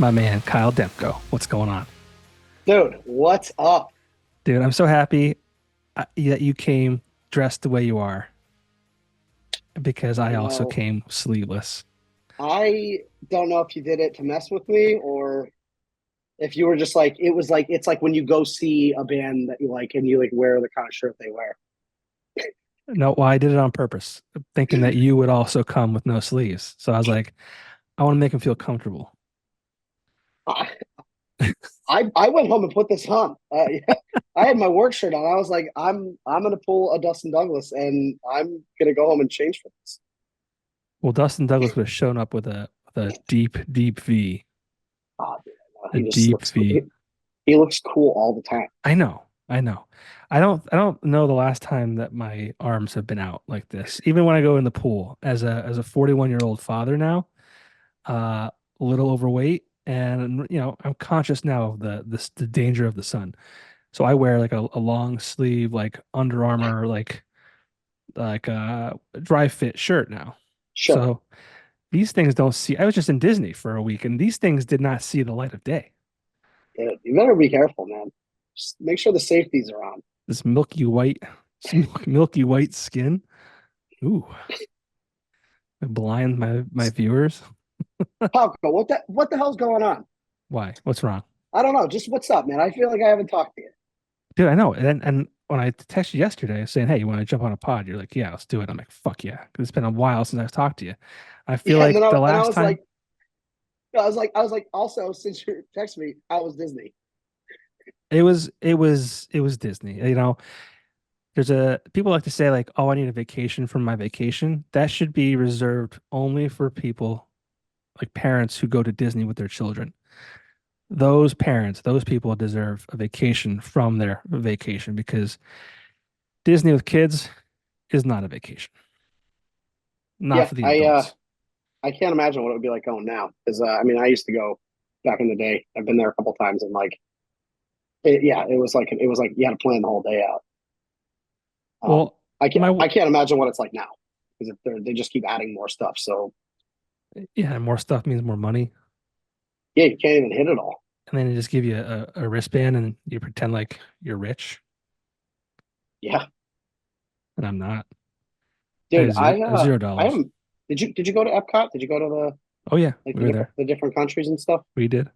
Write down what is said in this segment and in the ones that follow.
my man Kyle Demko. What's going on? Dude, what's up? Dude, I'm so happy that you came dressed the way you are because I You also know, came sleeveless. I don't know if you did it to mess with me or if you were just like, it's like when you go see a band that you like and you like wear the kind of shirt they wear. No, well, I did it on purpose, thinking that you would also come with no sleeves. So I was like, I want to make him feel comfortable. I, I went home and put this on. I had my work shirt on. I was like, I'm gonna pull a Dustin Douglas and I'm gonna go home and change for this. Well, Dustin Douglas would have shown up with a deep, deep V, Dude, no, a he just deep looks cool. V. He looks cool all the time. I know, I know. I don't know the last time that my arms have been out like this. Even when I go in the pool as a 41-year-old father now, a little overweight, and I'm conscious now of the danger of the sun. So I wear like a long sleeve, like Under Armour, like dry fit shirt now. Sure. So these things don't see. I was just in Disney for a week, and these things did not see the light of day. Dude, you better be careful, man. Just make sure the safeties are on. This milky white skin. Ooh, I blind my viewers. Popko, what the hell's going on? Why? What's wrong? I don't know. Just what's up, man? I feel like I haven't talked to you. Dude, I know. And when I texted you yesterday saying, "Hey, you want to jump on a pod?" You're like, "Yeah, let's do it." I'm like, "Fuck yeah!" Because it's been a while since I've talked to you. I feel Yeah, and then like I the and I last was time, like, I was like, also since you texted me, I was Disney. it was Disney. There's a people like to say like, "Oh, I need a vacation from my vacation." That should be reserved only for people like parents who go to Disney with their children. Those parents, those people deserve a vacation from their vacation because Disney with kids is not a vacation, not Yeah, for the adults. I can't imagine what it would be like going now because I mean I used to go back in the day. I've been there a couple times and like yeah, it was like you had to plan the whole day out. Well, my I can't imagine what it's like now because they just keep adding more stuff. So yeah, more stuff means more money. yeah, you can't even hit it all. And then they just give you a wristband and you pretend like you're rich. Yeah, And I'm not. I dude, have zero I dollars. haven't. Did you go to Epcot? Did you go to the Oh yeah, like we were there. the different countries and stuff? We did.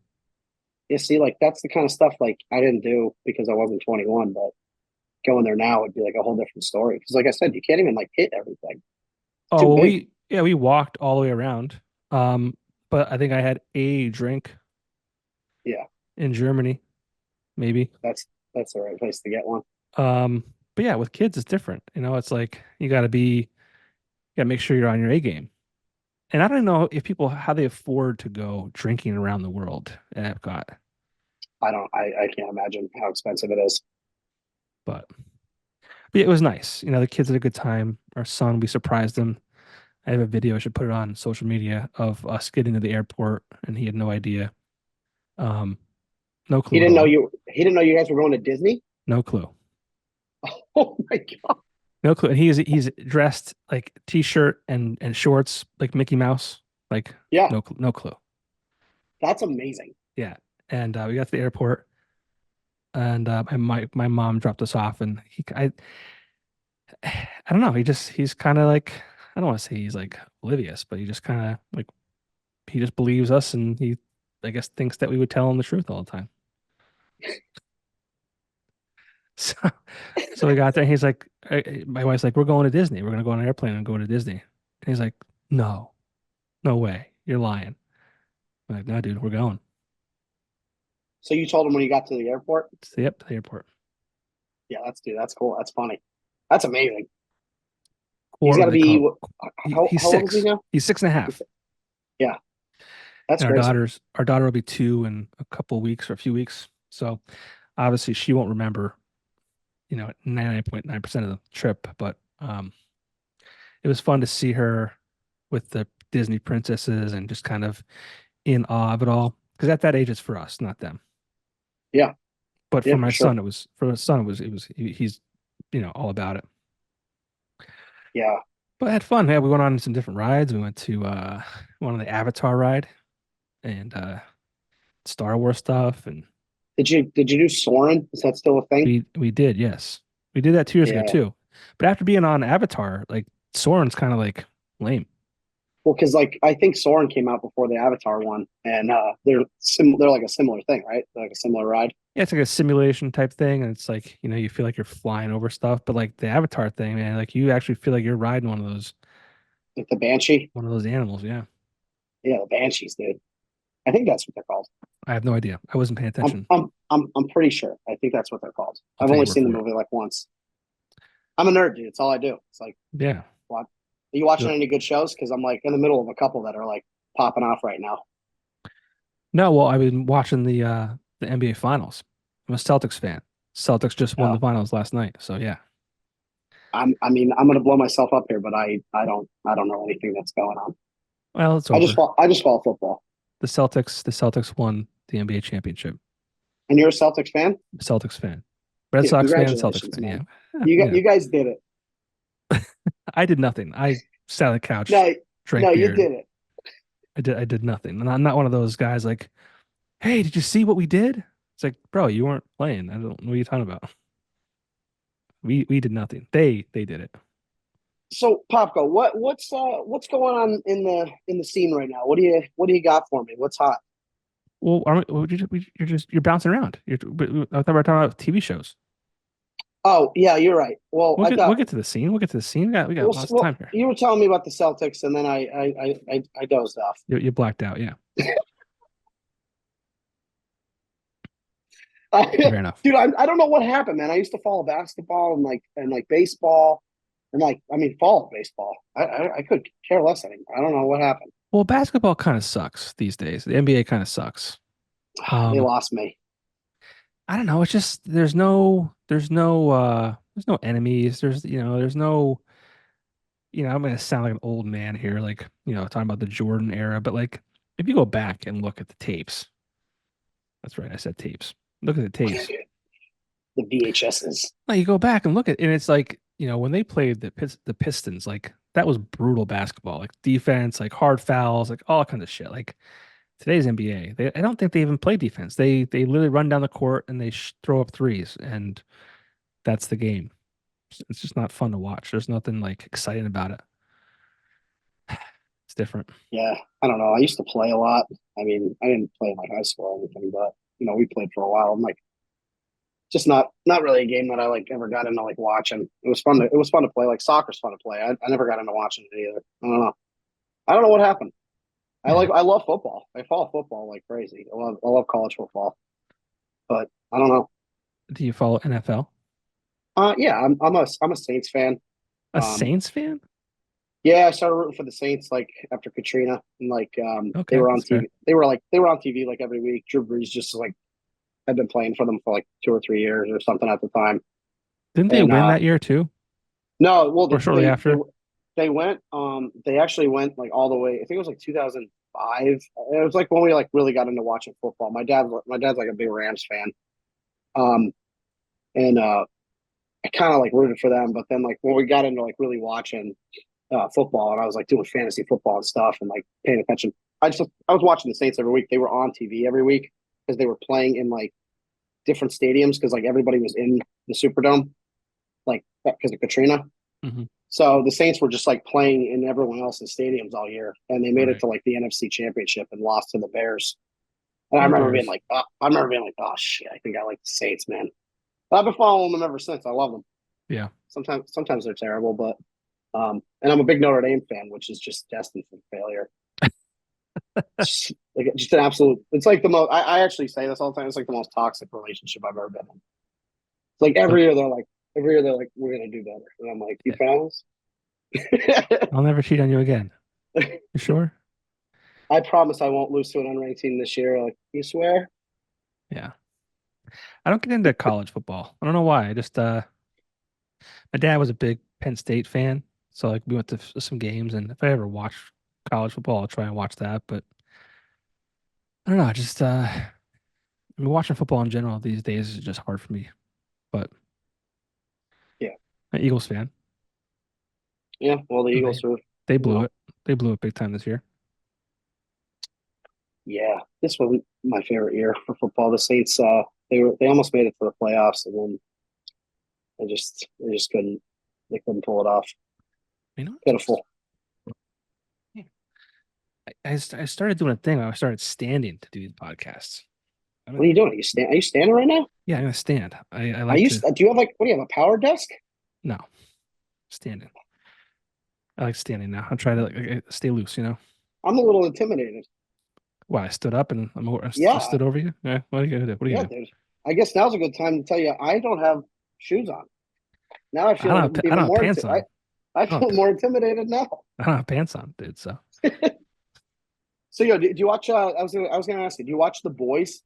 You see, like that's the kind of stuff like I didn't do because I wasn't 21, but going there now would be like a whole different story. Because like I said, you can't even like hit everything. It's Oh too well, big. we walked all the way around. But I think I had a drink Yeah, in Germany, maybe. that's that's the right place to get one. Um, but yeah, with kids it's different. It's like you gotta make sure you're on your A game. And I don't know if people how they afford to go drinking around the world at Epcot, I can't imagine how expensive it is. but yeah, it was nice. The kids had a good time. Our son, we surprised him. I have a video. I should put it on social media of us getting to the airport, and he had no idea. Um, no clue at all. He didn't know you guys were going to Disney. No clue. Oh my god. No clue. And he's dressed like t-shirt and shorts like Mickey Mouse. Like Yeah, no clue. that's amazing. Yeah. And we got to the airport, and my mom dropped us off, and I don't know. He's kind of like I don't want to say he's like oblivious, but he just kind of like he just believes us, and he I guess thinks that we would tell him the truth all the time. So, so we got there. And he's like, my wife's like, we're going to Disney. We're gonna go on an airplane and go to Disney. And he's like, no, no way, you're lying. I'm like, no, dude, we're going. So you told him when you got to the airport? Yep, to the airport. Yeah, that's cool. That's funny. That's amazing. He's Or got what to they call be it. He's how old is he six. now? He's six and a half. Yeah, that's And crazy. our daughter will be two in a couple of weeks or a few weeks. So obviously she won't remember, 99.9% of the trip, but it was fun to see her with the Disney princesses and just kind of in awe of it all. Because at that age, it's for us, not them. Yeah, But yeah, for for my sure. son, he's all about it. Yeah, But I had fun. Yeah, we went on some different rides. We went on the Avatar ride, and Star Wars stuff, and Did you do Soren? Is that still a thing? we did, yes. We did that 2 years ago Yeah. too. But after being on Avatar, like Soren's kind of like lame. Well, because like I think Soren came out before the Avatar one, and they're like a similar thing, right? They're like a similar ride. Yeah, it's like a simulation type thing, and it's like, you feel like you're flying over stuff, but like the Avatar thing, man, like you actually feel like you're riding Like the Banshee. one of those animals. Yeah. Yeah, the Banshees, dude. I think that's what they're called. I have no idea. I wasn't paying I'm attention. I'm I'm pretty sure. I think that's what they're called. I'll I've take only your word seen the for it. movie like once. I'm a nerd, dude. It's all I do. It's like, Yeah. what? Are you watching You're- any good shows? Because I'm like in the middle of a couple that are like popping off right now. No, well, I've been watching the NBA finals. I'm a Celtics fan. Celtics just won Uh, the finals last night. So yeah. I mean, I'm gonna blow myself up here, but I don't know anything that's going on. Well, it's over. I just follow football. The Celtics won the NBA championship. And you're a Celtics fan? Celtics fan. Red Dude, Sox fan, Celtics congratulations, fan. Yeah. man. You guys did it. I did nothing. I sat on the couch, No, drank no, you beer, did and it. I did nothing. And I'm not one of those guys like, hey, did you see what we did? It's like, bro, you weren't playing. I don't know what you're talking about. We did nothing. They did it. So, Popko, what's going on in the scene right now? What do you got for me? What's hot? Well, you're bouncing around. I thought we were talking about TV shows. Oh, yeah, you're right. Well, We'll I get thought we'll get to the scene. We'll get to the scene. We got lots of well, time here. you were telling me about the Celtics, and then I dozed off. You blacked out. Yeah, fair enough. Dude, I don't know what happened, man. I used to follow basketball and like baseball, and like I mean, follow baseball. I could care less anymore. I don't know what happened. Well, basketball kind of sucks these days. The NBA kind of sucks. They Um, lost me. I don't know. It's just there's no enemies. There's no I'm gonna sound like an old man here, like talking about the Jordan era, but like if you go back and look at the tapes, that's right, I said tapes. Look at the tapes. The VHSs. Like you go back and look at, and it's like when they played the Pistons, like that was brutal basketball, like defense, like hard fouls, like all kinds of shit. Like today's NBA, I don't think they even play defense. They literally run down the court and they throw up threes, and that's the game. It's just not fun to watch. There's nothing like exciting about it. It's different. Yeah, I don't know. I used to play a lot. I mean, I didn't play in like high school or anything, but we played for a while. I'm like, just not really a game that I like ever got into like watching. It was fun to play. Like soccer's fun to play. I never got into watching it either. I don't know. I don't know what happened. Yeah. I love football. I follow football like crazy. I love college football, but I don't know. Do you follow NFL? Yeah, I'm a Saints fan. A Um, Saints fan? yeah, I started rooting for the Saints like after Katrina, and like they Okay, were on that's fair. TV. They were on TV like every week. Drew Brees just like had been playing for them for like 2 or 3 years or something at the time. Didn't they And win that year too? no, well Or shortly after? they went they actually went like all the way. I think it was like 2005. It was like when we like really got into watching football. My dad's like a big Rams fan. Um and I kind of like rooted for them, but then like when we got into like really watching football and I was like doing fantasy football and stuff and like paying attention. I was watching the Saints every week. They were on TV every week because they were playing in like different stadiums because like everybody was in the Superdome like because of Katrina. Hmm. So the Saints were just like playing in everyone else's stadiums all year, and they made it Right. to like the NFC Championship and lost to the Bears. And Oh, Bears. oh shit, I think I like the Saints, man. But I've been following them ever since. I love them. Yeah. Sometimes they're terrible, but and I'm a big Notre Dame fan, which is just destined for failure. Like just an absolute. It's like the most. I actually say this all the time. It's like the most toxic relationship I've ever been in. It's like So every year they're like, we're gonna do better, and I'm like, you yeah, promise? I'll never cheat on you again. You sure? I promise I won't lose to an unranked team this year. Like, you swear? Yeah. I don't get into college football. I don't know why. I just my dad was a big Penn State fan, so like we went to some games, and if I ever watch college football, I'll try and watch that. But I don't know. Just I mean, watching football in general these days is just hard for me. But Yeah. I'm an Eagles fan. Yeah. Well, the And Eagles are, they you blew know, it. They blew it big time this year. Yeah, this was my favorite year for football. The Saints, they almost made it to the playoffs, and then they just couldn't pull it off. You know, Pitiful. yeah. I started doing a thing. I started standing to do these podcasts. What are you doing? Are you standing right now? Yeah, I'm gonna stand. I Are like you? to Do you have like what do you have a power desk? no standing. I like standing now. I'm trying to stay loose. I'm a little intimidated. Why I stood up and I Yeah, stood over you. Yeah, what are you gonna do? What are you yeah, gonna do? dude. I guess now's a good time to tell you I don't have shoes on. Now I I don't feel have I even don't have more. pants on. I I don't feel have, more intimidated now. I don't have pants on, dude. So So, do you watch? I was gonna ask you. Do you watch The Boys?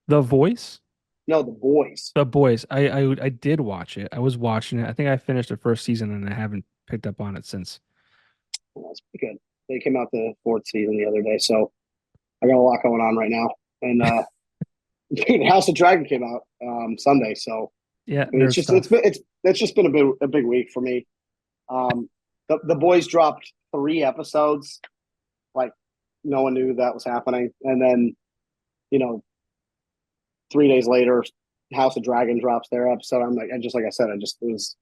The Voice, No, The Boys. The Boys. I did watch it. I was watching it. I think I finished the first season and I haven't picked up on it since. Well, that's pretty good. They came out the fourth season the other day, so I got a lot going on right now. And dude, House of Dragon came out Sunday, so Yeah, I mean, nerd stuff. it's just been a big week for me. Um, the boys dropped 3 episodes, like no one knew that was happening, and then you know 3 days later, House of Dragon drops their episode. I'm like, like I said, it was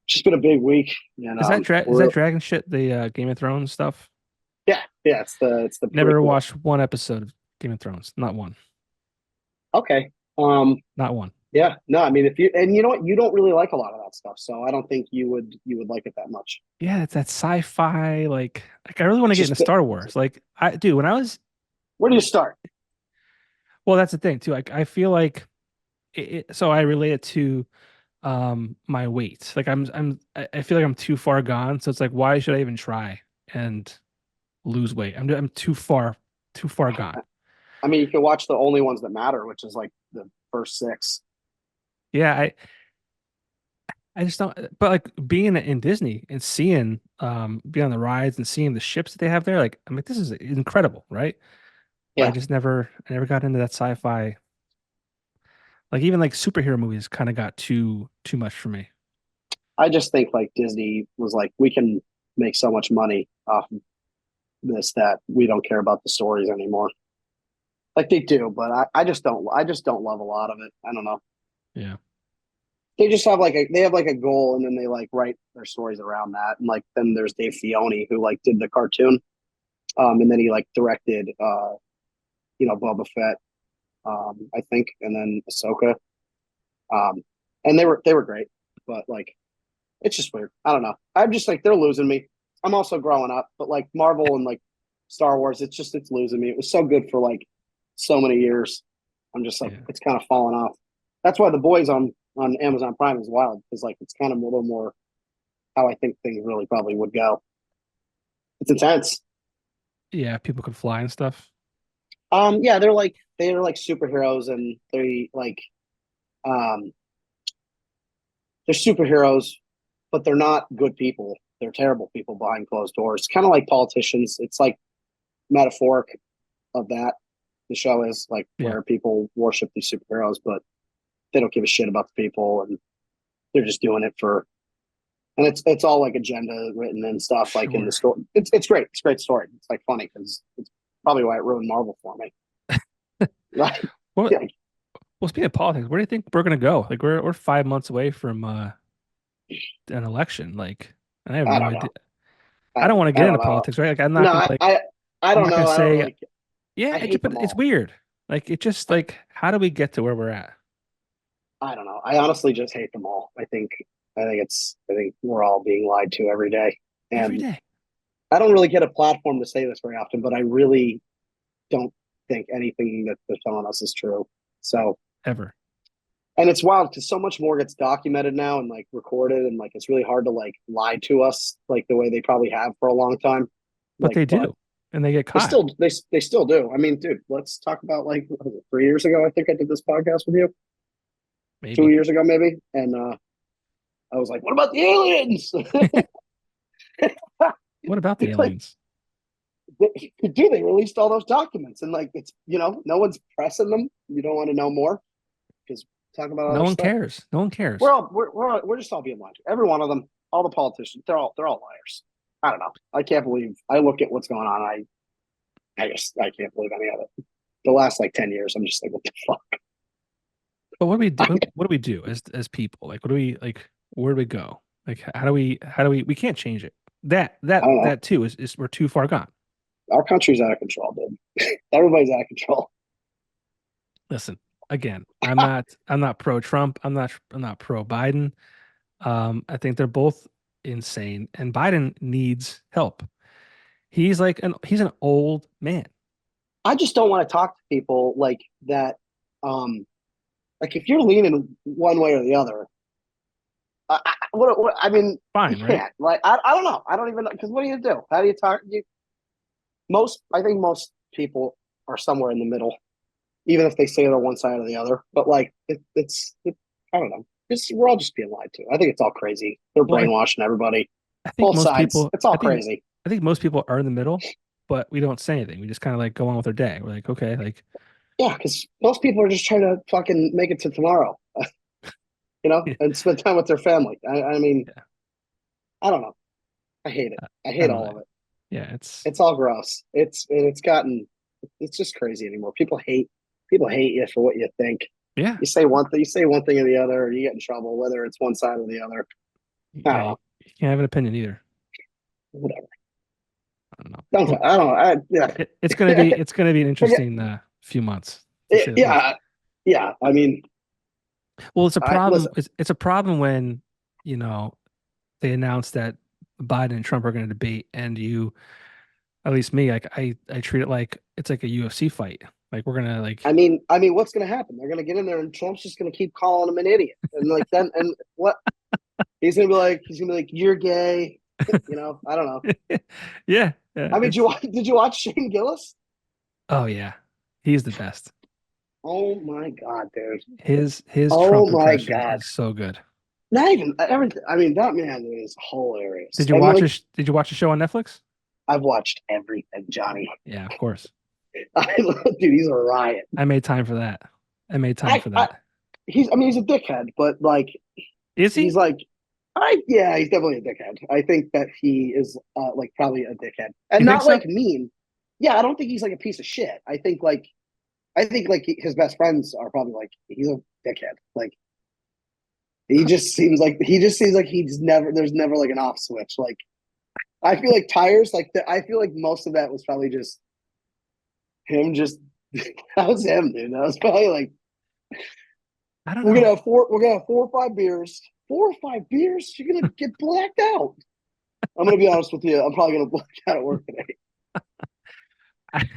just been a big week, and Is that Dragon shit? The Game of Thrones stuff? yeah, it's the Never prequel. watched one episode of Game of Thrones. Not one. Okay. Um, Not one. yeah, no, I mean if you and you know what, you don't really like a lot of that stuff, so I don't think you would like it that much. Yeah, it's that sci-fi like I really want to It's get into just Star Wars. Like I do when I was where do you start? well, that's the thing too. Like I feel like so I relate it to my weight. Like I feel like I'm too far gone. So it's like why should I even try and lose weight? I'm too far gone. I mean, you can watch the only ones that matter, which is like the first six. Yeah, I just don't but like being in Disney and seeing being on the rides and seeing the ships that they have there, like I'm like this is incredible, right? But Yeah, I never got into that sci-fi. Like even like superhero movies kind of got too much for me. I just think like Disney was like, we can make so much money off of this that we don't care about the stories anymore. Like they do, but I just don't love a lot of it. I don't know. Yeah. They just have like a goal, and then they like write their stories around that. And like then there's Dave Filoni who like did the cartoon, and then he like directed Boba Fett, I think, and then Ahsoka, um, and they were great, but like it's just weird. I don't know. I'm just like they're losing me. I'm also growing up, but like Marvel and like Star Wars, it's losing me. It was so good for like so many years. I'm just like Yeah. it's kind of falling off. That's why the boys on Amazon Prime is wild because like it's kind of a little more how I think things really probably would go. It's intense. Yeah, people could fly and stuff. Yeah, they're like superheroes, and um they're superheroes, but they're not good people. They're terrible people behind closed doors. Kind of like politicians. It's like metaphoric of that. The show is like Yeah. where people worship these superheroes, but they don't give a shit about the people, and they're just doing it for. And it's all like agenda written and stuff like in the Sure. story. It's great. It's a great story. It's like funny because it's probably why it ruined Marvel for me. Like, Well, yeah, well, speaking of politics, where do you think we're gonna go? Like we're 5 months away from an election. Like, and I have I no don't idea. know. I don't want to I get don't into know. politics, right? Like I'm not No, gonna like I I'm don't not gonna know. I don't say really. yeah, I hate but them it's all. weird. Like it just like how do we get to where we're at I don't know. I honestly just hate them all. I think we're all being lied to every day, every and day, I don't really get a platform to say this very often, but I really don't think anything that they're telling us is true. So, ever. and it's wild because so much more gets documented now and like recorded, and like it's really hard to like lie to us like the way they probably have for a long time. But Like, they but do, and they get they caught. still they still do. I mean, dude, let's talk about like what was it, 3 years ago. I think I did this podcast with you. two Maybe. years ago, maybe, and I was like, "What about the aliens?" What about the like, aliens? they released all those documents, and like, it's no one's pressing them. You don't want to know more because talking about No other one stuff. cares. No one We're cares. all we're just all being lied to. Every one of them, all the politicians, they're all liars. I don't know. I can't believe. I look at what's going on. I can't believe any of it. The last like 10 years, I'm just like, what the fuck? But what do we do? What do we do as people? Like, what do we like? Where do we go? Like, how do we? We can't change it. That I that don't know. that too is we're too far gone. Our country's out of control, dude. Everybody's out of control. Listen, again, I'm not pro Trump. I'm not pro Biden. I think they're both insane, and Biden needs help. He's an old man. I just don't want to talk to people like that. Um, like if you're leaning one way or the other, I mean, you Fine, right? can't. Like, I don't know. I don't even know because what do you do? How do you talk? I think most people are somewhere in the middle, even if they say they're one side or the other. But like, I don't know. We're all just being lied to. I think it's all crazy. They're Well, brainwashing everybody, I think both most sides. people, It's all crazy. I think most people are in the middle, but we don't say anything. We just kind of like go on with our day. We're like, okay, like, Yeah, because most people are just trying to fucking make it to tomorrow, yeah, and spend time with their family. I mean, I I don't know. I hate it. I I hate don't all know. of it. Yeah, it's It's all gross. It's just crazy anymore. People hate you for what you think. yeah, You say one thing or the other, or you get in trouble, whether it's one side or the other. I yeah. don't You know. can't have an opinion either. Whatever. I don't know. Don't. Well, I don't know. Yeah. it's gonna be an Forget. interesting few months to say the least. Yeah. Yeah. I mean, Well, it's a I problem. listen. It's a problem when you know they announce that Biden and Trump are going to debate, and at least me, like I treat it like it's like a UFC fight. Like we're gonna like What's going to happen? They're going to get in there, and Trump's just going to keep calling him an idiot, and like then, and what he's going to be like, you're gay. I don't know. yeah, yeah. It's Did you watch Shane Gillis? oh yeah, he's the best. Oh my god, dude. His Oh Trump my impression god. is so good. Not even everything. I mean, that man is hilarious. Did you And watch like, his Did you watch the show on Netflix? I've watched everything, Johnny. Yeah, of course. Dude, he's a riot. I made time for that. I made time I, for I, that. he's a dickhead, but like, Is he's he? like, yeah, he's definitely a dickhead. I think that he is, like probably a dickhead, and You think not so? like mean. Yeah, I don't think he's like a piece of shit. I think like his best friends are probably like he's a dickhead. Like he just seems like there's never like an off switch. Like I feel like tires like I feel like most of that was probably just him. Just that was him, dude. That was probably like I don't know. we're gonna have 4 or 5 beers. 4 or 5 beers, you're gonna get blacked out. I'm gonna be honest with you. I'm probably gonna black out at work today. I,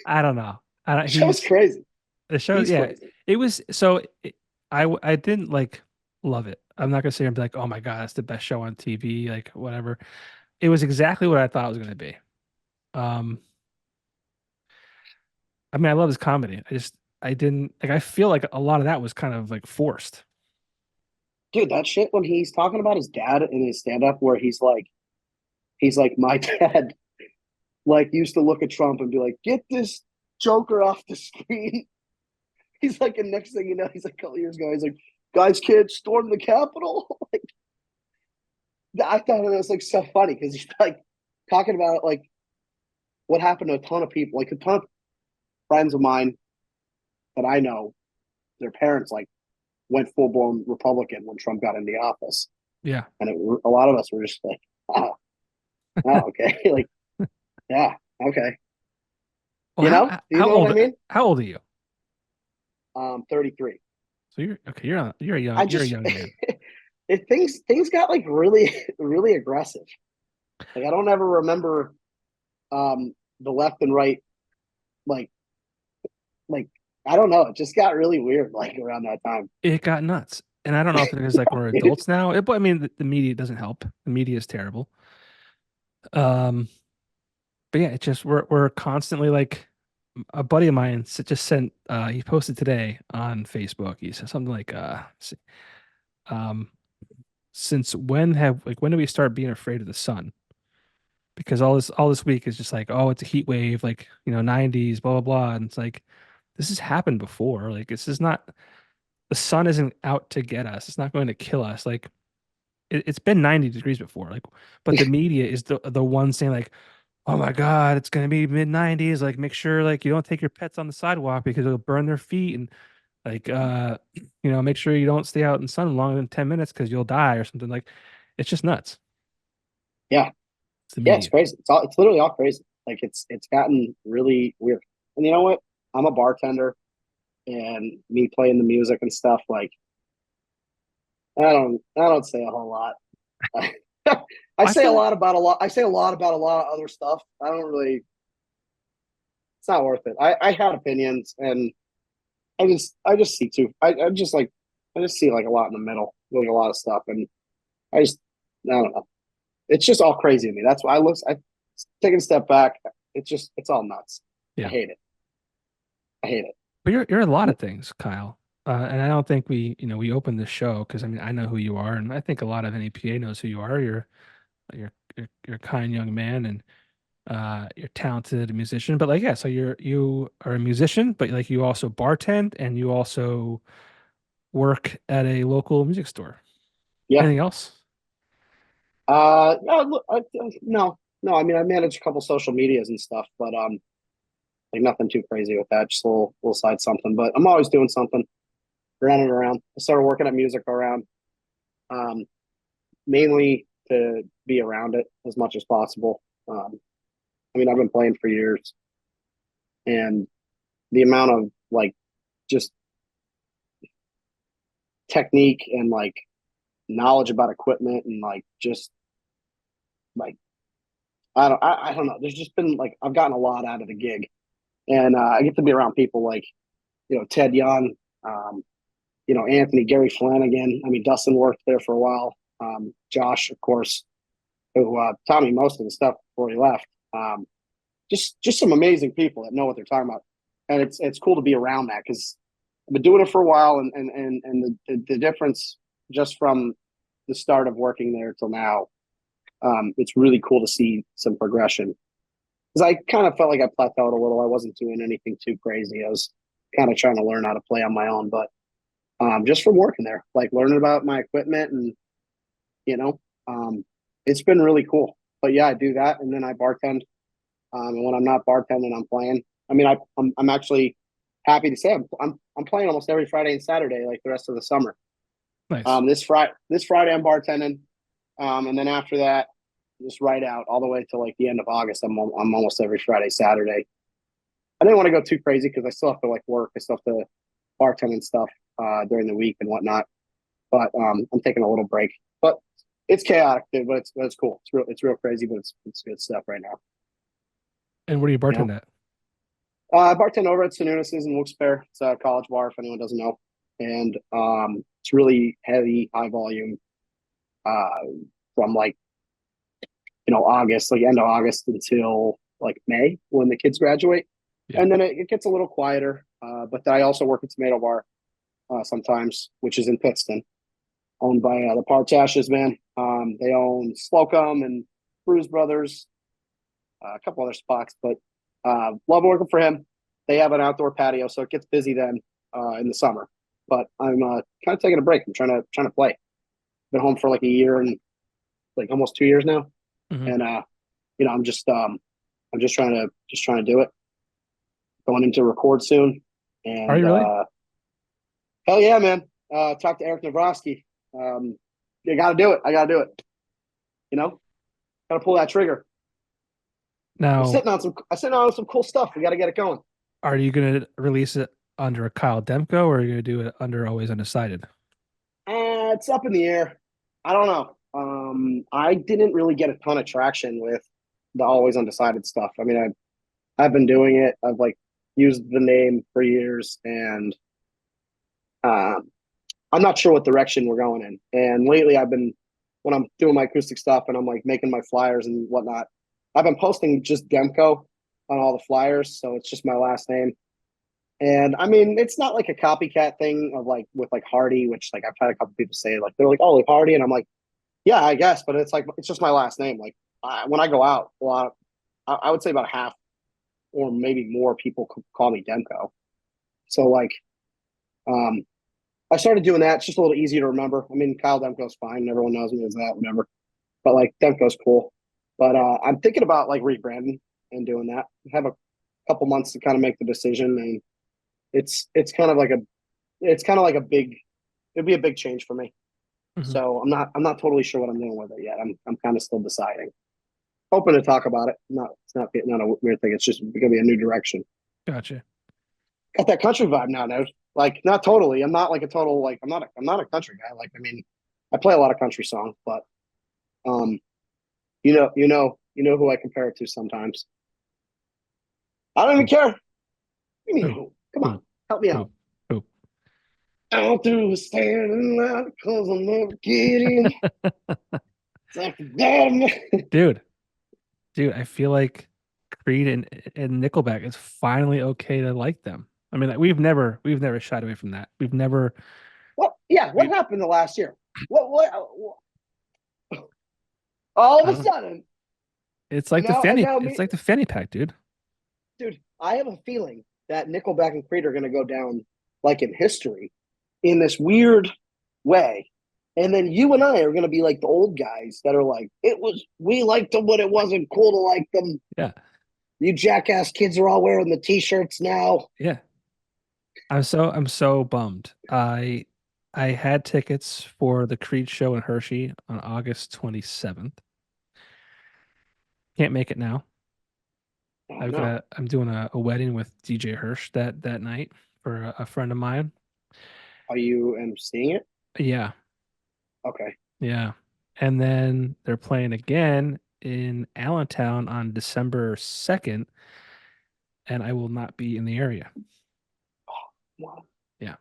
I don't know. I don't, The show's he's crazy. the show. He's Yeah, crazy. it was so. I didn't like love it. I'm not gonna say I'm like, oh my god, it's the best show on TV. Like whatever. It was exactly what I thought it was gonna be. Um, I mean, I love his comedy. I didn't like. I feel like a lot of that was kind of like forced. Dude, that shit when he's talking about his dad in his stand up where he's like, my dad like used to look at Trump and be like, get this Joker off the screen. He's like, and next thing you know, he's like a couple years ago, he's like, guys, kids, storm the Capitol. Like, I thought it was like so funny because he's like talking about like what happened to a ton of people, like a ton of friends of mine that I know, their parents like went full blown Republican when Trump got into the office, Yeah. and a lot of us were just like, oh, oh okay, like yeah, okay, Well, do you know what I mean? how old are you? 33. So you're okay. You're a young I you're a just young man. things got like really really aggressive. Like I don't ever remember the left and right like like I don't know. It just got really weird like around that time. It got nuts, and I don't know if it's because like we're adults now. But I mean, the media doesn't help. The media is terrible. Um, but yeah, it's just we're constantly like a buddy of mine just sent he posted today on Facebook. He said something like um since when do we start being afraid of the sun? Because all this week is just like, oh, it's a heat wave, like 90s, blah blah blah. And it's like this has happened before. Like this is not the sun isn't out to get us. It's not going to kill us. Like it's been 90 degrees before. Like, but the media is the one saying like, oh my God, it's gonna be mid 90s. Like make sure like you don't take your pets on the sidewalk because it'll burn their feet and like make sure you don't stay out in sun longer than 10 minutes because you'll die or something. Like it's just nuts. Yeah, It's the yeah, it's media. crazy. It's literally all crazy. Like it's gotten really weird. And you know what? I'm a bartender, and me playing the music and stuff. Like I don't say a whole lot. I I say feel a like lot about a lot. I say a lot about a lot of other stuff. I don't really. It's not worth it. I had opinions, and I just see too. I just see like a lot in the middle, like a lot of stuff, and I just I don't know. It's just all crazy to me. That's why I taking a step back. It's all nuts. I yeah. hate it. I hate But you're a lot of things, Kyle. And I don't think we opened the show because I mean I know who you are, and I think a lot of NEPA knows who you are. You're a kind young man, and you're talented musician. But like yeah, so you are a musician, but like you also bartend and you also work at a local music store. Yeah. Anything else? No, look, no, no. I mean, I manage a couple social medias and stuff, but like nothing too crazy with that. Just a little side something. But I'm always doing something, running around. I started working at music around, um, mainly to be around it as much as possible. I mean, I've been playing for years, and the amount of like just technique and like knowledge about equipment and like just like I don't know. There's just been like I've gotten a lot out of the gig, and I get to be around people like Ted Young, um, Anthony, Gary Flanagan. I mean, Dustin worked there for a while. Josh, of course, who taught me most of the stuff before he left. Just some amazing people that know what they're talking about, and it's cool to be around that because I've been doing it for a while, and the difference just from the start of working there till now, it's really cool to see some progression because I kind of felt like I plateaued a little. I wasn't doing anything too crazy. I was kind of trying to learn how to play on my own, but just from working there, like learning about my equipment and you know, um, it's been really cool. But yeah, I do that, and then I bartend. And when I'm not bartending, I'm playing. I mean, I'm actually happy to say I'm playing almost every Friday and Saturday, like the rest of the summer. Nice. This Friday I'm bartending, and then after that, just right out all the way to like the end of August. I'm almost every Friday, Saturday. I didn't want to go too crazy because I still have to like work. I still have to bartend and stuff during the week and whatnot. But I'm taking a little break. But it's chaotic, dude. But it's cool. It's real crazy, but it's good stuff right now. And what do you You know, bartend at? I bartend over at Sununas's in Wilkes-Barre. It's a college bar, if anyone doesn't know, and it's really heavy, high volume uh, from like August, like end of August until like May when the kids graduate, Yeah. and then it gets a little quieter. But then I also work at Tomato Bar sometimes, which is in Pittston, owned by the Partashes, man. They own Slocum and Bruise Brothers, a couple other spots, but love working for him. They have an outdoor patio, so it gets busy then in the summer. But I'm kind of taking a break. I'm trying to play. Been home for like a year and like almost 2 years now, Hmm. and I'm just trying to do it. Going into record soon, Are and you really? hell yeah, man. Talk to Eric Navrosky. You got to do it. I got to do it. You know, got to pull that trigger. I'm Now, sitting on some cool stuff. We got to get it going. are you gonna release it under a Kyle Demko or are you gonna do it under Always Undecided? It's up in the air. I don't know. I didn't really get a ton of traction with the always undecided stuff. I mean, I've been doing it. I've like used the name for years, and um, I'm not sure what direction we're going in. And lately, I've been when I'm doing my acoustic stuff and I'm like making my flyers and whatnot. I've been posting just Demko on all the flyers, so it's just my last name. And I mean, it's not like a copycat thing of like with like Hardy, which like I've had a couple people say like they're like, oh, like Hardy, and I'm like, yeah, I guess, but it's like it's just my last name. Like when I go out, a lot, I would say about half or maybe more people call me Demko. So like, um, I started doing that. It's just a little easier to remember. I mean, Kyle Demko's fine. Everyone knows me as that, whatever. But like Demko's cool. But I'm thinking about like rebranding and doing that. I have a couple months to kind of make the decision, and it's kind of like a big it'd be a big change for me. Mhm. So I'm not totally sure what I'm doing with it yet. I'm kind of still deciding. Hoping to talk about it. Not it's not a weird thing. It's just gonna be a new direction. Gotcha. Got that country vibe now. Like not totally. I'm not like a total like I'm not a country guy. Like I mean, I play a lot of country songs, but um, who I compare it to sometimes. I don't even Who? care. You mean Who? who? Come on, Who? help me out. Who? Who? Out through standing out because I'm never getting. It's like damn. Dude, dude, I feel like Creed and Nickelback is finally okay to like them. I mean, like, we've never shied away from that. We've never What? Yeah. What we happened the last year? What? All I of a don't know. sudden, It's and like the now and fanny now it's me, like the fanny pack, dude. dude. I have a feeling that Nickelback and Creed are going to go down like in history in this weird way. And then you and I are going to be like the old guys that are like, we liked them when it wasn't cool to like them. Yeah. You jackass kids are all wearing the t-shirts now. Yeah. I'm so bummed. I had tickets for the Creed show in Hershey on August 27th. Can't make it now. Oh no. I'm doing a wedding with DJ Hirsch that night for a friend of mine. Are you seeing it? Yeah, Okay. yeah. And then they're playing again in Allentown on December 2nd, and I will not be in the area. Wow. Yeah.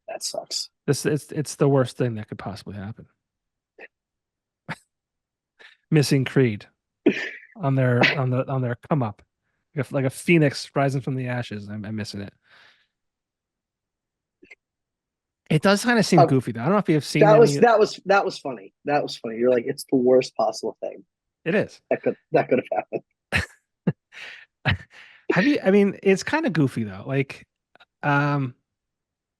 That sucks. It's the worst thing that could possibly happen. Missing Creed on their come up. Like a phoenix rising from the ashes. I'm missing it. It does kind of seem Uh, goofy though. I don't know if you've seen that was any. that was that was funny. That was funny. You're like, it's the worst possible thing It is. that could have happened. Have you? I mean, it's kind of goofy though. Like, um,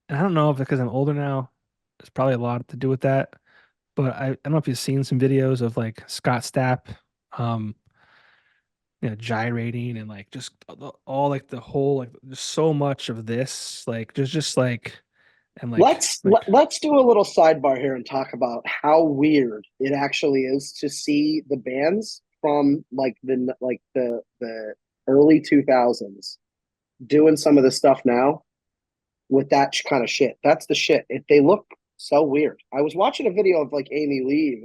and I don't know if because I'm older now, there's probably a lot to do with that. But I don't know if you've seen some videos of like Scott Stapp, um, gyrating and like just all like the whole like there's so much of this. Like there's just like and Let's like let's do a little sidebar here and talk about how weird it actually is to see the bands from like the early 2000s doing some of this stuff now with that kind of shit. That's the shit. They look so weird. I was watching a video of like Amy Lee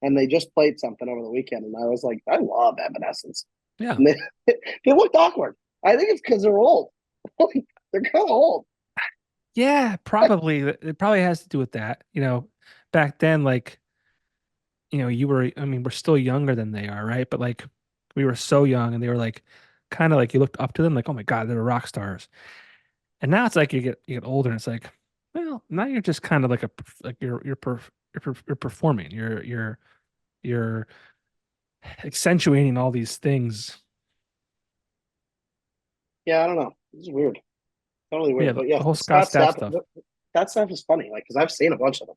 and they just played something over the weekend, and I was like, I love Evanescence. yeah. And they looked awkward. I think it's because they're old. They're kind of old. Yeah, probably. It probably has to do with that. Back then, like, I mean, we're still younger than they are, right? But like, we were so young and they were like, kind of like you looked up to them, like, oh my God, they're rock stars. And now it's like you get older and it's like, well, now you're just kind of like you're performing. You're accentuating all these things. Yeah, I don't know. It's weird. Totally Yeah, weird. the, But yeah, the whole Scott Scott Stapp Stapp. stuff. That stuff is funny. Like, because I've seen a bunch of them.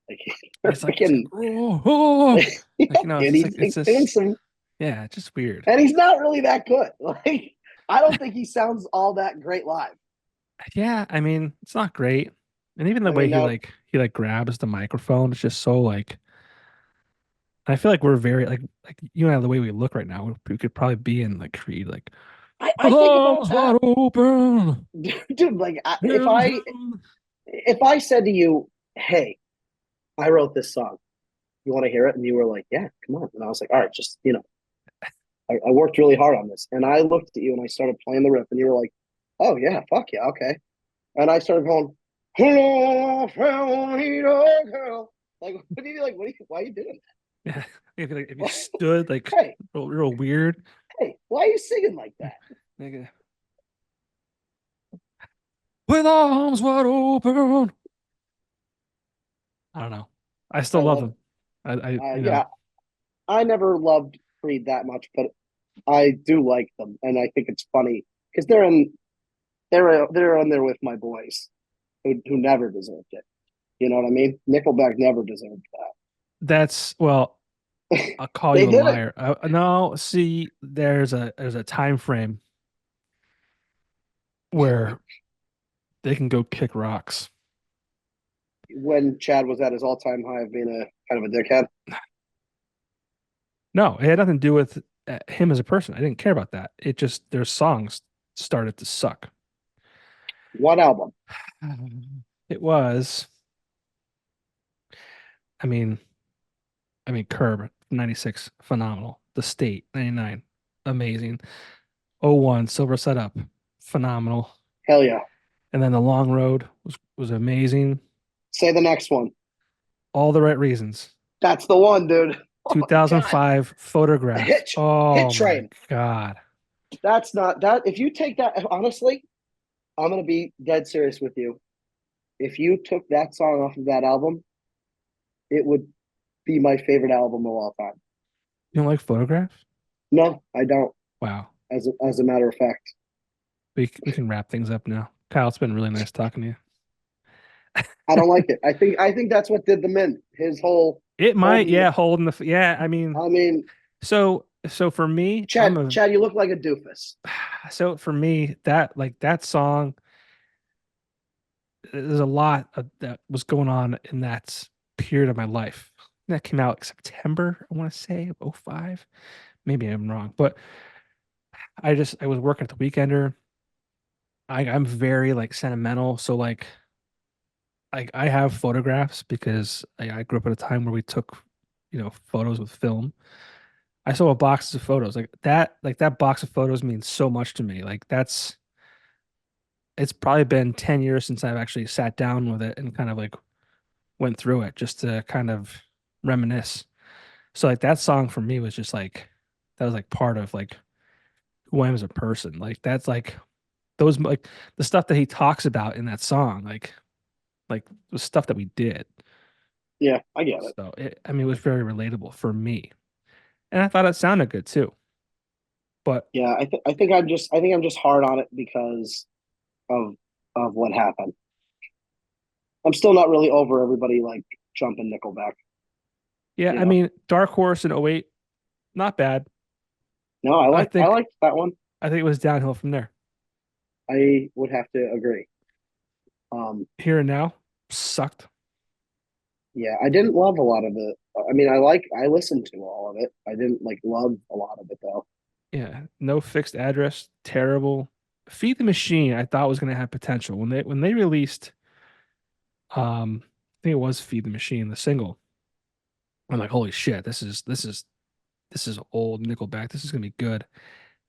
Like, they're It's like, freaking. oh. Yeah, Like, and it's like he's it's like doing just some, yeah, it's just weird. and he's not really that good. Like, I don't think he sounds all that great live. Yeah, I mean, it's not great. And even the I way mean, he now like he like grabs the microphone, it's just so like I feel like we're very like you and I the way we look right now, we could probably be in like Creed, like I think about arms that, wide open. dude. Like, if Hands I down. if I said to you, "Hey, I wrote this song. You want to hear it?" and you were like, "Yeah, come on," and I was like, "All right, just I worked really hard on this," and I looked at you and I started playing the riff, and you were like, "Oh yeah, fuck yeah, okay," and I started going, "Hello, girl." Like, what do you like? Why are you doing Yeah. If you that? stood like Hey, real weird, hey, why are you singing like that? like, with arms wide open. I don't know. I still I love love them. it. I Yeah, I never loved Creed that much, but I do like them, and I think it's funny because they're on there with my boys who never deserved it. You know what I mean? Nickelback never deserved that. that's well. I'll call They you a did it liar. No, see, there's a time frame where they can go kick rocks. when Chad was at his all-time high of being a kind of a dickhead. No, it had nothing to do with him as a person. I didn't care about that. It just their songs started to suck. What album? It was, I mean, Curb 96, phenomenal. The State 99, amazing. Oh 01, Silver Set Up, phenomenal. Hell yeah. And then The Long Road was amazing. Say the next one. All the right reasons. That's the one, dude. Oh my God. 2005 Photograph. Hit Oh my train. God. That's not that. If you take that, honestly, I'm going to be dead serious with you. If you took that song off of that album, it would be my favorite album of all time. You don't like Photograph? No, I don't. Wow. As a matter of fact, We can wrap things up now. Kyle, it's been really nice talking to you. I don't like it. I think that's what did them in. His whole It might, holding the. yeah, holding the, yeah, I mean, I mean, so for me, Chad, you look like a doofus. so for me, that song, there's a lot that was going on in that period of my life. That came out September, I want to say, of '05. Maybe I'm wrong, but I was working at the Weekender. I'm very like sentimental, so like I have photographs because I grew up at a time where we took, photos with film. I saw a box of photos like that box of photos means so much to me. Like it's probably been 10 years since I've actually sat down with it and kind of like went through it just to kind of reminisce. So like that song for me was just like that was like part of like who I am as a person. Like that's like those like the stuff that he talks about in that song, like the stuff that we did. Yeah, I get it. So I mean, it was very relatable for me, and I thought it sounded good too. But Yeah, I think I'm just hard on it because of of what happened. I'm still not really over everybody like jumping Nickelback. yeah, You I know, mean, Dark Horse in '08, not bad. no, I I like I think liked that one. I think it was downhill from there. I would have to agree. Here and Now sucked. Yeah, I didn't love a lot of it. I listened to all of it. I didn't like love a lot of it though. Yeah, No Fixed Address, terrible. Feed the Machine, I thought was going to have potential when they released. I think it was Feed the Machine, the single. I'm like, holy shit, this is old Nickelback. This is gonna be good.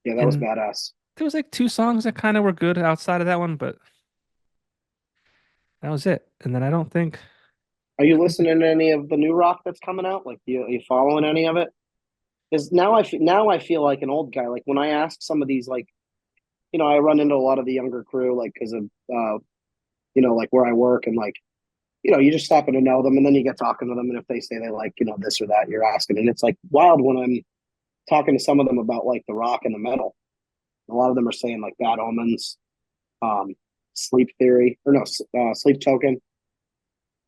Yeah, that was And badass. there was like two songs that kind of were good outside of that one, but that was it. And then Are I you think listening to any of the new rock that's coming out? Like, are you following any of it? Because now I feel like an old guy. Like when I ask some of these, like I run into a lot of the younger crew, like because of like where I work and like you just happen to know them, and then you get talking to them, and if they say they like this or that, you're asking, and it's like wild when I'm talking to some of them about like the rock and the metal. A lot of them are saying like Bad Omens, um, Sleep Theory, or no, Sleep Token.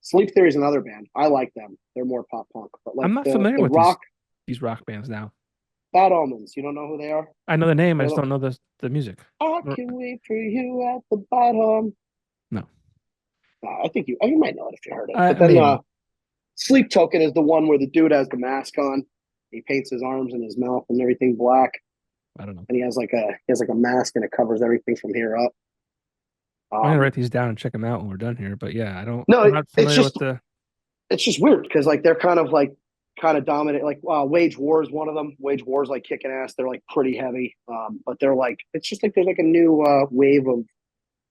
Sleep Theory is another band. I like them. They're more pop punk, but I'm like not the familiar the with rock these rock bands now. Bad Omens. You don't know who they are? I know the name, I They're just like, don't know the music. I Or- can wait for you at the bottom. No, I think you might know it if you heard it. But then maybe Sleep Token is the one where the dude has the mask on. He paints his arms and his mouth and everything black, I don't know. and he has like a mask and it covers everything from here up. I'm gonna Um, write these down and check them out when we're done here. But yeah, no, I'm not it's familiar with just the. it's just weird because like they're kind of dominant. Like Wage War is one of them. Wage War is like kicking ass. They're like pretty heavy, but they're like it's just like there's like a new wave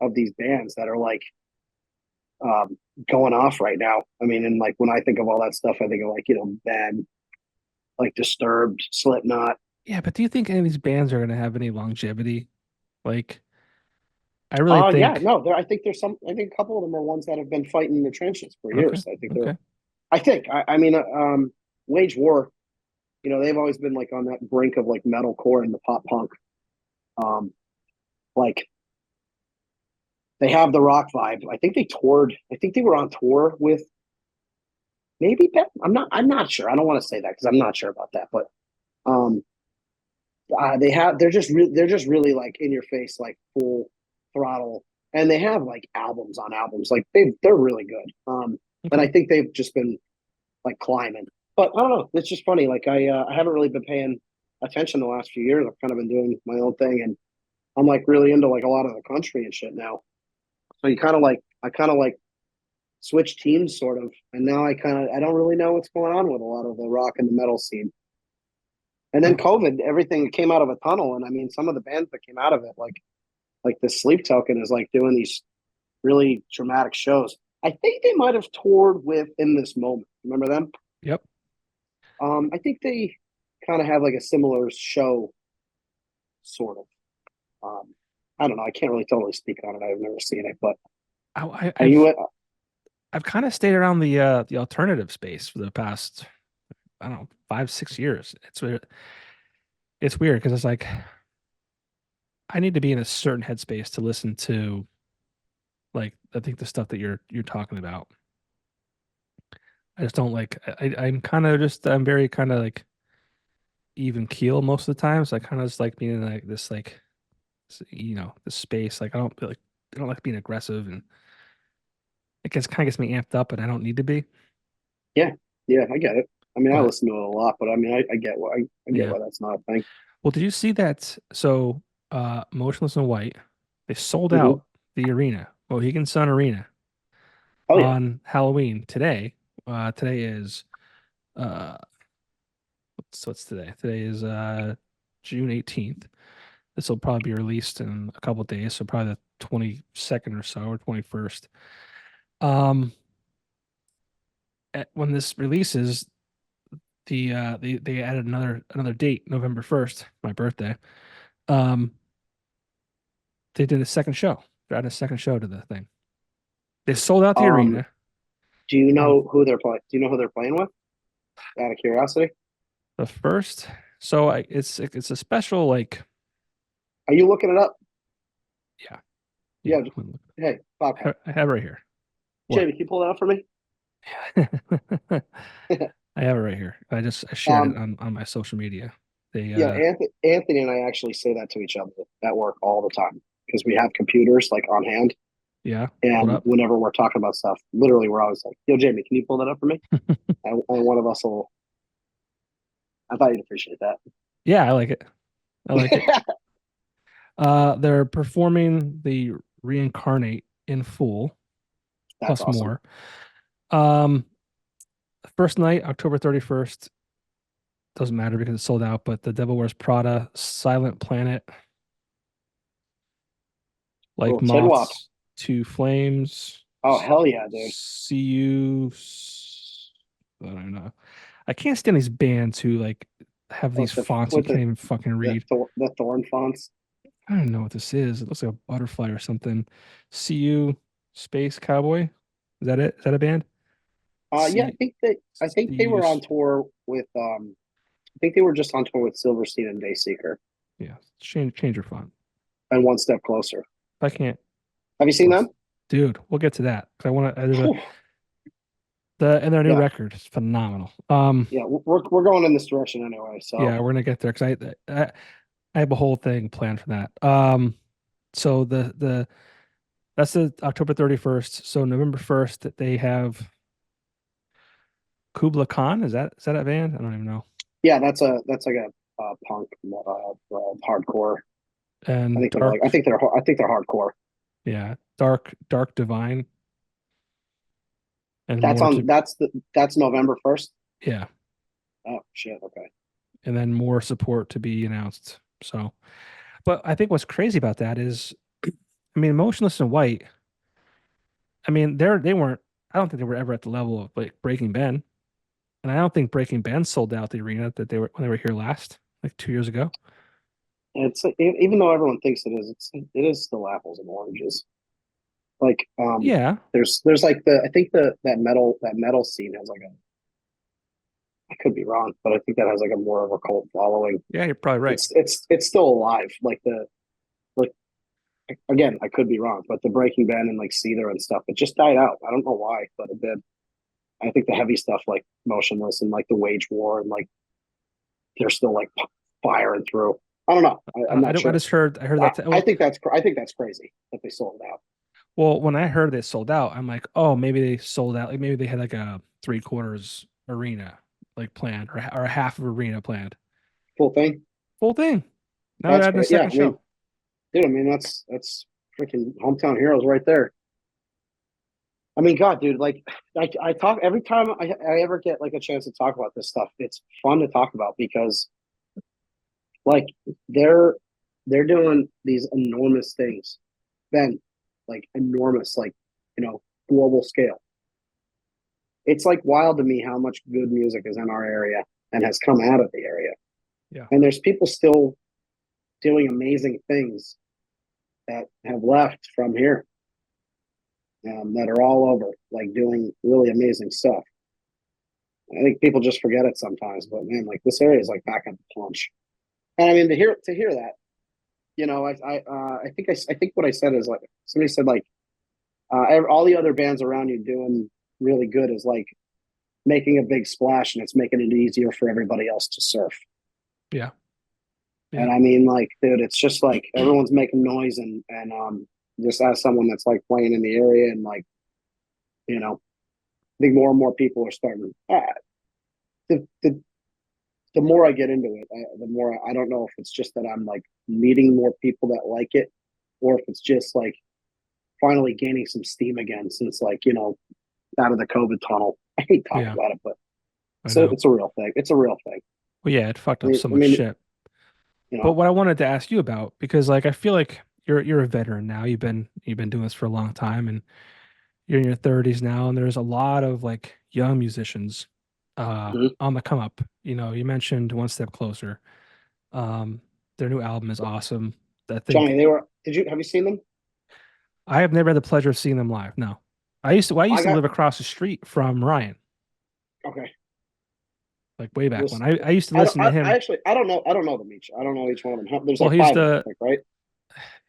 of these bands that are like um, going off right now. I mean, and like when I think of all that stuff, I think of like bad, like Disturbed, Slipknot. Yeah, but do you think any of these bands are gonna have any longevity? Like, I really Yeah, think. no, I think there's some. I think a couple of them are ones that have been fighting in the trenches for Okay, years. I think they're. okay. I think. Wage War. They've always been like on that brink of like metalcore and the pop punk. Like they have the rock vibe. I think they toured. I think they were on tour with maybe Ben. I'm not sure. I don't want to say that because I'm not sure about that. But um, they're just really like in your face, like full throttle, and they have like albums on albums. Like they're really good. And I Okay. think they've just been like climbing. But I don't know. It's just funny. Like I haven't really been paying attention the last few years. I've kind of been doing my own thing, and I'm like really into like a lot of the country and shit now. So you kind of like I kind of like switch teams sort of, and now I don't really know what's going on with a lot of the rock and the metal scene. And then Oh, COVID, everything came out of a tunnel, and I mean some of the bands that came out of it, like the Sleep Token is like doing these really dramatic shows. I think they might have toured with In This Moment. Remember them? yep. I think they kind of have like a similar show, sort of. I don't know. I can't really totally speak on it. I've never seen it, but are I've you? I've kind of stayed around the alternative space for the past, I don't know, 5, 6 years. It's weird because it's like I need to be in a certain headspace to listen to, like, I think the stuff that you're talking about. I just don't like I'm kind of just I'm very kind of like even keel most of the time. So I kind of just like being in like this like this space. Like I don't like being aggressive, and it gets kind of gets me amped up, and I don't need to be. Yeah, yeah, I get it. I mean, I But listen to it a lot, but I mean, I get why I get yeah. why that's not a thing. Well, did you see that? So Motionless in White, they sold Hmm. out the arena, Mohegan Sun Arena, Oh yeah. on Halloween today. Today is uh what's today? Today is June 18th. This will probably be released in a couple of days, so probably the 22nd or so, or 21st. Um, when this releases, they added another date, November 1st, my birthday. Um, they did a second show. They added a second show to the thing. They sold out the Um, arena do you on know who they're playing? Do you know who they're playing with? Out of curiosity, the first. So it's a special, like, are you looking it up? yeah, Yeah. yeah. Hey, Popko, I have it right here. What? Jamie, can you pull that up for me? I have it right here. I shared it um, on my social media. They yeah, Anthony and I actually say that to each other at work all the time because we have computers like on hand, Yeah, pulled and up. whenever we're talking about stuff, literally we're always like, "Yo, Jamie, can you pull that up for me?" And one of us will. I thought you'd appreciate that. Yeah, I like it. I like it. They're performing the Reincarnate in full, That's plus awesome. more. Um, First night, October 31st, doesn't matter because it's sold out, but The Devil Wears Prada, Silent Planet, Like Cool. Tidwap. Moths to Flames, Oh hell yeah, dude. See You. I don't know. I can't stand these bands who like have these With fonts you with can't even fucking read. the thorn fonts. I don't know what this is. It looks like a butterfly or something. See You, Space Cowboy. Is that it? Is that a band? Yeah, See, I think see they you. were on tour with I think they were just on tour with Silverstein and Dayseeker Yeah, change your font. and One Step Closer. If I can't, Have you seen well, them? dude, we'll get to that. 'Cause I want to. There's a Whew. and their new Yeah, record is phenomenal. yeah, we're going in this direction anyway. So Yeah, we're gonna get there because I have a whole thing planned for that. So the that's the October 31st. So November 1st, they have Kubla Khan. Is that a band? I don't even know. yeah, that's like a punk hardcore. And Dark, I think they're hardcore. yeah, Dark Divine, and That's more on to that's November 1st. yeah, Oh shit. Okay. and then more support to be announced. So, but I think what's crazy about that is, I mean, Motionless in White. I mean, they weren't. I don't think they were ever at the level of like Breaking Ben, and I don't think Breaking Ben sold out the arena that they were when they were here last, like 2 years ago. It's even though everyone thinks it is still apples and oranges. Like Yeah, there's like the I think the that metal scene has like a I could be wrong, but I think that has like a more of a cult following. yeah, you're probably right. It's still alive. Like again, I could be wrong, but the Breaking Bad and like Seether and stuff, it just died out. I don't know why, but it did. I think the heavy stuff like Motionless and like the Wage War and like they're still like firing through. I don't know. I'm I not don't. I sure. just heard. I heard I, that. I Well, think that's crazy that they sold out. well, when I heard they sold out, I'm like, oh, maybe they sold out. Like maybe they had like a three quarters arena like planned, or a half of arena planned. Full thing. Full thing. Now they're That's adding a great. Yeah, second I mean, show. dude, I mean that's freaking hometown heroes right there. I mean, God, dude, like I talk every time I ever get like a chance to talk about this stuff. It's fun to talk about because like they're they're doing these enormous things, then like enormous, like global scale. It's like wild to me how much good music is in our area and has come out of the area, Yeah. and there's people still doing amazing things that have left from here that are all over, like doing really amazing stuff. I think people just forget it sometimes, but man, like this area is like back at the punch. And I mean, to hear that, I think what I said is like somebody said like all the other bands around you doing really good is like making a big splash, and it's making it easier for everybody else to surf. Yeah. And Yeah. I mean, like, dude, it's just like everyone's making noise, and just as someone that's like playing in the area, and like, I think more and more people are starting. The, the the more I get into it, the more I don't know if it's just that I'm like meeting more people that like it, or if it's just like finally gaining some steam again since like out of the COVID tunnel. I hate talking Yeah. about it, but I so know. it's a real thing. It's a real thing. Well, yeah, it fucked I up mean, so I much mean, shit. you But know, what I wanted to ask you about, because like I feel like you're a veteran now. You've been doing this for a long time, and you're in your 30s now, and there's a lot of like young musicians mhm. on the come up. You mentioned One Step Closer. Their new album is awesome. I Johnny, think they were. Did you have you seen them? I have never had the pleasure of seeing them live. No. I used I to got live across the street from Ryan, okay. like way back when. Was I used to I don't. listen to I him. actually I don't know. I don't know them each. I don't know each one of them. There's Well, like he's five of them, I the think, right?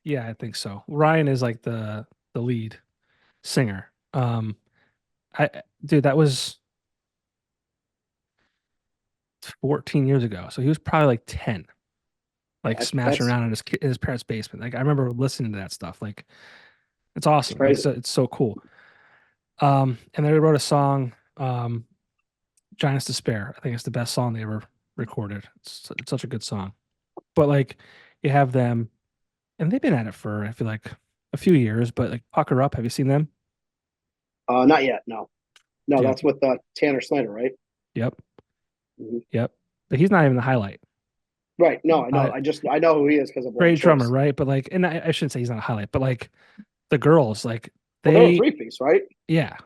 yeah, I think so. Ryan is like the lead singer. I dude, that was 14 years ago. So he was probably like 10, like Yeah, smashing that's around in his parents' basement. Like I remember listening to that stuff. Like it's it's awesome. Like crazy. so, it's so cool. And they wrote a song, Giant's Despair. I think it's the best song they ever recorded. It's such a good song. But like you have them, and they've been at it for I feel like a few years. But like Pucker Up, have you seen them? Not yet. No, no, Dude, that's with Tanner Snyder, right? yep, Mhm. yep. But he's not even the highlight. Right. No, I know. Uh, I know who he is because of Blind Great drummer, Choice. right? But like, and I shouldn't say he's not a highlight, but like the girls, like Well, they're a they, three piece, right? yeah,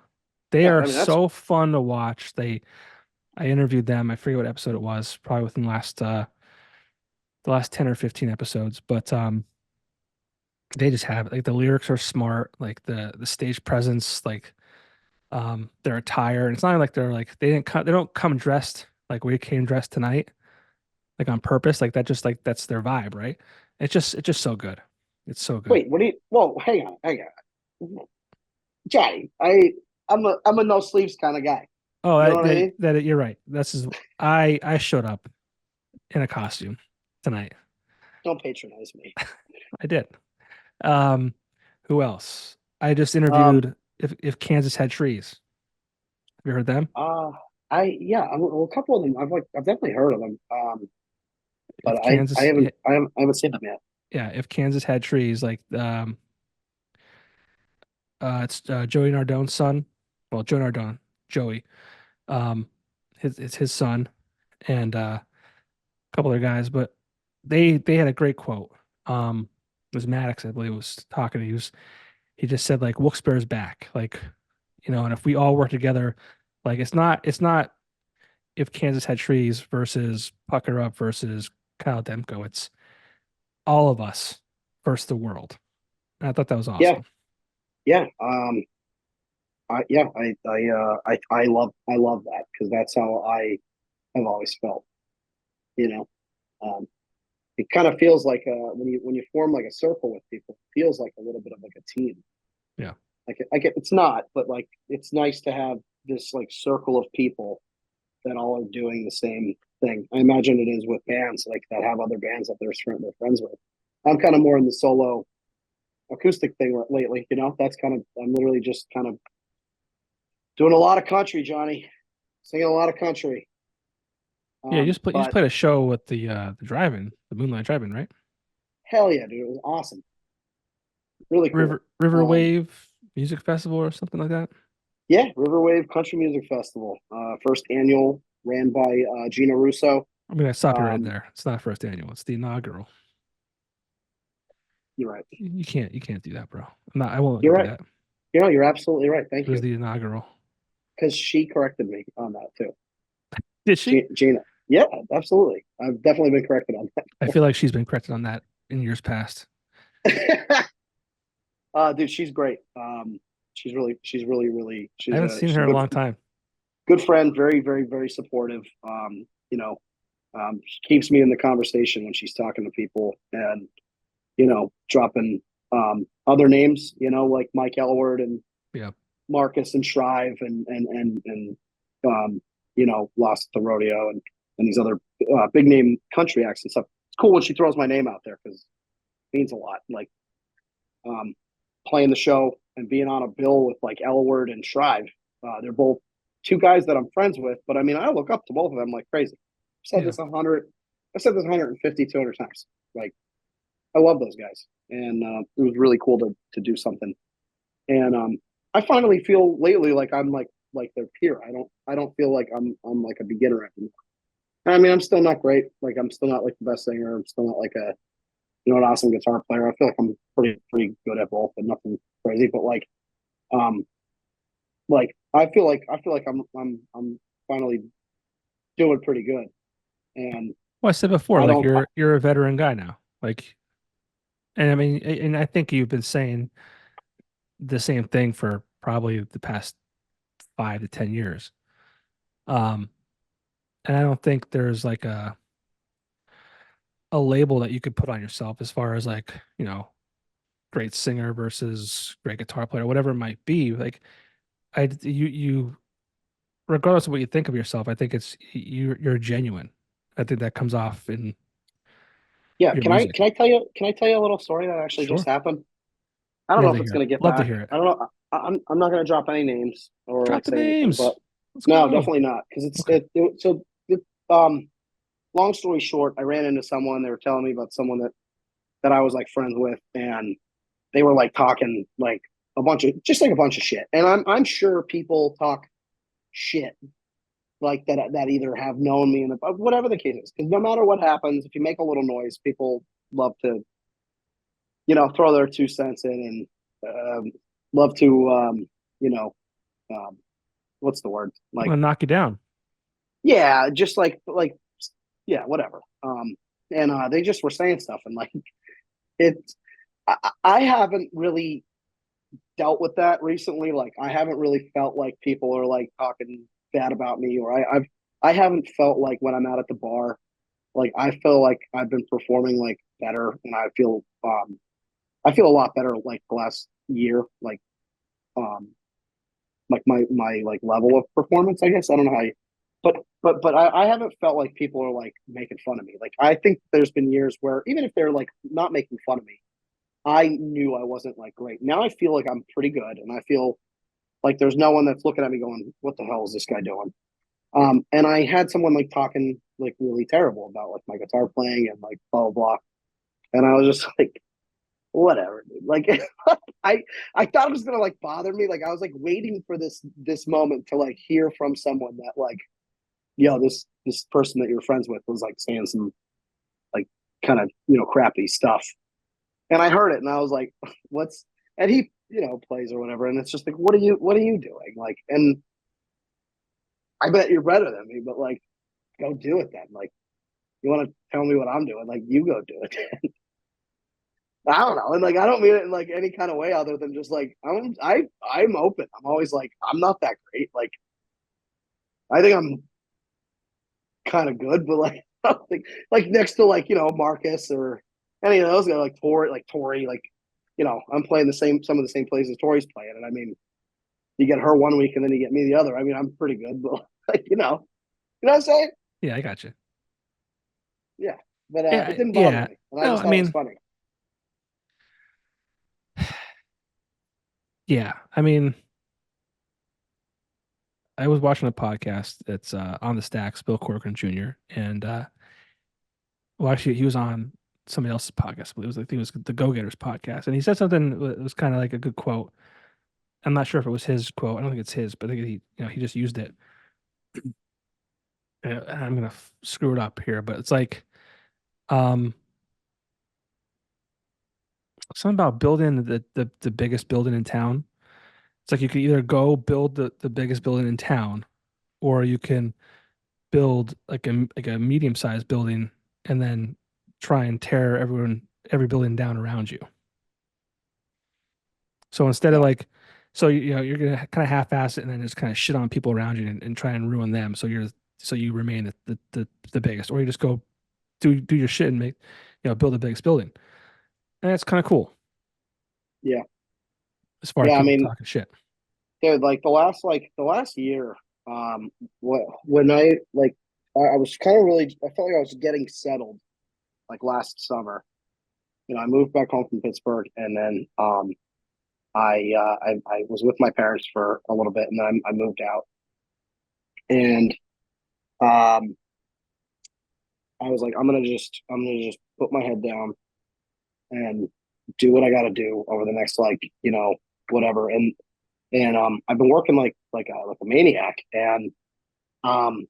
they Yeah. are I mean, that's so fun to watch. I interviewed them. I forget what episode it was, probably within the last 10 or 15 episodes, but they just have like the lyrics are smart, like the stage presence, like their attire. And it's not like they don't come dressed like we came dressed tonight, like on purpose, like that. Just like that's their vibe, right? It's just so good. It's so good. wait. What do you? Well, hang on, Johnny. I'm a no sleeves kind of guy. Oh, You know what I mean? you're right. I showed up in a costume tonight. Don't patronize me. I did. Um, who else? I just Um. interviewed if Kansas had trees. Have you heard them? Uh. Well, a couple of them. I've definitely heard of them. But If Kansas, yeah, I haven't seen them yet. yeah, if Kansas had trees, like it's Joey Nardone's son. Well, Joe Nardone, Joey. Um, it's his son and a couple other guys, but they had a great quote. It was Maddox, I believe, was talking. He just said like Wilkes-Barre's back, like and if we all work together, like it's not if Kansas had trees versus Pucker Up versus Kyle Demko. It's all of us versus the world. And I thought that was Yeah. awesome. Yeah. I love that because that's how I have always felt. You know, um, it kind of feels like when you form like a circle with people, it feels like a little bit of like a team. Yeah, Like it's not, but like it's nice to have. this like circle of people that all are doing the same thing. I imagine it is with bands like that have other bands that they're friends with. I'm kind of more in the solo acoustic thing lately. That's kind of I'm literally just kind of doing a lot of country, Johnny, singing a lot of country. Yeah, you just But played a show with the drive-in, the Moonlight Drive-in, right? hell yeah, dude, it was awesome, really cool. River Um, Wave Music Festival or something like that. yeah, Riverwave Country Music Festival, first annual, ran by Gina Russo. I mean, I stop you right Um, there. It's not first annual. It's the inaugural. you're right. You can't do that, bro. I won't let you You're do right. that. You're absolutely right. It Thank was you, the inaugural. because she corrected me on that too. Did she? Gina. Yeah, absolutely. I've definitely been corrected on I feel like she's been corrected on that in years past. that. Dude, she's great. She's really, really, I haven't seen she's her a in a long time. good friend. Very, very, very supportive. She keeps me in the conversation when she's talking to people, and dropping other names, like Mike Elward and Yeah. Marcus and Shrive and Lost at the Rodeo and these other big name country acts and stuff. It's cool when she throws my name out there because it means a lot. Like um, playing the show and being on a bill with like Elward and Shrive. They're both two guys that I'm friends with, but I mean, I look up to both of them like crazy. I've said Yeah. this 100, I said this 150, 200 times. Like, I love those guys. And it was really cool to do something. And I finally feel lately like I'm like their peer. I don't feel like I'm like a beginner anymore. I mean, I'm still not great. Like I'm still not like the best singer. I'm still not like an awesome guitar player. I feel like I'm pretty good at both, but nothing crazy. But um, I feel like I'm finally doing pretty good, and Well, I said before, I like don't. you're a veteran guy now. Like, and I mean, and I think you've been saying the same thing for probably the past 5 to 10 years. Um, and I don't think there's like a label that you could put on yourself as far as like, great singer versus great guitar player, whatever it might be. Like you regardless of what you think of yourself, I think you're genuine. I think that comes off in Yeah, your can I music. can I tell you can I tell you a little story that actually just Sure. happened? I don't know Love if to it's hear it. gonna get Love to back. hear it. I don't know. I'm not gonna drop any names or Drop like the say anything, names. but Let's no, go. definitely not because Okay. um long story short, I ran into someone. They were telling me about someone that I was like friends with, and they were like talking like a bunch of shit. And I'm sure people talk shit like that either have known me in the whatever the case is. Because no matter what happens, if you make a little noise, people love to throw their 2 cents in and love to you know um, what's the word I'm like gonna knock you down. yeah just like yeah whatever and they just were saying stuff and like it I haven't really dealt with that recently. Like I haven't really felt like people are like talking bad about me, or I haven't felt like when I'm out at the bar, like I feel like I've been performing like better, and I feel a lot better like the last year, um like my like level of performance. I guess I don't know how you, but I haven't felt like people are like making fun of me. Like I think there's been years where even if they're like not making fun of me, I knew I wasn't like great. Now I feel like I'm pretty good, and I feel like there's no one that's looking at me going, "What the hell is this guy doing?" And I had someone like talking like really terrible about like my guitar playing and like blah blah blah, and I was just like, "Whatever, dude." Like, I I thought it was gonna like bother me. Like I was like waiting for this moment to like hear from someone that like, yo, this person that you're friends with was like saying some like kind of crappy stuff, and I heard it, and I was like, "What's?" And he plays or whatever, and it's just like, what are you doing? Like, and I bet you're better than me, but like, go do it then. Like, you want to tell me what I'm doing? Like, you go do it. I don't know, and like, I don't mean it in like any kind of way other than just like I'm open. I'm always like, I'm not that great. Like, I think I'm kind of good, but like, I don't think like next to like Marcus or any of those guys like Tori, I'm playing some of the same places Tori's playing, and I mean, you get her one week and then you get me the other. I mean, I'm pretty good, but like, you know what I'm saying? Yeah, I got you. Yeah. But it Yeah, didn't bother yeah. me. And I No, just I thought it was mean, funny. yeah. I mean, I was watching a podcast that's on the Stacks, Bill Corcoran Jr. And well, actually, he was on somebody else's podcast, but it was I think it was the Go Getters podcast, and he said something that was kind of like a good quote. I'm not sure if it was his quote. I don't think it's his, but I think he just used it. I'm gonna screw it up here, but it's like um something about building the biggest building in town. It's like you can either go build the biggest building in town, or you can build like a medium sized building and then try and tear every building down around you. So instead of Yeah. like, so you're gonna kind of half-ass it and then just kind of shit on people around you and try and ruin them. So you remain the biggest, or you just go do your shit and make build the biggest building. And that's kind of cool Yeah. as far as Yeah. I people mean, talking shit. dude, like the last year, when I was kind of really, I felt like I was getting settled like last summer. I moved back home from Pittsburgh, and then I was with my parents for a little bit, and then I moved out, and um, I was like, I'm gonna just put my head down and do what I got to do over the next whatever, and I've been working like a maniac, and um,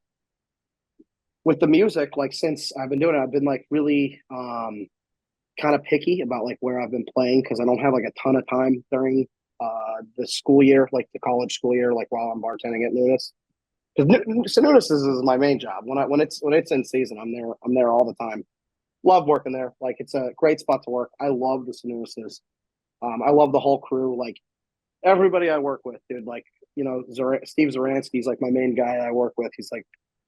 with the music, like since I've been doing it, I've been like really kind of picky about like where I've been playing because I don't have like a ton of time during the school year, like the college school year, like while I'm bartending at Nunes. Because Nunes is my main job. When it's in season, I'm there all the time. Love working there. Like it's a great spot to work. I love the Nunes. I love the whole crew. Like everybody I work with, dude. Like Steve Zaransky's like my main guy I work with. He's like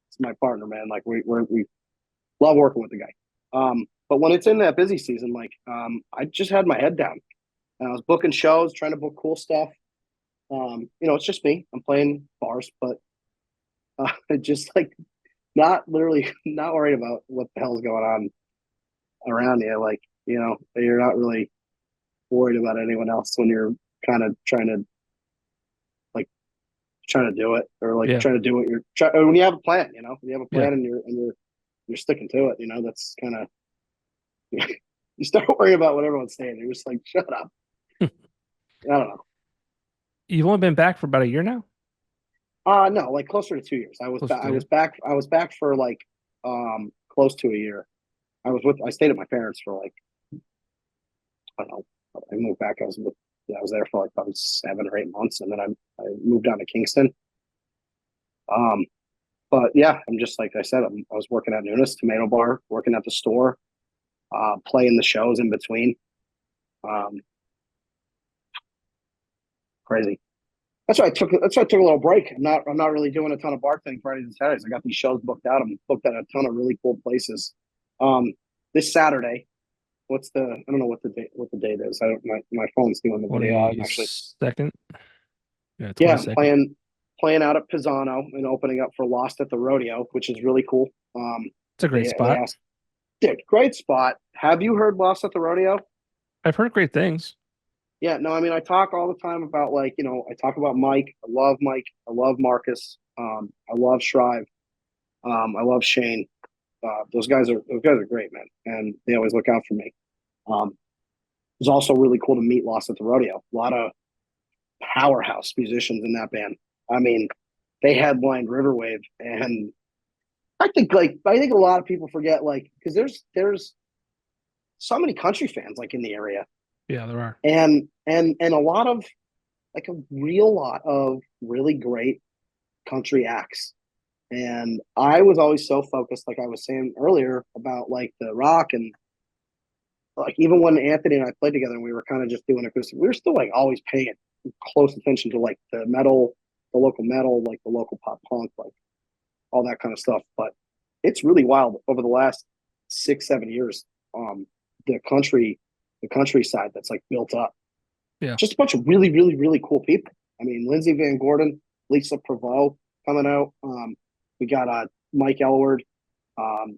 it's my partner, man. Like we love working with the guy. But when it's in that busy season, I just had my head down. And I was booking shows, trying to book cool stuff. It's just me. I'm playing bars, but just like not literally not worried about what the hell's going on around you. Like, you're not really worried about anyone else when you're kind of trying to do it or like Yeah, trying to do what you're trying when you have a plan, when you have a yeah. plan and you're sticking to it, that's kind of you start worrying about what everyone's saying. You're just like, shut up. I don't know. You've only been back for about a year now. No, like closer to 2 years. I was Close back. to I a was year. back. I was back for like close to a year. I stayed at my parents for like I don't know. I moved back. I was there for like probably 7 or 8 months, and then I moved down to Kingston. Um, but yeah, I'm just like I said. I was working at Nunes Tomato Bar, working at the store, playing the shows in between. Um, Crazy. That's why I took a little break. I'm not really doing a ton of bartending Fridays and Saturdays. I got these shows booked out. I'm booked at a ton of really cool places. Um, this Saturday, I don't know what the date is. I don't my phone's doing the video. I'm actually 22nd. Yeah, yeah, I'm 22nd. playing out at Pisano and opening up for Lost at the Rodeo, which is really cool. It's a great They spot. asked, dude, great spot. Have you heard Lost at the Rodeo? I've heard great things. Yeah, no, I mean, I talk all the time about I talk about Mike. I love Mike. I love Marcus. I love Shrive. I love Shane. Those guys are great, man, and they always look out for me. Um, it was also really cool to meet Lost at the Rodeo. A lot of powerhouse musicians in that band. I mean, they headlined Riverwave, and I think a lot of people forget because there's so many country fans in the area, Yeah, there are. and a lot of a real lot of really great country acts. And I was always so focused, like I was saying earlier, about the rock and even when Anthony and I played together and we were kind of just doing acoustic, we were still always paying close attention to the metal, the local metal, the local pop punk, all that kind of stuff. But it's really wild over the last 6, 7 years. The countryside that's built up. Yeah. Just a bunch of really, really, really cool people. I mean, Lindsey Van Gordon, Lisa Prevost coming out. We got Mike Elward.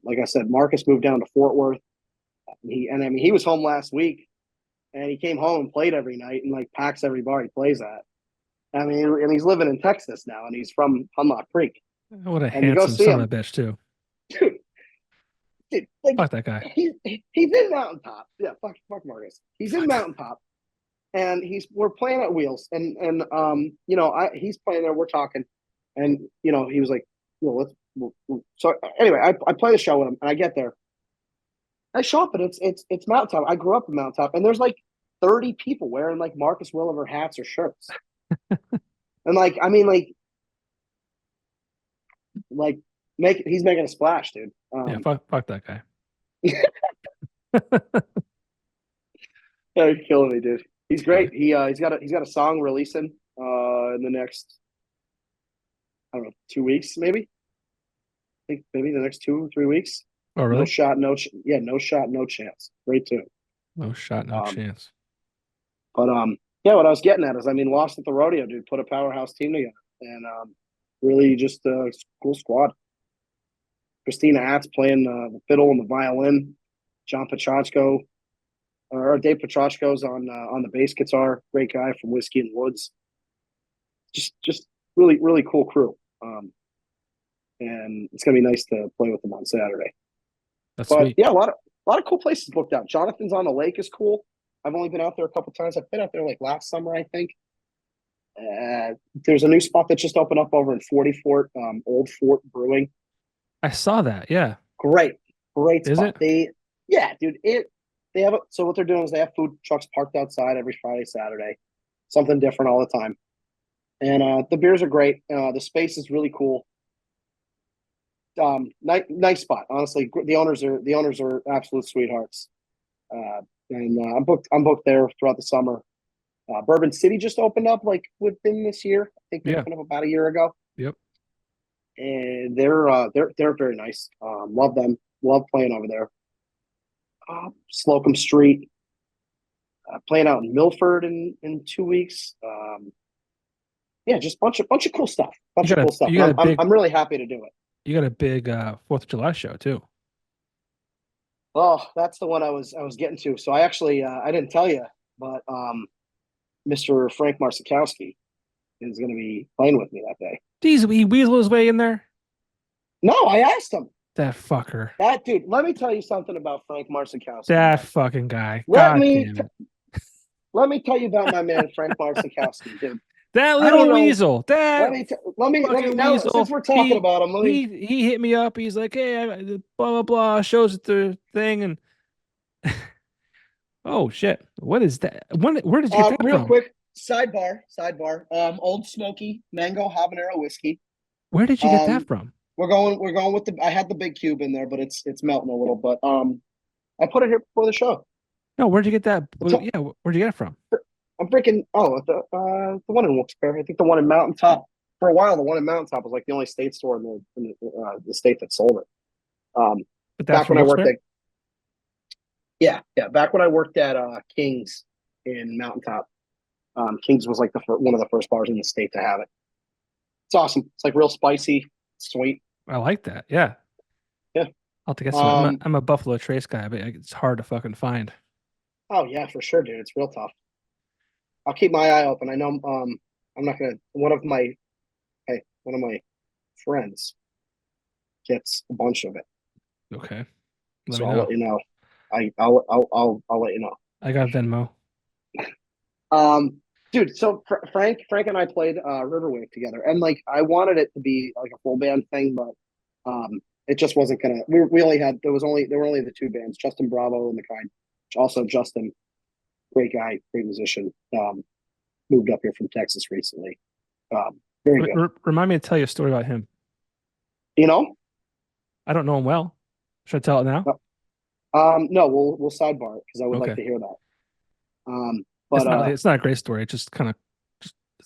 Like I said, Marcus moved down to Fort Worth. I mean, he was home last week, and he came home and played every night, and like packs every bar he plays at. I mean, and he's living in Texas now, and he's from Hunlock Creek. What a And you go handsome see son him, of a bitch too. dude. Dude, like Fuck that guy. he's in Mountaintop. Yeah, fuck Marcus. He's in Mountaintop, and we're playing at Wheels, and he's playing there. We're talking, and he was like, let's. So anyway, I play the show with him, and I get there. I show up, and it's Mountaintop. I grew up in Mountaintop, and there's like 30 people wearing like Marcus Williver hats or shirts, and like I mean like he's making a splash, dude. Yeah, fuck that guy. You're killing me, dude. He's great. He's got a song releasing in the next, I don't know, 2 weeks maybe. I think maybe the next 2 or 3 weeks. Oh, really? No shot, no shot, no chance. Great tune. No shot, no chance. But yeah, what I was getting at is, I mean, Lost at the Rodeo, dude, put a powerhouse team together, and really just a cool squad. Christina Atz playing the fiddle and the violin. John Petrachko, or Dave Petrachko's on the bass guitar. Great guy from Whiskey and Woods. Just really, really cool crew. And it's gonna be nice to play with them on Saturday. That's But sweet. yeah, a lot of cool places booked out. Jonathan's on the Lake is cool. I've only been out there a couple times. I've been out there like last summer, I think. There's a new spot that just opened up over in 40 Fort, Old Fort Brewing. I saw that. Yeah. Great Is spot. it? Yeah, dude. They have so what they're doing is they have food trucks parked outside every Friday, Saturday, something different all the time. And the beers are great. The space is really cool. Nice spot. Honestly, the owners are absolute sweethearts. And I'm booked there throughout the summer. Bourbon City just opened up like within this year. I think they opened up about a year ago. Yep. And they're very nice. Love them. Love playing over there. Slocum Street. Playing out in Milford in 2 weeks. Yeah, just bunch of cool stuff. Cool stuff. I'm really happy to do it. You got a big 4th of July show too. Oh, that's the one I was getting to. So I actually I didn't tell you, but Mr. Frank Marsikowski is going to be playing with me that day. Geez, he weasel his way in there. No, I asked him. That fucker. That dude. Let me tell you something about Frank Marsikowski. That fucking guy. Let me tell you about my man Frank Marsikowski, dude. That little weasel. That let me now, since we're talking about him, he hit me up. He's like, hey, blah blah blah. Shows it the thing, and oh shit, what is that? Where did you get that real from? Quick sidebar. Old Smoky Mango Habanero whiskey. Where did you get that from? We're going with I had the big cube in there, but it's melting a little. But I put it here before the show. No, where'd you get that? Yeah, where'd you get it from? I'm freaking the one in Wilkes-Barre. I think the one in Mountaintop. For a while, the one in Mountaintop was like the only state store in the state that sold it. But that's back when I worked at back when I worked at King's in Mountaintop. King's was like one of the first bars in the state to have it. It's awesome. It's like real spicy, sweet. I like that. Yeah. Yeah. I'll have to get some. I'm a Buffalo Trace guy, but it's hard to fucking find. Oh yeah, for sure, dude. It's real tough. I'll keep my eye open. I know I'm not gonna one of my friends gets a bunch of it. Okay. I'll let you know. I'll let you know. I got Venmo. Dude, so Frank and I played Riverwave together, and like I wanted it to be like a full band thing, but it just wasn't gonna. We only had there were only the two bands, Justin Bravo and the Kind. Also, Justin, great guy, great musician. Moved up here from Texas recently. Very good. Remind me to tell you a story about him. You know, I don't know him well. Should I tell it now? No, we'll sidebar it because I would like to hear that. But it's not a great story. It just kind of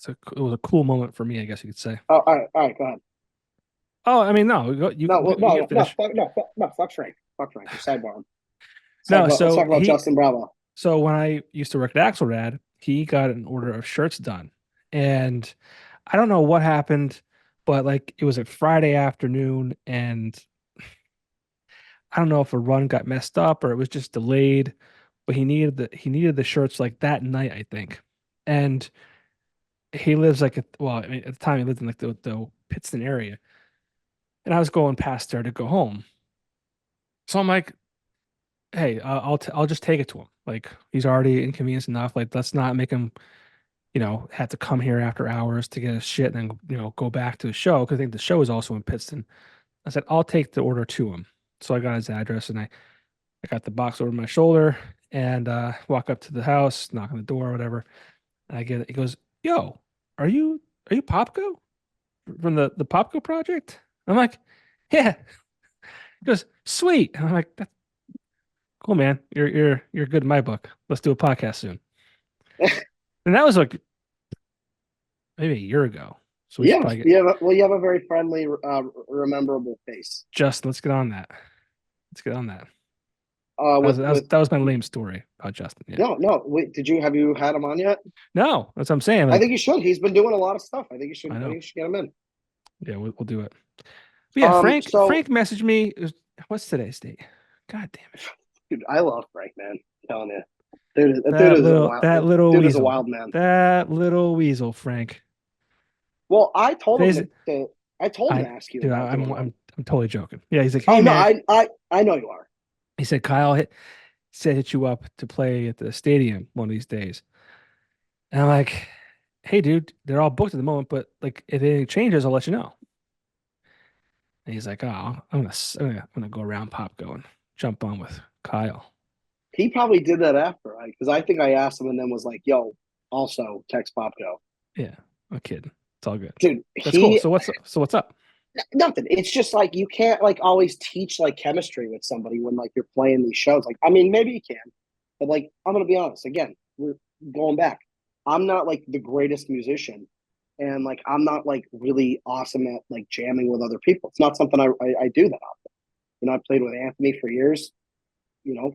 it was a cool moment for me, I guess you could say. Oh, all right, go ahead. Oh, I mean, no, fuck Frank. Fuck Frank. Sidebar him. Let's talk about Justin Bravo. So when I used to work at Axelrad, he got an order of shirts done, And I don't know what happened, but like it was a Friday afternoon, and I don't know if a run got messed up or it was just delayed, but he needed the shirts like that night, I think. And he lives like well, I mean, at the time he lived in like the Pittston area, and I was going past there to go home. So I'm like, hey, I'll just take it to him. Like he's already inconvenienced enough. Like let's not make him, have to come here after hours to get his shit and then go back to the show because I think the show is also in Pittston. I said I'll take the order to him. So I got his address and I got the box over my shoulder and walk up to the house, knock on the door, or whatever. And I get it. He goes, "Yo, are you Popko from the Popko Project?" I'm like, "Yeah." He goes, "Sweet." And I'm like, "That's cool, man. You're good in my book. Let's do a podcast soon." And that was like maybe a year ago. So we should Yeah, probably get yeah. Well, you have a very friendly, rememberable face. Justin. Let's get on that. Let's get on that. That was With that was that was my lame story about Justin. Yeah. no, no. Wait, have you had him on yet? No, that's what I'm saying. I think Like you should. He's been doing a lot of stuff. I think you should. I I think know. you should get him in. Yeah, we'll do it. But yeah, So Frank messaged me. What's today's date? God damn it. dude, I love Frank, man. I'm telling you, dude That is a little wild, that little dude is a weasel. wild man. That little weasel, Frank. Well, I told him Today's I told him I to ask you dude, about doing one. I'm totally joking. Yeah, he's like, Oh hey no, man. I know you are. He said Kyle said hit you up to play at the stadium one of these days. And I'm like, hey dude, they're all booked at the moment, but like if anything changes, I'll let you know. And he's like, oh, I'm gonna go around Pop going, jump on with Kyle. He probably did that after, right? Because I think I asked him and then was like, "Yo, also text Popko." Yeah, I'm kidding. It's all good. Dude, That's cool. he So what's up? nothing. It's just like you can't like always teach like chemistry with somebody when like you're playing these shows. Like, I mean, maybe you can, but like I'm gonna be honest. Again, we're going back. I'm not like the greatest musician, and like I'm not like really awesome at like jamming with other people. It's not something I do that often. I played with Anthony for years.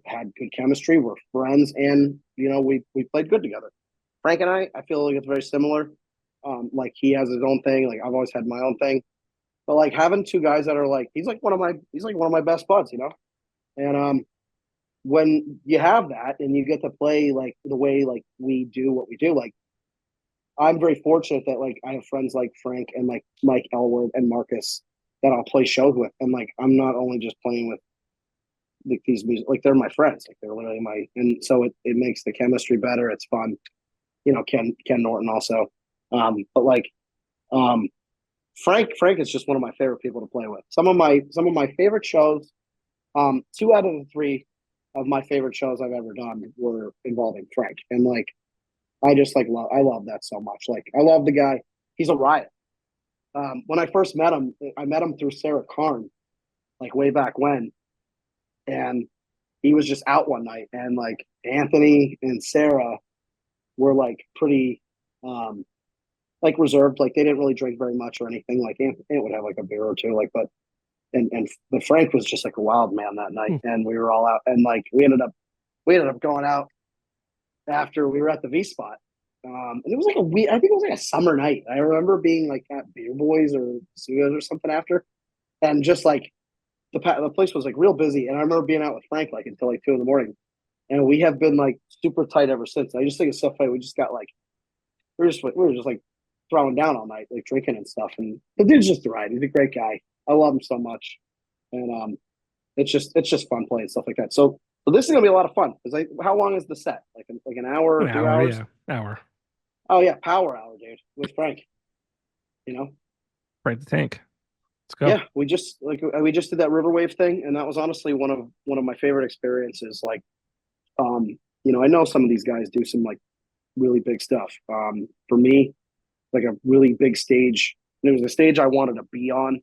Had good chemistry. We're friends, and we played good together. Frank and I feel like it's very similar. Like he has his own thing. Like I've always had my own thing. But like having two guys that are like he's like one of my best buds. And when you have that and you get to play like the way like we do what we do, like I'm very fortunate that like I have friends like Frank and like Mike Elward and Marcus that I'll play shows with. And like I'm not only just playing with like these music like they're my friends. Like they're literally and so it makes the chemistry better. It's fun. Ken Norton also. But like um Frank is just one of my favorite people to play with. Some of my favorite shows, two out of the three of my favorite shows I've ever done were involving Frank. And like I just like I love that so much. Like I love the guy. He's a riot. When I first met him, I met him through Sarah Karn, like way back when. And he was just out one night and like Anthony and Sarah were like pretty like reserved, like they didn't really drink very much or anything. Like Anthony would have like a beer or two, like but Frank was just like a wild man that night, Hmm. and we were all out, and like we ended up going out after we were at the V spot, and it was like I think it was like a summer night. I remember being like at Beer Boys or Sugas or something after, and just like the place was like real busy, and I remember being out with Frank like until like 2 in the morning, and we have been like super tight ever since. I just think it's so funny. We just got like we were just like throwing down all night, like drinking and stuff. And the dude's just a ride. He's a great guy. I love him so much, and it's just fun playing stuff like that. So this is gonna be a lot of fun because how long is the set? Like an hour An or two hour, hours? yeah, hour. Oh yeah, power hour, dude, with Frank. You know, Right the tank. Let's go. yeah, we just did that Riverwave thing, and that was honestly one of my favorite experiences. Like, I know some of these guys do some like really big stuff. For me, like a really big stage. And it was a stage I wanted to be on,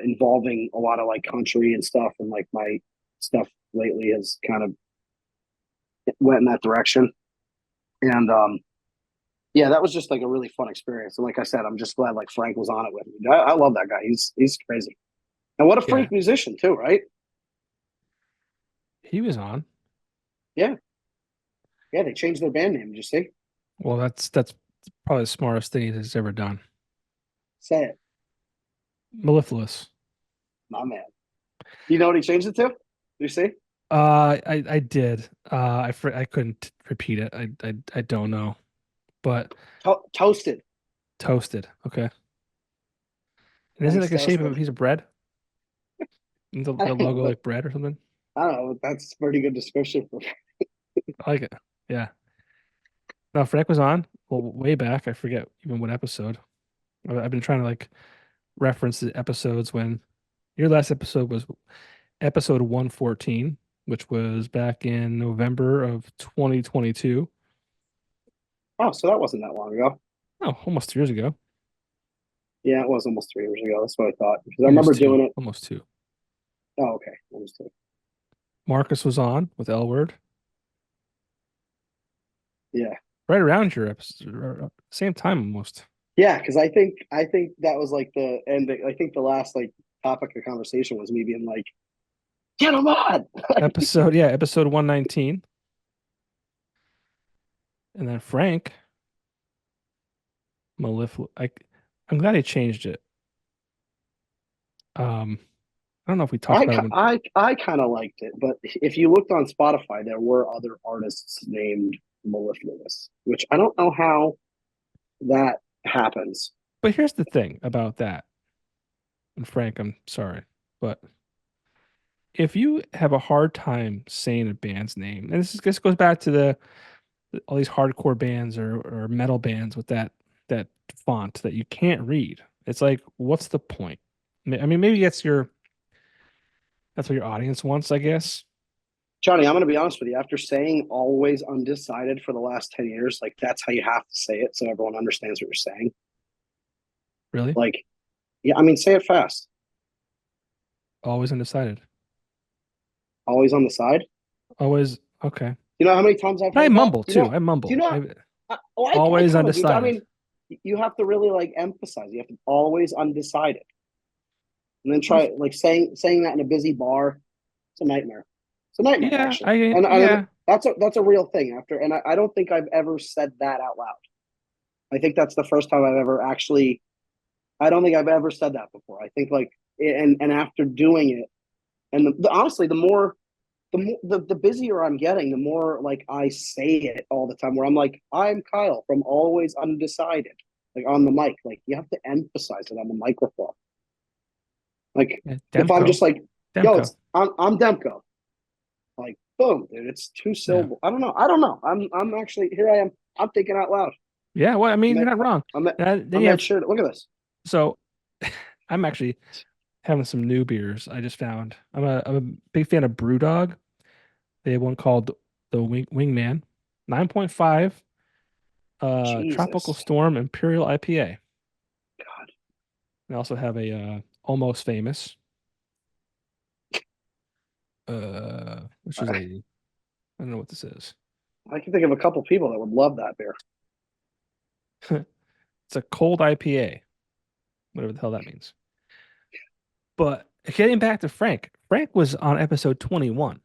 involving a lot of like country and stuff. And like my stuff lately has kind of went in that direction. And yeah, that was just like a really fun experience. And like I said, I'm just glad like Frank was on it with me. I love that guy. He's crazy. And what a Yeah, freak musician too, right? he was on. Yeah, yeah. They changed their band name. Did you see? Well, that's Probably the smartest thing he's ever done. Say it, Mellifluous. my man. You know what he changed it to? You see? I did. I couldn't repeat it. I don't know, but Toasted. toasted. Okay. And is it Thanks, like the shape of a toasted. piece of bread? The I don't know, logo but like bread or something? I don't know. But that's a pretty good description for. I like it. Yeah. No, Frank was on. Well, way back. I forget even what episode. I've been trying to like reference the episodes when your last episode was episode 114, which was back in November of 2022. Oh, so that wasn't that long ago. Oh, almost 2 years ago. Yeah, it was almost 3 years ago. That's what I thought because I remember Almost two. doing it. Almost two. Oh, okay, almost two. Marcus was on with L Word Yeah, right around your episode, same time almost. yeah, because I think that was like the end. I think the last like topic of conversation was me being like, "Get him on!" Episode 119. And then Frank Malif I'm glad he changed it. I don't know if we talked about it when I kind of liked it, but if you looked on Spotify, there were other artists named Mellifluous, which I don't know how that happens. but here's the thing about that. And Frank, I'm sorry, but if you have a hard time saying a band's name, and this goes back to all these hardcore bands or metal bands with that font that you can't read. It's like, what's the point? I mean, maybe that's what your audience wants, I guess. Johnny, I'm going to be honest with you. After saying always undecided for the last 10 years, like that's how you have to say it so everyone understands what you're saying. Really? Like, yeah, I mean, say it fast. Always undecided. Always on the side. Always okay. You know how many times I've But I heard that? mumble You know, too. I do you mumble. know? I Always kind of do. I undecided. mean, you have to really like emphasize. You have to always undecided, and then try like saying that in a busy bar. It's a nightmare. It's a nightmare Yeah, actually, and yeah. that's a real thing. After, and I don't think I've ever said that out loud. I think that's the first time I've ever actually. I don't think I've ever said that before. I think like and after doing it, and honestly, the busier I'm getting, the more like I say it all the time. Where I'm like, I'm Kyle from Always Undecided, like on the mic. Like you have to emphasize it on the microphone. Like Yeah, if I'm Demko. just like, yo, Demko. it's I'm Demko. Like boom, dude, it's two Yeah. syllable. I don't know. I don't know. I'm actually here. I am. I'm thinking out loud. Yeah, well, I mean, I'm you're at not wrong. I'm at Then I'm you at have sure. Look at this. so I'm actually having some new beers I just found. I'm a big fan of Brewdog. They have one called the Wingman, 9.5 Tropical Jesus, Storm Imperial IPA. God. They also have a Almost Famous, which is I, a I don't know what this is. I can think of a couple people that would love that beer. It's a cold IPA, whatever the hell that means. But getting back to Frank, Frank was on episode 21.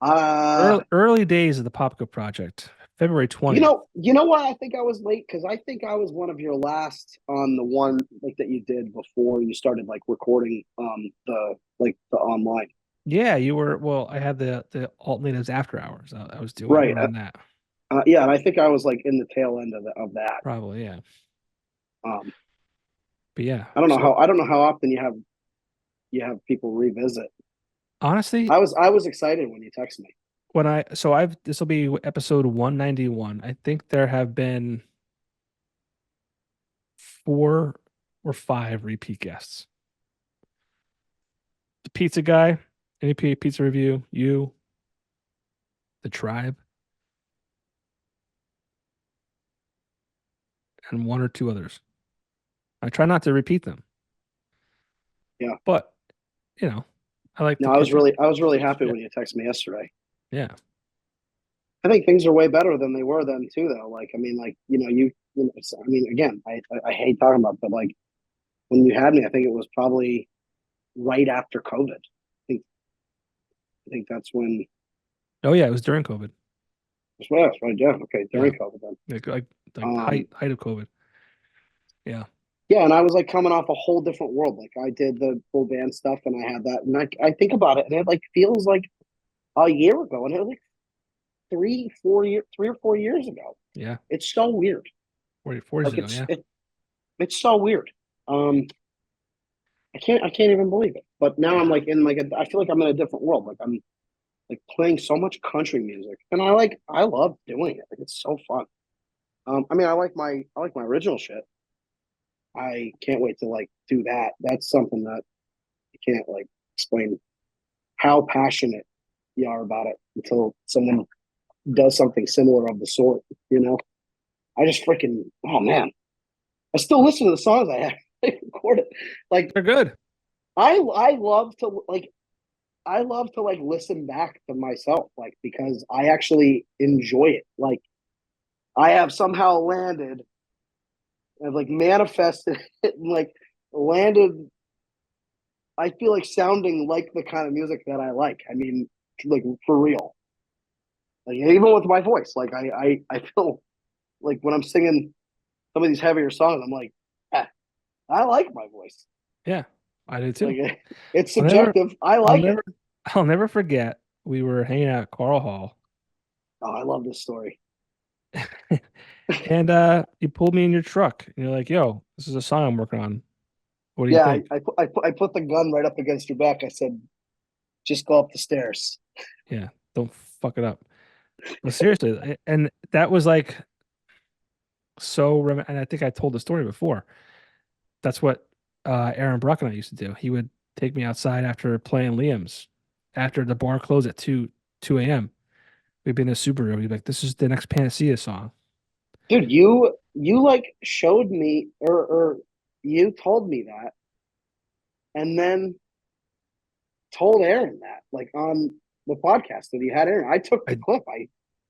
Uh Early days of the Popko Project, February You 20th. know, why I think I was late? Because I think I was one of your last on the one like that you did before you started like recording the online. Yeah, you were. Well, I had the alt natives after hours. I was doing. You Right. were on that. Yeah, and I think I was like in the tail end of that. Probably, yeah. Um, But yeah. I don't know how often you have people revisit. Honestly, I was excited when you texted me. I've this will be episode 191. I think there have been 4 or 5 repeat guests. The pizza guy, NEPA pizza review, you, the tribe, and 1 or 2 others. I try not to repeat them, Yeah. but you know, I like No, to catch up. I was really happy Yeah. when you texted me yesterday. Yeah. I think things are way better than they were then too, though. Like, I mean, like you know, I mean, again, I hate talking about, it, but like when you had me, I think it was probably right after COVID. I think that's when. Oh yeah, it was during COVID. Well, that's right. Yeah. Okay. Yeah, During COVID then. like the Um, height of COVID. Yeah, yeah, and I was like coming off a whole different world. Like I did the full band stuff, and I had that, and I think about it, and it like feels like a year ago, and it was like 3 or 4 years ago. yeah. It's so weird. 4 years Like ago. Yeah, it's so weird. Um, I can't even believe it. But now I'm yeah, like in like I feel like I'm in a different world. Like I'm like playing so much country music, and I love doing it. Like it's so fun. I mean, I like my original shit. I can't wait to like do that. That's something that I can't like explain how passionate you are about it until someone does something similar of the sort. You know, I just freaking oh man, I still listen to the songs I have recorded. Like they're good. I love to like I love to like listen back to myself, like because I actually enjoy it. Like I have somehow landed, I've like manifested it and like landed. I feel like sounding like the kind of music that I like. I mean, like for real. Like even with my voice, like I feel like when I'm singing some of these heavier songs, I'm like, ah, I like my voice. Yeah, I do too. Like it's I'll never, subjective. I I'll like it. never, I'll never forget. We were hanging out at Carl Hall, Oh, I love this story. and you pulled me in your truck, and you're like, "Yo, this is a song I'm working on. What do you Yeah, think?" I put the gun right up against your back. I said, just go up the stairs. Yeah, don't fuck it up. But seriously, and that was like and I think I told the story before. That's what Aaron Bruck and I used to do. He would take me outside after playing Liam's, after the bar closed at 2 a.m. We'd be in a Subaru. We'd be like, "This is the next Panacea song." Dude, you like showed me or you told me that and then told Aaron that like on the podcast that he had Aaron. I took the I clip.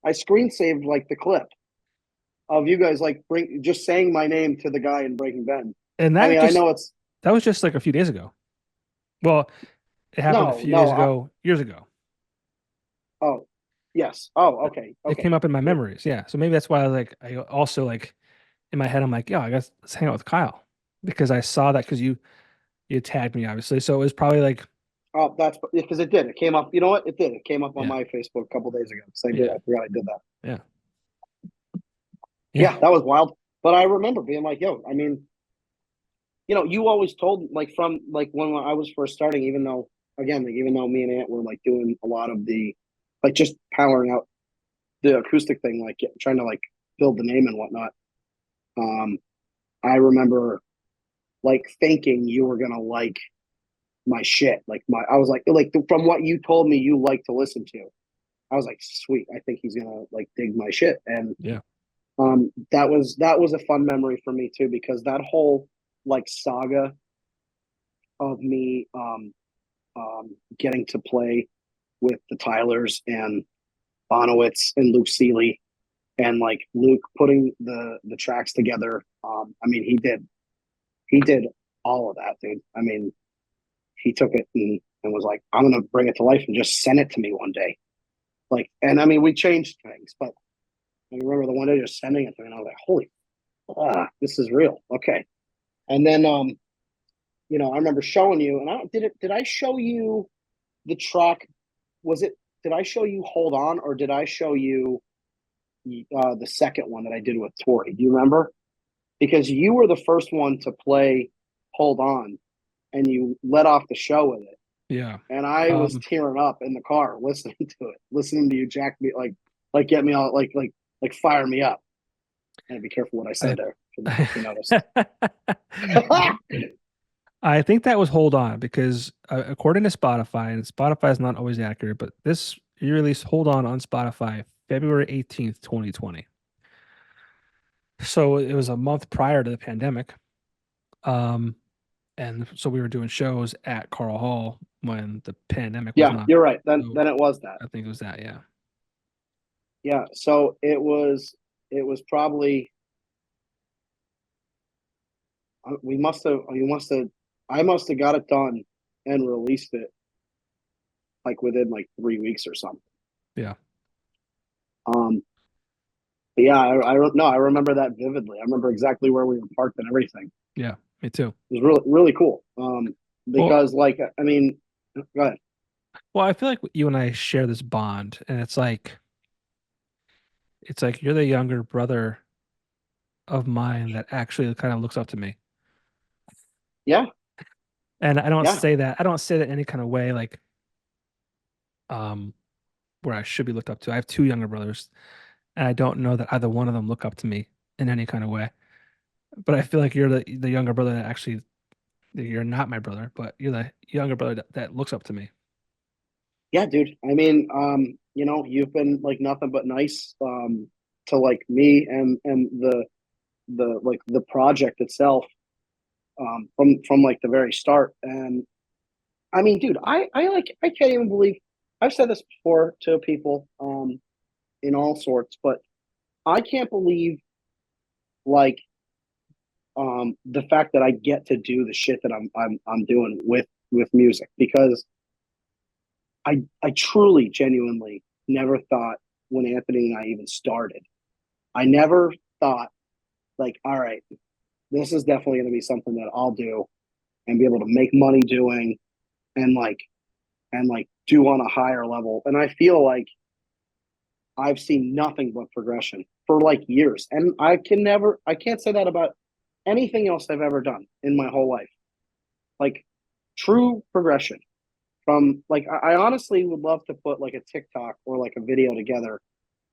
I screen saved like the clip of you guys like bring just saying my name to the guy in Breaking Bad. and I mean, I know it's that was just like a few days ago. Well, it happened a no, few days no. ago, years ago. Oh, yes. Oh, okay, It okay. came up in my Yep. memories. Yeah. So maybe that's why I also like in my head, I'm like, "Yeah, I guess let's hang out with Kyle," because I saw that because you tagged me, obviously. So it was probably like, Oh, that's because it did. It came up. You know what? It did. It came up on yeah, my Facebook a couple days ago. So I did. yeah, I forgot I did that. yeah, Yeah, yeah. that was wild. But I remember being like, "Yo, I mean, you always told like from like when I was first starting, even though again, like even though me and Ant were like doing a lot of the like just powering out the acoustic thing, like trying to like build the name and whatnot. Um, I remember like thinking you were gonna like my shit, like I was like from what you told me you like to listen to. I was like, sweet, I think he's gonna like dig my shit, and Yeah. that was a fun memory for me too because that whole like saga of me getting to play with the Tylers and Bonowitz and Luke Seeley and like Luke putting the tracks together. I mean, he did all of that, dude. I mean, he took it and was like, I'm gonna bring it to life and just send it to me one day. Like, and I mean, we changed things, but I remember the one day just sending it to me, and I was like, holy, this is real. Okay. And then, I remember showing you, and I don't, did I show you the track? Was it, did I show you Hold On or did I show you the second one that I did with Tori? Do you remember? Because you were the first one to play Hold On and you let off the show with it. Yeah. And I was Um, tearing up in the car listening to it, listening to you jack me like get me all like fire me up. And be careful what I I said there if you noticed. I think that was Hold On because according to Spotify, and Spotify is not always accurate, but this you released Hold On Spotify February 18th, 2020. So it was a month prior to the pandemic. Um, and so we were doing shows at Carl Hall when the pandemic was Yeah, not. you're right. Then So then it was that. I think it was that, yeah. Yeah. So it was probably we must have you must have I must have got it done and released it like within like 3 weeks or something. Yeah. But yeah, I don't know. I remember that vividly. I remember exactly where we were parked and everything. Yeah, me too. It was really really cool. Well, Because like I mean, go ahead. well, I feel like you and I share this bond, and it's like you're the younger brother of mine that actually kind of looks up to me. Yeah, And yeah, I don't say that in any kind of way um where I should be looked up to. I have two younger brothers, and I don't know that either one of them look up to me in any kind of way. But I feel like you're the younger brother that actually you're not my brother, but you're the younger brother that looks up to me. yeah, dude. I mean, you've been like nothing but nice to like me and the like the project itself from like the very start. And I mean, dude, I like I can't even believe I've said this before to people in all sorts, but I can't believe like the fact that I get to do the shit that I'm doing with music because I truly genuinely never thought when Anthony and I even started. I never thought like, all right, this is definitely going to be something that I'll do and be able to make money doing and like do on a higher level. And I feel like I've seen nothing but progression for like years. And I can't say that about anything else I've ever done in my whole life. Like true progression from like, I honestly would love to put like a TikTok or like a video together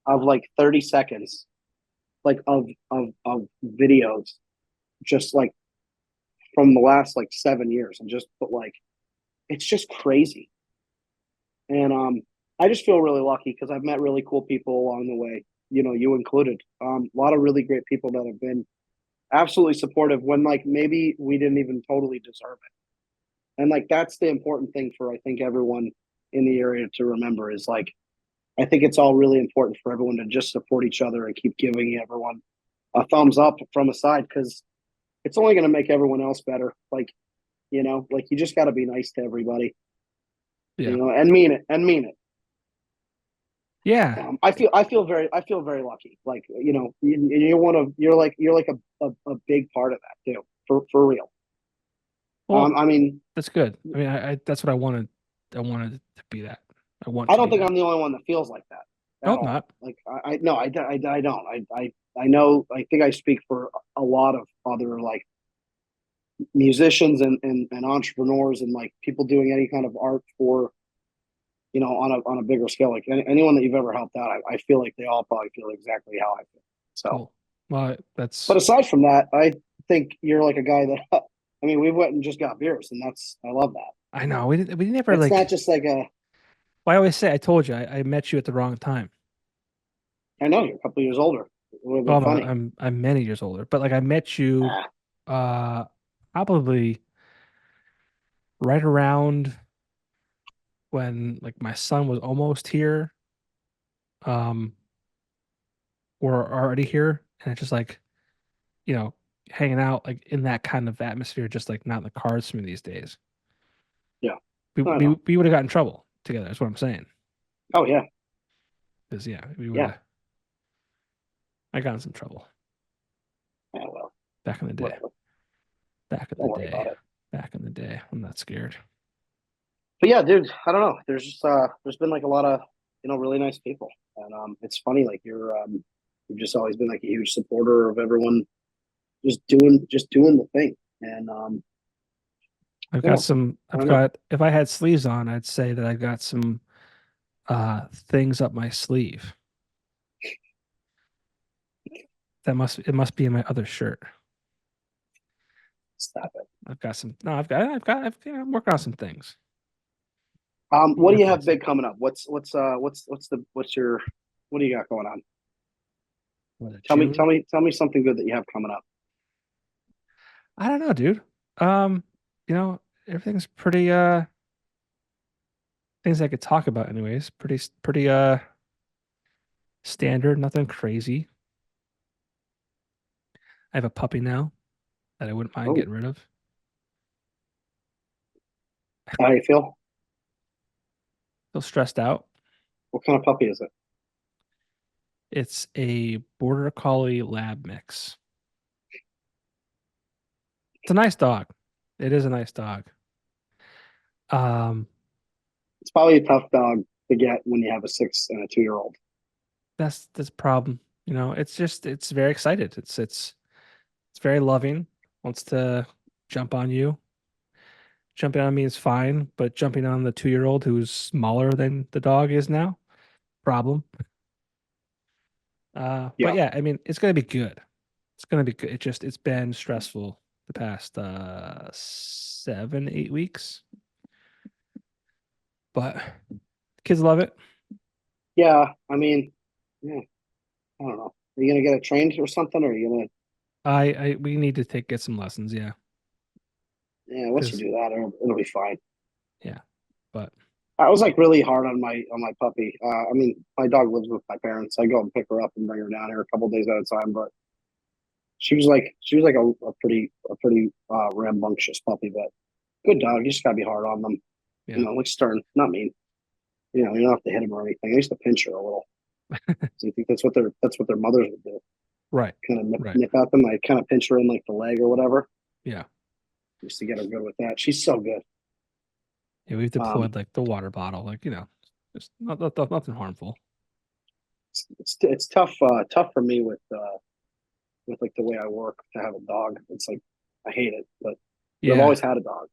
of like 30 seconds, like of videos, just like from the last like 7 years and just put like, it's just crazy. And I just feel really lucky because I've met really cool people along the way. You know, you included. A lot of really great people that have been absolutely supportive when like maybe we didn't even totally deserve it. And like that's the important thing for I think everyone in the area to remember is like I think it's all really important for everyone to just support each other and keep giving everyone a thumbs up from the side because it's only going to make everyone else better. Like like you just got to be nice to everybody, Yeah. and mean it. Yeah. I feel very lucky. Like you're like a big part of that too, for real. Well, I mean, that's good. I mean, I that's what I wanted. I wanted it to be that. I want I to don't be think that. I'm the only one that feels like that No, at I'm all. not. Like I no, I don't. I know. I think I speak for a lot of other like musicians and entrepreneurs and like people doing any kind of art for on a bigger scale. Like anyone that you've ever helped out, I feel like they all probably feel exactly how I feel. So. Cool. Well, But that's aside from that, I think you're like a guy that I mean, we went and just got beers, and that's I love that. I know we never It's not like. just like a Well, I always say I told you I met you at the wrong time. I know you're a couple years older. It would have been Well, funny. I'm many years older, but like I met you Ah, uh probably right around when like my son was almost here, um, or already here, and it's just like you know hanging out like in that kind of atmosphere, just like not in the cards for me these days. yeah, We I we, know. we would have got in trouble together. That's what I'm saying. Oh yeah, Because yeah, we would yeah, have. I got in some trouble yeah. Well, back in the day. whatever. Back in the Don't worry day. about it. Back in the day. I'm not scared. But yeah, dude, I don't know. There's just there's been like a lot of really nice people, and it's funny like you've just always been like a huge supporter of everyone just doing the thing, and I've got yeah, some. I I've don't know. got. If I had sleeves on, I'd say that I've got some things up my sleeve. It must be in my other shirt. Stop it. I've got some. No, I'm working on some things. I'm What do you working on have some. big coming up? What's your what do you got going on? Was it June? Tell me something good that you have coming up. I don't know, dude. You know, everything's pretty things I could talk about anyways. Pretty standard, nothing crazy. I have a puppy now that I wouldn't mind Oh, getting rid of. how do you feel? Feel stressed out. What kind of puppy is it? It's a border collie lab mix. It's a nice dog. It is a nice dog. Um, It's probably a tough dog to get when you have a 6 and a 2-year-old. that's a problem. It's very excited. It's very loving. Wants to jump on you. Jumping on me is fine, but jumping on the 2-year-old who's smaller than the dog is now, problem. But Yeah, yeah, I mean, it's gonna be good. It's gonna be good. It's been stressful the past 7, 8 weeks, but kids love it. yeah. I mean, yeah, I don't know. Are you gonna get it trained or something? Or are you gonna, I we need to get some lessons, yeah, yeah? Once you because do that, it'll be fine. yeah, but I was like really hard on my puppy. I mean, my dog lives with my parents. I go and pick her up and bring her down here a couple days at a time. But she was like a pretty rambunctious puppy, but good dog. You just gotta be hard on them. yeah, Like stern, not mean. You don't have to hit them or anything. I used to pinch her a little. So you think that's what their mothers would do? right, Kind of nip, right, nip at them. I kind of pinch her in like the leg or whatever. yeah, Used to get her good with that. She's so good. yeah. We've Um, deployed like the water bottle, like just nothing harmful. it's tough for me with like the way I work to have a dog. It's like I hate it, but I've Yeah, always had a dog,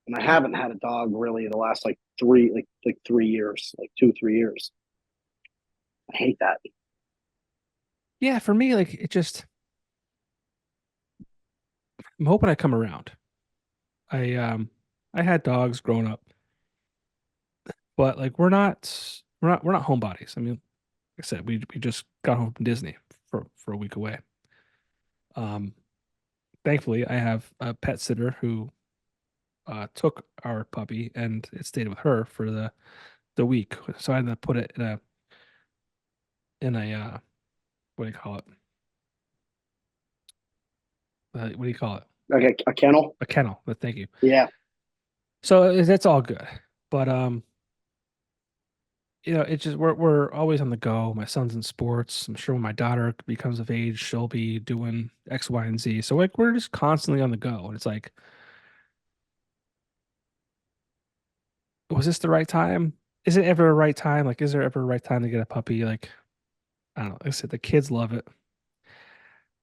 and I haven't had a dog really the last like 3 years, like 2 3 years. I hate that. yeah. For me, like it just, I'm hoping I come around. I um, I had dogs growing up, but like we're not homebodies. I mean, like I said, we just got home from Disney for a week away. Um, Thankfully, I have a pet sitter who took our puppy and it stayed with her for the week. So I had to put it in a what do you call it? What do you call it? Like a kennel. A kennel. But thank you. Yeah, So that's all good. But it's just we're always on the go. My son's in sports. I'm sure when my daughter becomes of age, she'll be doing X, Y, and Z. So like we're just constantly on the go. And it's like, was this the right time? Is it ever a right time? Like, is there ever a right time to get a puppy? Like, I don't know. Like I said, the kids love it.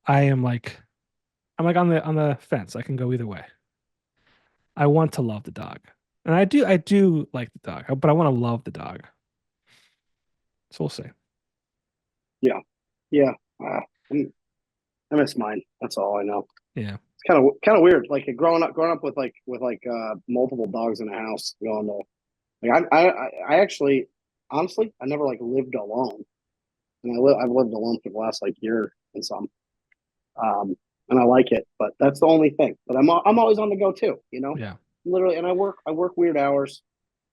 I am like, I'm like on the fence. I can go either way. I want to love the dog. And I do like the dog, but I want to love the dog. So we'll see. yeah, yeah. I'm, I miss mine. That's all I know. Yeah. It's kind of weird. Like growing up with multiple dogs in a house. Going to like I actually honestly I never like lived alone, and I've lived alone for the last like year and some. Um, and I like it, but that's the only thing. But I'm always on the go too. Yeah. Literally, and I work weird hours.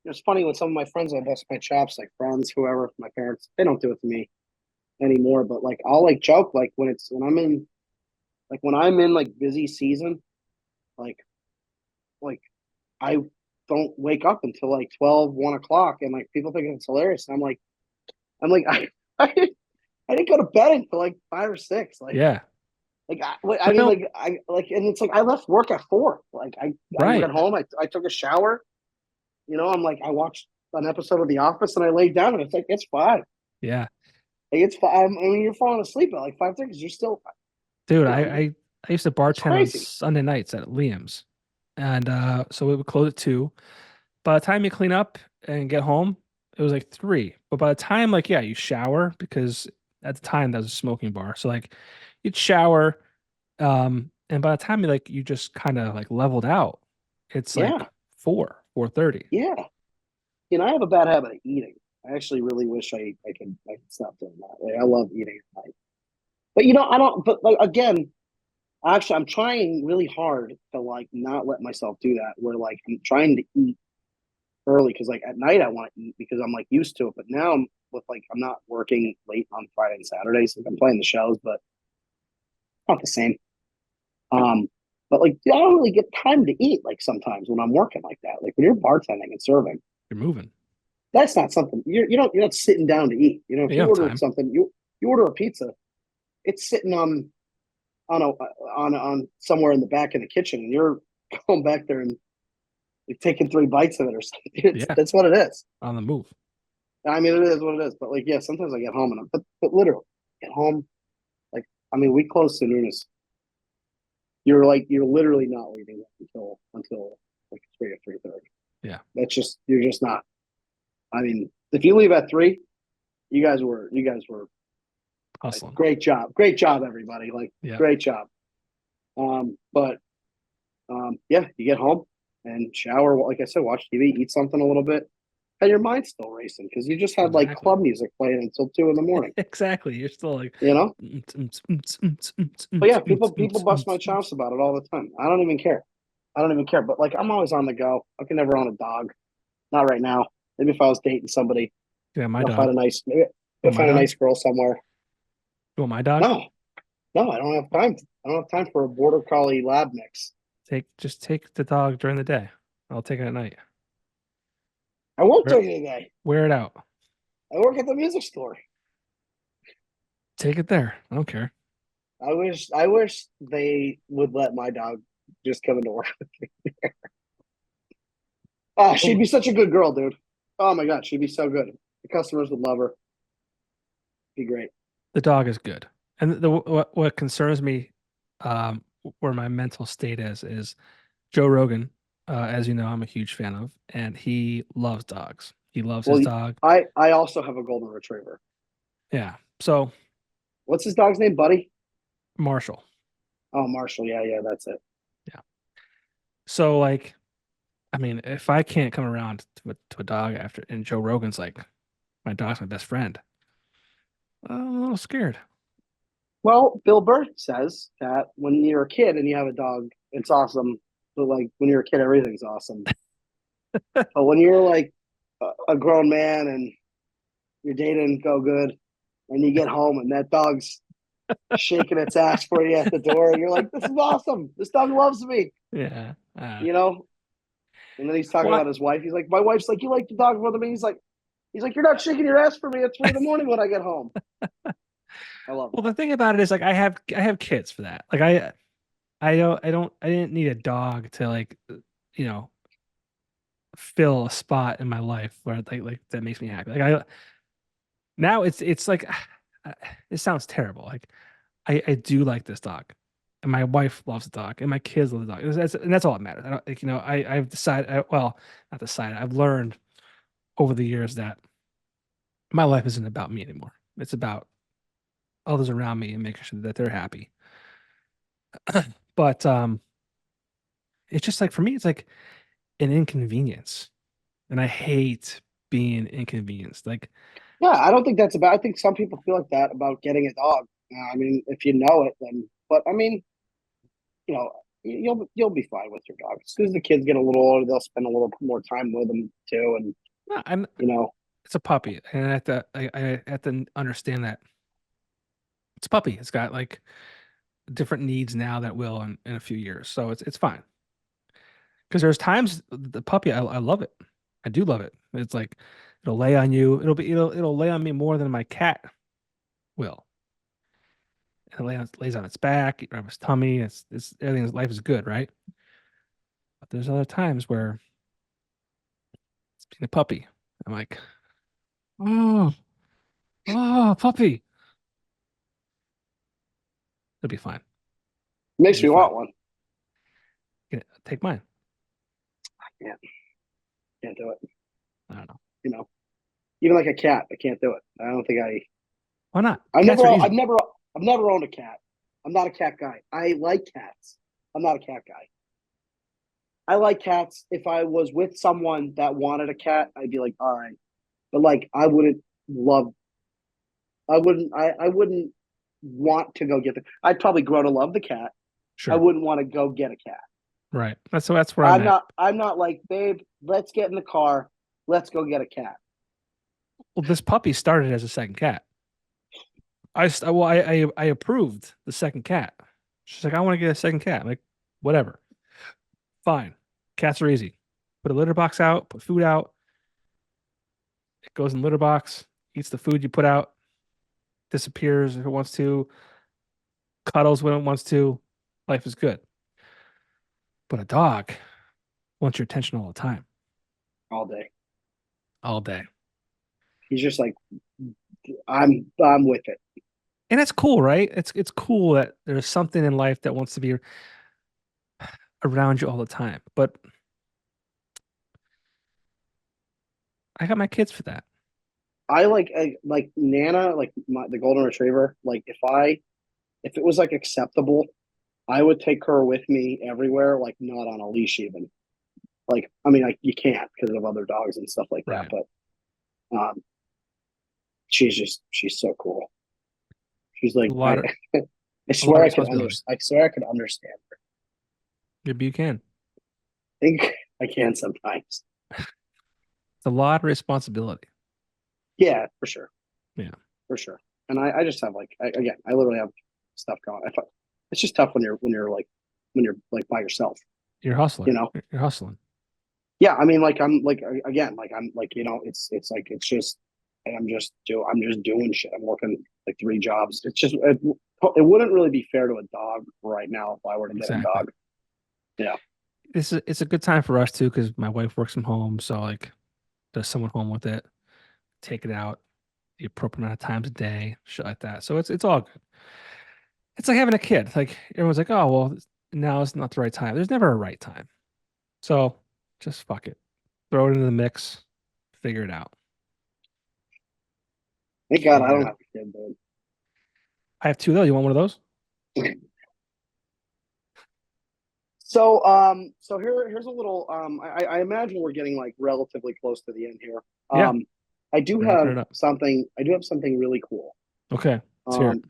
It's funny when some of my friends I bust my chops, like friends, whoever, my parents, they don't do it to me anymore. But like I'll like joke like when I'm in like busy season, like like I don't wake up until like 12, 1 o'clock, and like people think it's hilarious. And I'm like I didn't go to bed until like 5 or 6. Yeah. I But mean, no, like I like, and it's like I left work at 4. Like I right. got home, I took a shower. I'm like I watched an episode of The Office, and I laid down, and it's like it's 5. Yeah. Like it's 5. I mean, you're falling asleep at like 5:30 because you're still, Dude, I, like I I used to it's bartend on crazy. Sunday nights at Liam's. And so we would close at 2. By the time you clean up and get home, it was like 3. But by the time, like, yeah, you shower, because at the time that was a smoking bar. So like you'd shower, and by the time you just kind of like leveled out, it's like Yeah, 4:30. yeah. I have a bad habit of eating. I actually really wish I could stop doing that. Like, I love eating at night, but I don't. But like again, actually, I'm trying really hard to like not let myself do that. Where like I'm trying to eat early because like at night I want to eat because I'm like used to it. But now I'm not working late on Friday and Saturdays. Like I'm playing the shows, but not the same. Um, but like I don't really get time to eat like sometimes when I'm working like that. Like when you're bartending and serving, You're moving. That's not something you're not sitting down to eat. You know, if You you don't have order time. something, you order a pizza, it's sitting on a on somewhere in the back of the kitchen, and you're going back there and you're taking 3 bites of it or something. Yeah, That's what it is. on the move. I mean, it is what it is. But like, yeah, sometimes I get home and but literally get home. Like, I mean, we close soon as you're literally not leaving until like 3 or 3:30. Yeah, That's just you're just not. I mean, if you leave at 3, you guys were like hustling. great job, everybody. Like Yeah, great job. But yeah, you get home and shower. Like I said, watch TV, eat something a little bit, and your mind's still racing because you just had like exactly. club music playing until 2 in the morning. Exactly. You're still like, You know. But yeah, people bust my chops about it all the time. I don't even care. I don't even care. But like, I'm always on the go. I can never own a dog. Not right now. Maybe if I was dating somebody, yeah, my I'll dog. find a nice, maybe You I'll want my find a dog? nice girl somewhere. You want my dog? No, no, I don't have time. I don't have time for a border collie lab mix. Just take the dog during the day. I'll take it at night. I won't Wear, tell you today. wear it out. I work at the music store. Take it there. I don't care. I wish they would let my dog just come into work. Ah, she'd Oh, be such a good girl, dude. Oh my god, she'd be so good. The customers would love her. Be great. the dog is good. And what concerns me, where my mental state is Joe Rogan, as you know, I'm a huge fan of, and he loves dogs. He loves his Well, dog. I also have a golden retriever. Yeah. So What's his dog's name, Buddy? Marshall. Oh, Marshall. Yeah, yeah, that's it. Yeah. So like, I mean, if I can't come around to a dog after, and Joe Rogan's like, my dog's my best friend, I'm a little scared. Well, Bill Burr says that when you're a kid and you have a dog, it's awesome. But like when you're a kid, everything's awesome. But when you're like a grown man and you're dating go good, and you get home and that dog's shaking its ass for you at the door, and you're like, "This is awesome. This dog loves me," Yeah. you know. And then he's talking What? about his wife. He's like, "My wife's like, you like the dog more than me." He's like, "You're not shaking your ass for me at 3 in the morning when I get home." I love Well, that. the thing about it is like I have kids for that. Like I didn't need a dog to like you know fill a spot in my life where like that makes me happy. Like I now it's like it sounds terrible. Like I do like this dog, and my wife loves the dog, and my kids love the dog. And that's all that matters. I don't like I've decided well, not decided. I've learned over the years that my life isn't about me anymore. It's about others around me and making sure that they're happy. But it's just like for me, it's like an inconvenience, and I hate being inconvenienced. Like, Yeah, I don't think that's about. I think some people feel like that about getting a dog. I mean, if you know it, then. But I mean, you know, you'll be fine with your dog. As soon as the kids get a little older, they'll spend a little more time with them too, and I'm you know, it's a puppy, and I have to understand that it's a puppy. It's got like different needs now that will in a few years, so it's fine. Because there's times the puppy, I love it. I do love it. It's like it'll lay on you. It'll lay on me more than my cat will. And lays on its back, you rub its tummy. It's everything. Life is good, right? But there's other times where it's being a puppy. I'm like, oh, oh, puppy. It'll be fine. It'll makes be me fine. want one. Take mine. Yeah, can't do it. I don't know. You know, even like a cat, I can't do it. I don't think I. Why not? I've Cats never, are I've easy. never, I've never owned a cat. I'm not a cat guy. I like cats. I'm not a cat guy. I like cats. If I was with someone that wanted a cat, I'd be like, all right. But like, love. I wouldn't want to go get the. I'd probably grow to love the cat. I Sure. wouldn't want to go get a cat. Right. That's where I'm I'm at. not. I'm not like, babe. Let's get in the car. Let's go get a cat. Well, this puppy started as a second cat. I approved the second cat. She's like, I want to get a second cat. I'm like, whatever. Fine. Cats are easy. Put a litter box out, put food out. It goes in litter box, eats the food you put out, disappears if it wants to, cuddles when it wants to. Life is good. But a dog wants your attention all the time, all day. all day. He's just like, I'm with it. And that's cool, right? It's cool that there's something in life that wants to be around you all the time. But I got my kids for that. I like Nana, like the golden retriever. Like if it was like acceptable, I would take her with me everywhere, like not on a leash even. Like I mean, like you can't because of other dogs and stuff like that. Right. But she's so cool. She's A like lot of I a lot swear of I could responsibility. I swear I could understand her. Maybe you can. I think I can sometimes. It's a lot of responsibility. Yeah, for sure, Yeah. for sure. And I just have again, I literally have stuff going. It's just tough when you're like by yourself, You're hustling. you know. You're hustling. Yeah, I mean, like I'm like again, like I'm like it's like it's just I'm just doing shit. I'm working like three jobs. It wouldn't really be fair to a dog right now if I were to get a Exactly. dog. Yeah, It's a good time for us too because my wife works from home, so like there's someone home with it. Take it out the appropriate amount of times a day, shit like that. So it's all good. It's like having a kid. Like everyone's like, oh well, now is not the right time. There's never a right time. So just fuck it. Throw it into the mix, figure it out. thank God I Figure it don't out. have a kid, dude. I have two though. You want one of those? So here's a little. I imagine we're getting like relatively close to the end here. Yeah, Um, wrapping it up. I do have something really cool. Okay, let's hear it.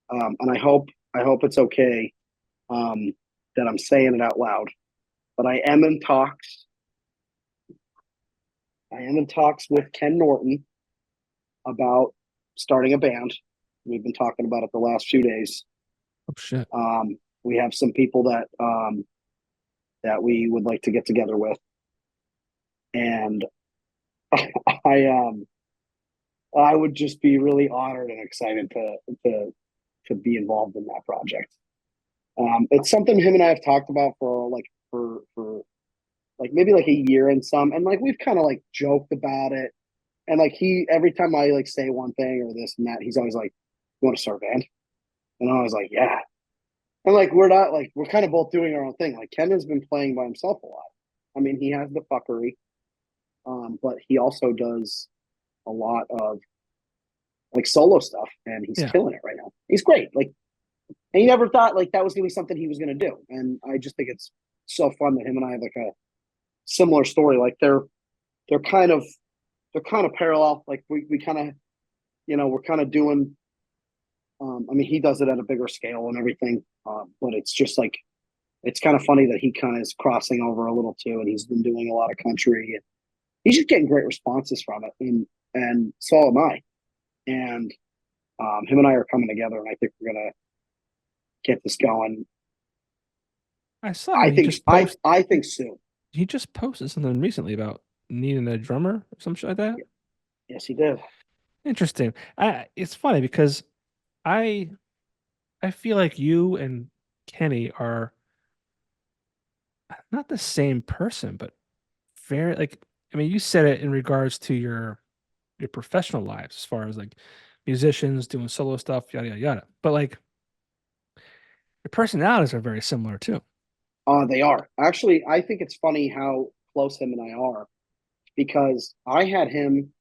And I hope it's okay. That I'm saying it out loud. But I am in talks with Ken Norton about starting a band. We've been talking about it the last few days. Oh shit. We have some people that we would like to get together with, and I I would just be really honored and excited to be involved in that project. It's something him and I have talked about for like maybe like a year and some, and like we've kind of like joked about it, and like he every time I like say one thing or this and that, he's always like, "You want to start a band?" And I was like, "Yeah." And like we're not like we're kind of both doing our own thing. Like Ken has been playing by himself a lot. I mean, he has the fuckery, but he also does a lot of like solo stuff, and he's Yeah. killing it right now. He's great. Like, and he never thought like that was gonna be something he was gonna do. And I just think it's so fun that him and I have like a similar story. Like they're kind of they're kind of parallel. Like we kind of we're kind of doing. I mean, he does it at a bigger scale and everything, but it's just like it's kind of funny that he kind of is crossing over a little too, and he's been doing a lot of country. And he's just getting great responses from it, and so am I. And him and I are coming together, and I think we're gonna get this going. I saw him. I think soon. He just posted something recently about needing a drummer or some shit like that. Yes, he did. Interesting. It's funny because I I feel like you and Kenny are not the same person, but very like I mean, you said it in regards to your professional lives as far as like musicians doing solo stuff, yada yada yada. But like your personalities are very similar too. They are actually. I think it's funny how close him and I are because I had him.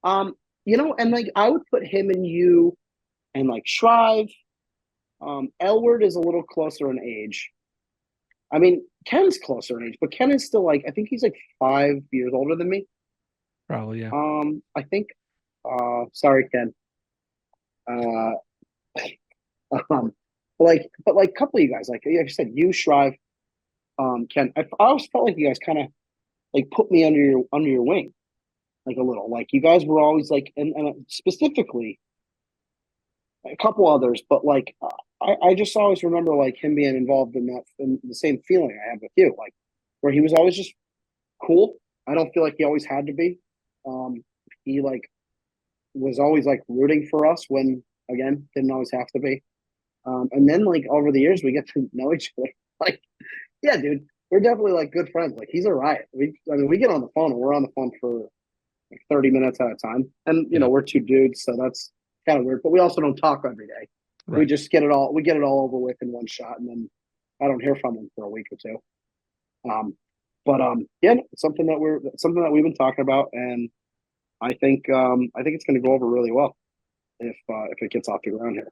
Um, and like I would put him and you and like Shrive. Elward is a little closer in age. I mean, Ken's closer in age, but Ken is still like I think he's like 5 years older than me. Probably, yeah. I think. Sorry, Ken. Uh, but like a couple of you guys, like I said, you Shrive, Ken. I always felt like you guys kind of like put me under your wing, like a little. Like you guys were always like, and specifically a couple others, but like I just always remember like him being involved in that in the same feeling I had with you, like where he was always just cool. I don't feel like he always had to be. He like was always like rooting for us when again didn't always have to be. And then like over the years we get to know each other. Like, yeah, dude, we're definitely like good friends. Like he's a riot. I mean, we get on the phone and we're on the phone for like 30 minutes at a time. And you know, Yeah. we're two dudes, so that's kind of weird. But we also don't talk every day. We Right. just get it all over with in one shot, and then I don't hear from him for a week or two. Um, but yeah, it's something that we've been talking about, and I think it's going to go over really well if it gets off the ground here.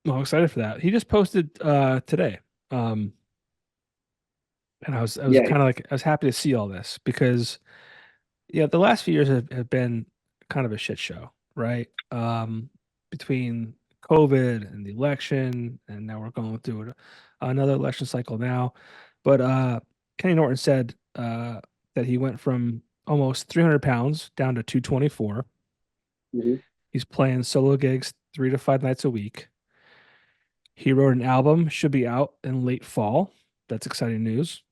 Well, I'm excited for that. He just posted today. Um, and I was Yeah. kind of like I was happy to see all this because yeah, the last few years have been kind of a shit show, right? Between COVID and the election, and now we're going through another election cycle now. But Kenny Norton said that he went from almost 300 pounds down to 224. Hmm. He's playing solo gigs 3 to 5 nights a week. He wrote an album, should be out in late fall. That's exciting news.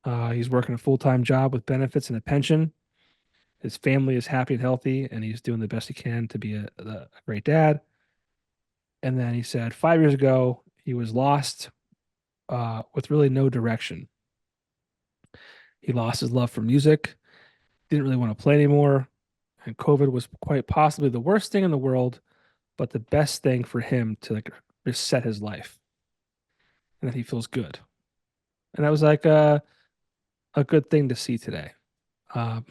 He's working a full-time job with benefits and a pension. His family is happy and healthy, and he's doing the best he can to be a great dad. And then he said 5 years ago, he was lost with really no direction. He lost his love for music, didn't really want to play anymore. And COVID was quite possibly the worst thing in the world, but the best thing for him to like reset his life. And that he feels good. And that was like a good thing to see today. Um,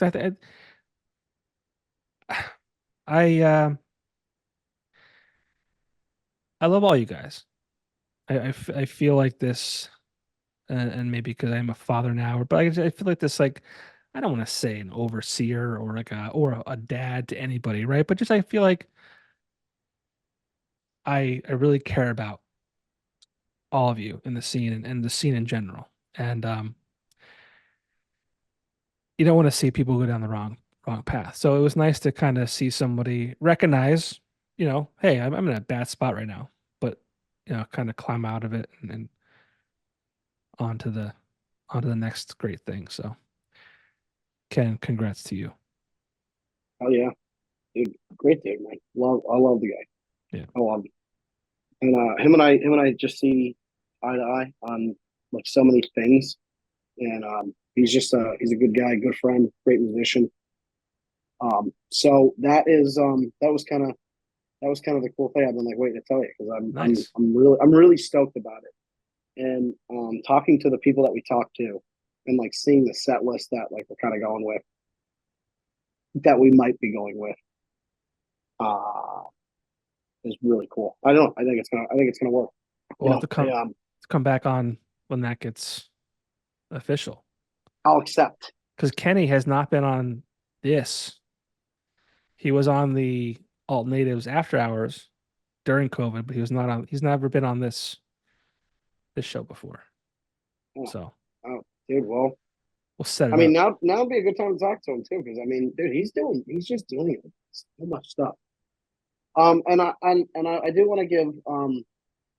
I, I, I love all you guys. I feel like this, and maybe because I'm a father now, but I feel like this, like, I don't want to say an overseer or like a dad to anybody, right? But just I feel like I really care about all of you in the scene and the scene in general. And you don't want to see people go down the wrong path. So it was nice to kind of see somebody recognize, hey, I'm in a bad spot right now, but kind of climb out of it and onto the onto the next great thing. So Ken, congrats to you. Oh yeah, dude, great dude, man. I love the guy. Yeah. I love him. And him and I just see eye to eye on like so many things. And he's a good guy, good friend, great musician. So that was kind of the cool thing. I've been like waiting to tell you because Nice. I'm really stoked about it. And talking to the people that we talked to, and like seeing the set list that like we're kind of going with, that we might be going with, uh, is really cool. I don't. I think it's gonna work. You We'll have know, to come back on when that gets official. I'll accept. Because Kenny has not been on this. He was on the Alt Natives After Hours during COVID, but he's never been on this show before. Oh, So oh, dude. Well, we'll set I it mean, up. now would be a good time to talk to him too, because I mean, dude, he's just doing so much stuff. I do want to give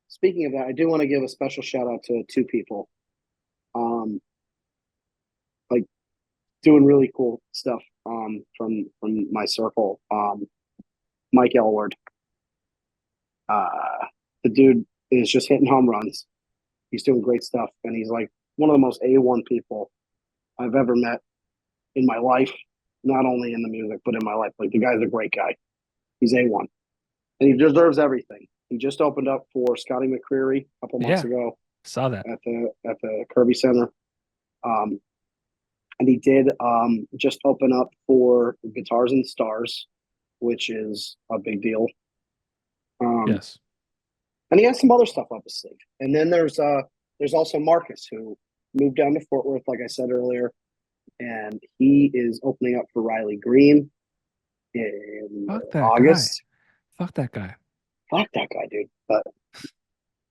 speaking of that, I do want to give a special shout out to two people, um, like doing really cool stuff, from my circle. Mike Elward, the dude is just hitting home runs. He's doing great stuff, and he's like one of the most A1 people I've ever met in my life. Not only in the music, but in my life. Like the guy's a great guy. He's A1, and he deserves everything. He just opened up for Scotty McCreery a couple months Yeah, ago saw that. at the Kirby Center. Um, and he did just open up for Guitars and Stars, which is a big deal. Um, Yes. and he has some other stuff up his sleeve. And then there's also Marcus who moved down to Fort Worth, like I said earlier, and he is opening up for Riley Green in Fuck that guy. August. Fuck that guy. Fuck that guy, dude. But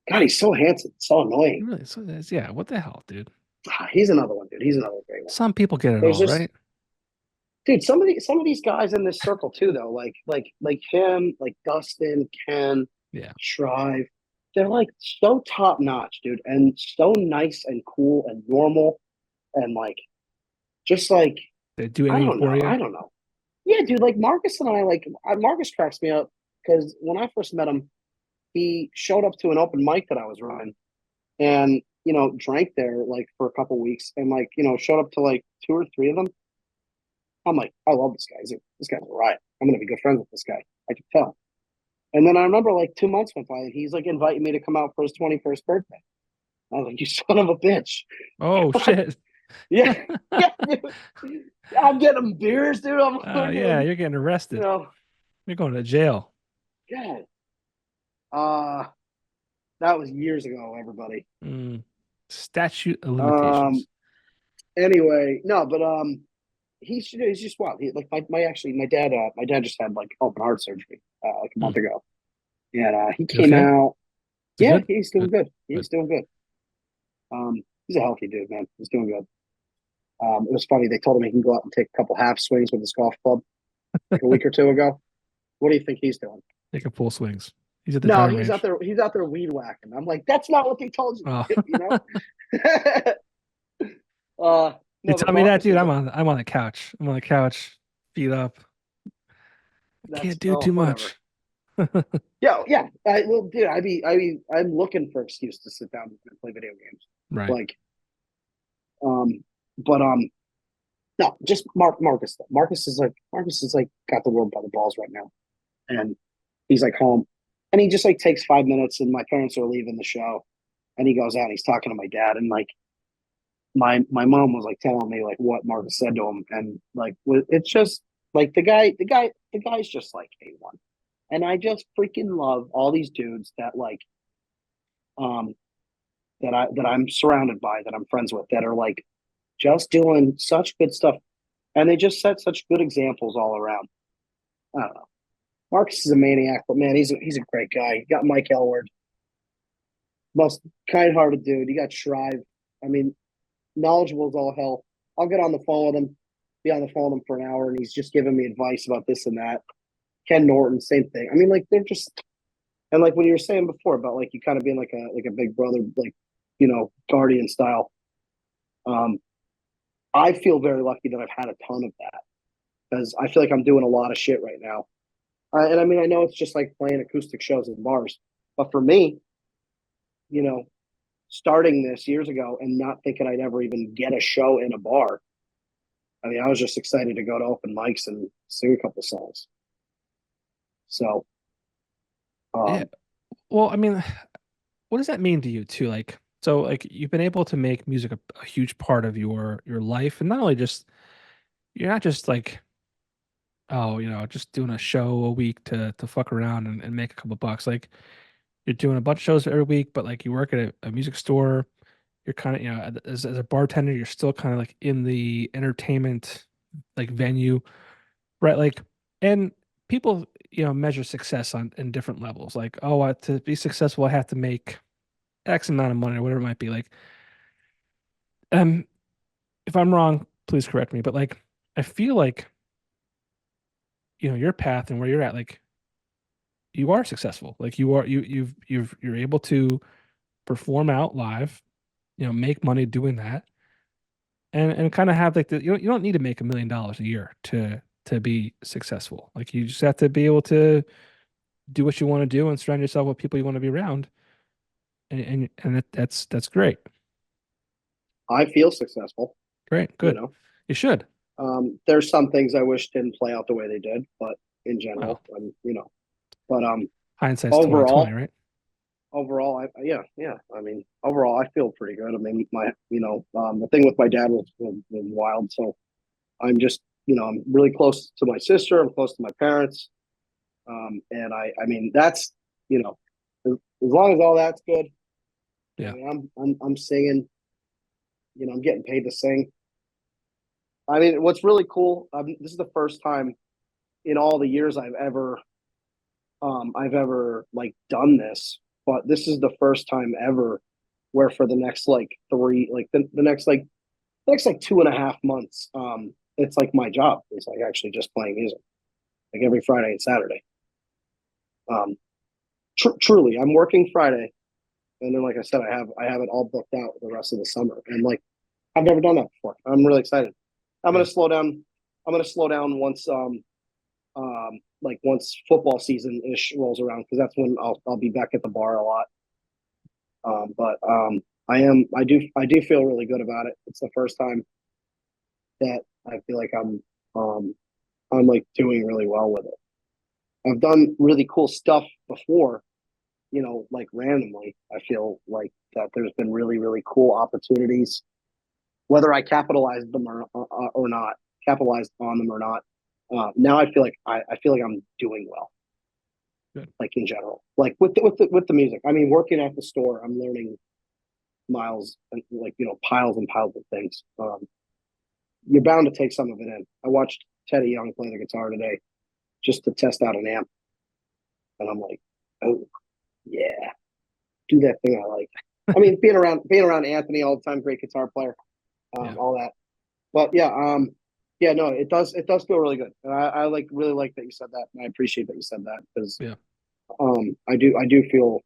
God, he's so handsome, so He annoying. really, yeah. What the hell, dude? He's another one, dude. He's another great one. Some people get it There's all, just right? dude, some of these guys in this circle too, though, like him, like Dustin, Ken, Yeah. Shrive, they're like so top notch, dude, and so nice and cool and normal, and like just like They do I anything don't for know. you? I don't know. Yeah, dude. Like Marcus and I, Marcus cracks me up because when I first met him, he showed up to an open mic that I was running, and drank there like for a couple weeks, and like showed up to like two or three of them. I'm like, I love this guy. This guy's a riot. I'm gonna be good friends with this guy. I can tell. And then I remember like 2 months went by, and he's like inviting me to come out for his 21st birthday. I was like, you son of a bitch. Oh shit. Yeah, yeah, dude. I'm getting him beers, dude. I'm Oh yeah, fucking, you're getting you arrested. know, You're going to jail. God. Uh, that was years ago, everybody. Mm. Statute of Um, limitations. anyway, no, but he's just wild. He like my dad just had like open heart surgery like a Hmm. month ago, and he You came okay? out. Is it Yeah, good? he's doing Good. good. Good. He's doing good. He's a healthy dude, man. He's doing good. It was funny. They told him he can go out and take a couple half swings with his golf club like a week or two ago. What do you think he's doing? Taking full swings. He's at the No, driving he's out range. there. He's out there weed whacking. I'm like, that's not what they told you. Oh. You know. uh, You no, but tell me that, Marcus dude. is I'm on the couch. I'm on the couch, feet up. I that's can't do too whatever. much. Yeah, yeah. Well, dude, I'm looking for an excuse to sit down and play video games. Right. Like, um, but no, just Marcus. Marcus is like got the world by the balls right now, and he's like home, and he just like takes 5 minutes, and my parents are leaving the show, and he goes out, and he's talking to my dad, and like my mom was like telling me like what Marcus said to him, and like it's just like the guy's just like A1, and I just freaking love all these dudes that like um that I'm surrounded by, that I'm friends with, that are like just doing such good stuff, and they just set such good examples all around. I don't know. Marcus is a maniac, but man, he's a great guy. You got Mike Elward, most kind-hearted dude. You got Shrive. I mean, knowledgeable as all hell. I'll get on the phone with him, be on the phone with him for an hour, and he's just giving me advice about this and that. Ken Norton, same thing. I mean, like they're just, and like when you were saying before about like you kind of being like a big brother, like guardian style. Um, I feel very lucky that I've had a ton of that because I feel like I'm doing a lot of shit right now. And I mean, I know it's just like playing acoustic shows in bars, but for me, you know, starting this years ago and not thinking I'd ever even get a show in a bar. I mean, I was just excited to go to open mics and sing a couple songs. So, Yeah. um, Well, I mean, what does that mean to you too? Like, so like you've been able to make music a huge part of your life, and not only just you're not just like, oh, just doing a show a week to fuck around and make a couple bucks. Like you're doing a bunch of shows every week, but like you work at a music store, you're kind of, as a bartender, you're still kind of like in the entertainment like venue, right? Like, and people, measure success on in different levels. Like, oh, to be successful, I have to make X amount of money or whatever it might be. Like, um, if I'm wrong, please correct me. But like, I feel like, your path and where you're at, like you are successful. Like you are, you're able to perform out live, make money doing that, and kind of have like you don't need to make $1 million a year to be successful. Like you just have to be able to do what you want to do and surround yourself with people you want to be around, and that's great. I feel successful. Great, You good. know, You should. there's some things I wish didn't play out the way they did, but in Well, general, but hindsight's 2020, overall, right? yeah. I mean, overall, I feel pretty good. I mean, the thing with my dad was wild. So I'm just, I'm really close to my sister. I'm close to my parents. And I mean, that's, as long as all that's good. I Yeah. mean, I'm singing. I'm getting paid to sing. I mean, what's really cool. This is the first time in all the years I've ever like done this, but this is the first time ever where for the next like three, like the next like 2.5 months, it's like my job. It's like actually just playing music, like every Friday and Saturday. Um, truly, I'm working Friday, and then like I said, I have it all booked out the rest of the summer, and like I've never done that before. I'm really excited. I'm Yeah. gonna slow down. I'm gonna slow down once like once football season ish rolls around because that's when I'll be back at the bar a lot. But I do feel really good about it. It's the first time that I feel like um I'm like doing really well with it. I've done really cool stuff before, like randomly. I feel like that there's been really, really cool opportunities, whether I capitalized them or not, capitalized on them or not. Now I feel like I'm doing well, Good. like in general, like with the music. I mean, working at the store, I'm learning miles and like piles and piles of things. You're bound to take some of it in. I watched Teddy Young play the guitar today just to test out an amp, and I'm like, oh yeah, do that thing I like. I mean, being around Anthony all the time, great guitar player, Yeah. all that. But yeah, no, it does feel really good. And I like really like that you said that, and I appreciate that you said that because Yeah. I do feel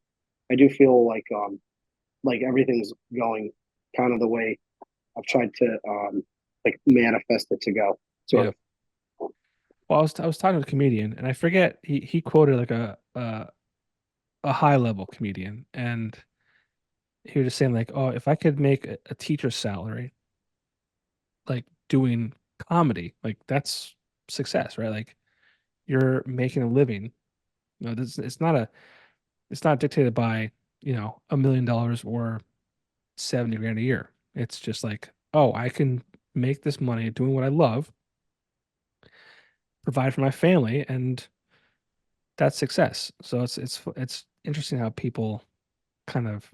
like everything's going kind of the way I've tried to like manifest it to go, sort Yeah. of. Well, I was talking to a comedian, and I forget he quoted like a high level comedian, and he was just saying like, oh, if I could make a teacher's salary, like doing comedy, like that's success, right? Like you're making a living. This it's not dictated by $1 million or 70 grand a year. It's just like, oh, I can make this money doing what I love, provide for my family, and that's success. So it's interesting how people kind of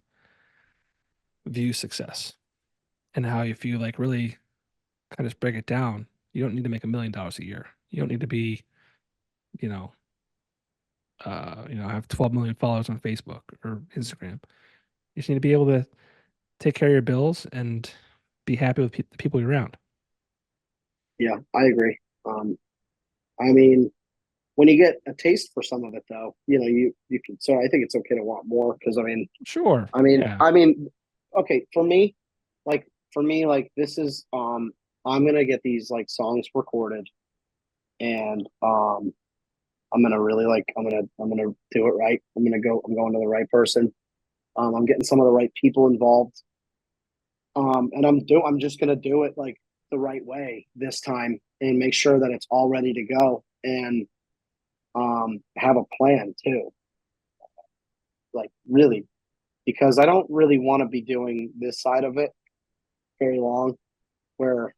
view success and how if you like really kind of just break it down, you don't need to make $1 million a year. You don't need to be, you know, have 12 million followers on Facebook or Instagram. You just need to be able to take care of your bills and be happy with the people you're around. Yeah, I agree. I mean, when you get a taste for some of it, though, you can. So I think it's okay to want more because Sure. I mean, Yeah. I mean, okay, like for me, like this is I'm gonna get these like songs recorded and I'm gonna do it right. I'm going to the right person. I'm getting some of the right people involved. And I'm just gonna do it like the right way this time and make sure that it's all ready to go and have a plan too. Like really, because I don't really want to be doing this side of it very long where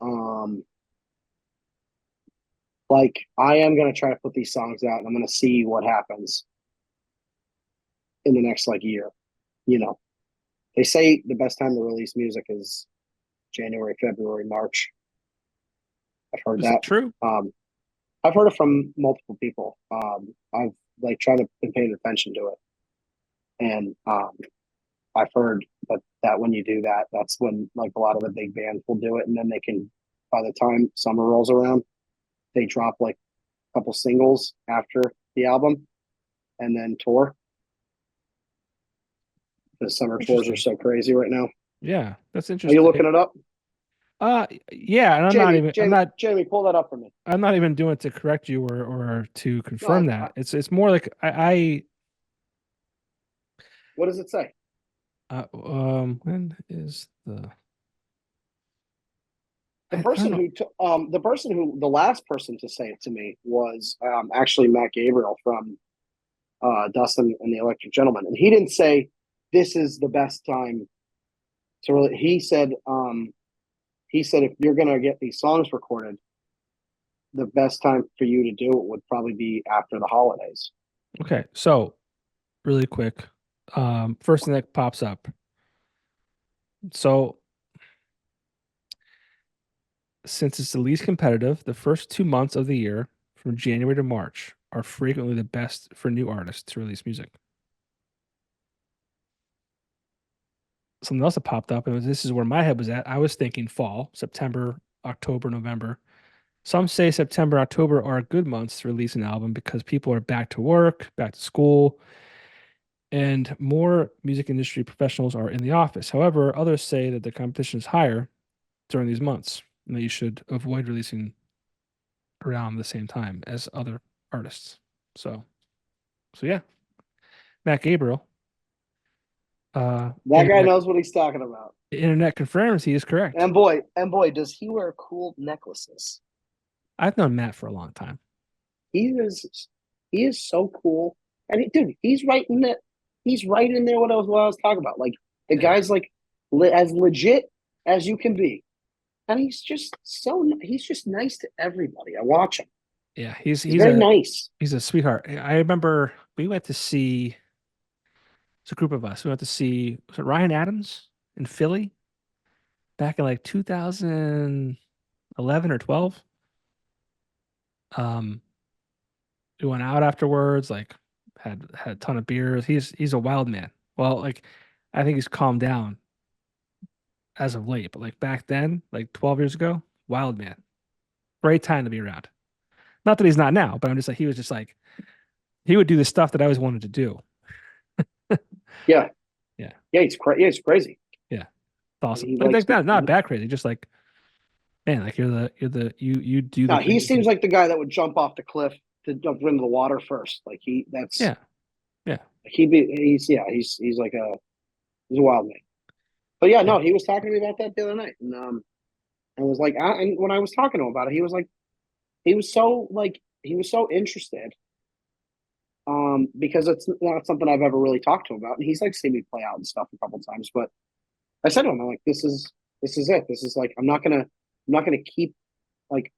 um like I am gonna try to put these songs out and I'm gonna see what happens in the next like year. You know, they say the best time to release music is January, February, March. I've heard Is it that. true? Um, I've heard it from multiple people. I've like tried to been paying attention to it, and I've heard that when you do that, that's when like a lot of the big bands will do it, and then they can, by the time summer rolls around, they drop like a couple singles after the album, and then tour. The summer tours are Interesting. so crazy right now. Yeah, that's Are you interesting. looking it up, Yeah, and Jamie? Jamie, pull that up for me. I'm not even doing it to correct you or to confirm No, that. It's more like what does it say? when is The I don't person know. who took the last person to say it to me was actually Matt Gabriel from Dustin and the Electric Gentleman, and he didn't say this is the best time to really. He said if you're gonna get these songs recorded, the best time for you to do it would probably be after the holidays. Okay, so really quick, first thing that pops up. So since it's the least competitive, the first 2 months of the year, from January to March, are frequently the best for new artists to release music. Something else that popped up, and this is where my head was at. I was thinking fall, September, October, November. Some say September, October are good months to release an album because people are back to work, back to school, and more music industry professionals are in the office. However, others say that the competition is higher during these months. and that you should avoid releasing around the same time as other artists. So yeah, Matt Gabriel. That guy Internet knows what he's talking about. internet confirms he is correct. And boy, does he wear cool necklaces. I've known Matt for a long time. He is so cool. And dude, he's right in that. He's right in there. What I was talking about. Like the Yeah, guy's like as legit as you can be, and he's just nice to everybody. I watch him. yeah, He's very nice. he's a sweetheart. I remember we went to see. It's a group of us. We went to see was it Ryan Adams in Philly back in like 2011 or 12. Um, we went out afterwards, like had a ton of beers. He's a wild man. Well, like I think he's calmed down as of late, but like back then, like 12 years ago, wild man. Great time to be around. Not that he's not now, but I'm just like he was just like he would do the stuff that I always wanted to do. Yeah, Yeah, he's crazy. yeah, it's awesome. He Like likes. that, not bad crazy, just like man, like you do the No, he things. seems like the guy that would jump off the cliff to jump into the water first. Like Yeah, yeah, he's like he's a wild man. But yeah, yeah. no, he was talking to me about that the other night, and was like, and when I was talking to him about it, he was like, he was so interested, because it's not something I've ever really talked to him about, and he's like seen me play out and stuff a couple times, but I said to him, I'm like, this is it. This is like, I'm not gonna keep like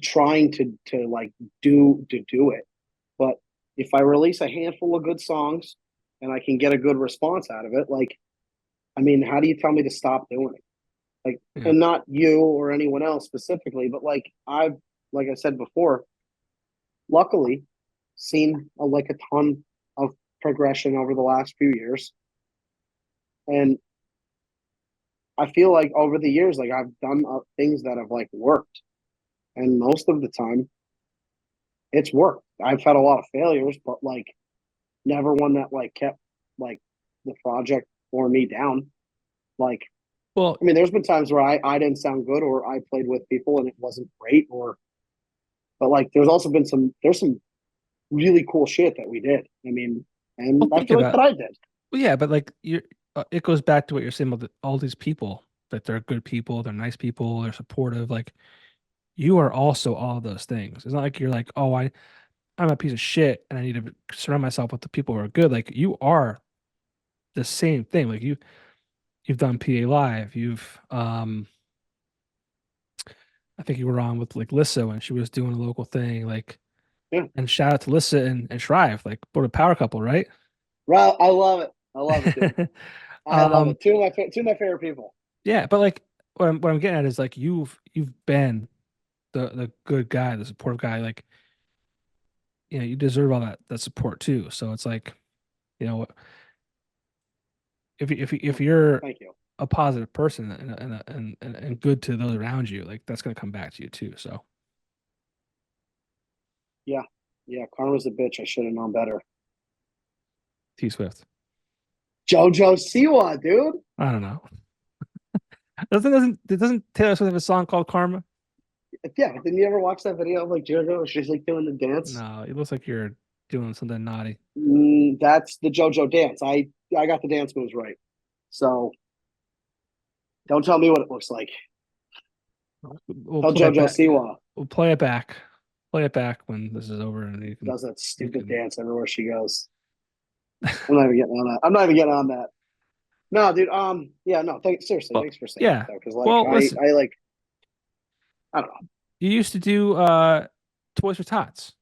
trying to like do it, but if I release a handful of good songs and I can get a good response out of it, like, I mean, how do you tell me to stop doing it? Like, Yeah. and not you or anyone else specifically, but like I said before, luckily seen like a ton of progression over the last few years, and I feel like over the years, like I've done things that have like worked, and most of the time it's worked. I've had a lot of failures, but like never one that like kept like the project or me down. Like, Well, I mean, there's been times where I didn't sound good, or I played with people and it wasn't great, or but like there's also been there's some really cool shit that we did. I mean, well, and I think feel like about that I did. well, yeah, but like you, it goes back to what you're saying about all these people that they're good people, they're nice people, they're supportive. Like you are also all of those things. It's not like you're like, oh, I'm a piece of shit and I need to surround myself with the people who are good. Like you are the same thing. Like you've done PA Live. I think you were on with like Lissa when she was doing a local thing. Like Yeah, and shout out to Lissa and Shrive, like what a power couple, right? right. I love it. I love it, dude. I love um, it. Two of my favorite people. yeah, but like what I'm getting at is like you've been the good guy, the supportive guy. Like you deserve all that support too. So it's like you know if you're Thank you. a positive person and good to those around you, like that's gonna come back to you too. So Yeah, yeah. Karma's a bitch. I should have known better. T Swift. JoJo Siwa, dude. I don't know. Doesn't Taylor Swift have a song called Karma? Yeah, didn't you ever watch that video of like JoJo? She's like doing the dance. No, it looks like you're doing something naughty. That's the JoJo dance. I got the dance moves right. So don't tell me what it looks like. We'll Tell play it JoJo back. Siwa We'll play it back. Play it back when this is over, and does that you stupid can. dance everywhere she goes. I'm not even getting on that. I'm not even getting on that. No, dude. Yeah, no. Seriously, Well, thanks for saying that yeah. though, because like Well, listen. I like, I don't know. You used to do Toys for Tots.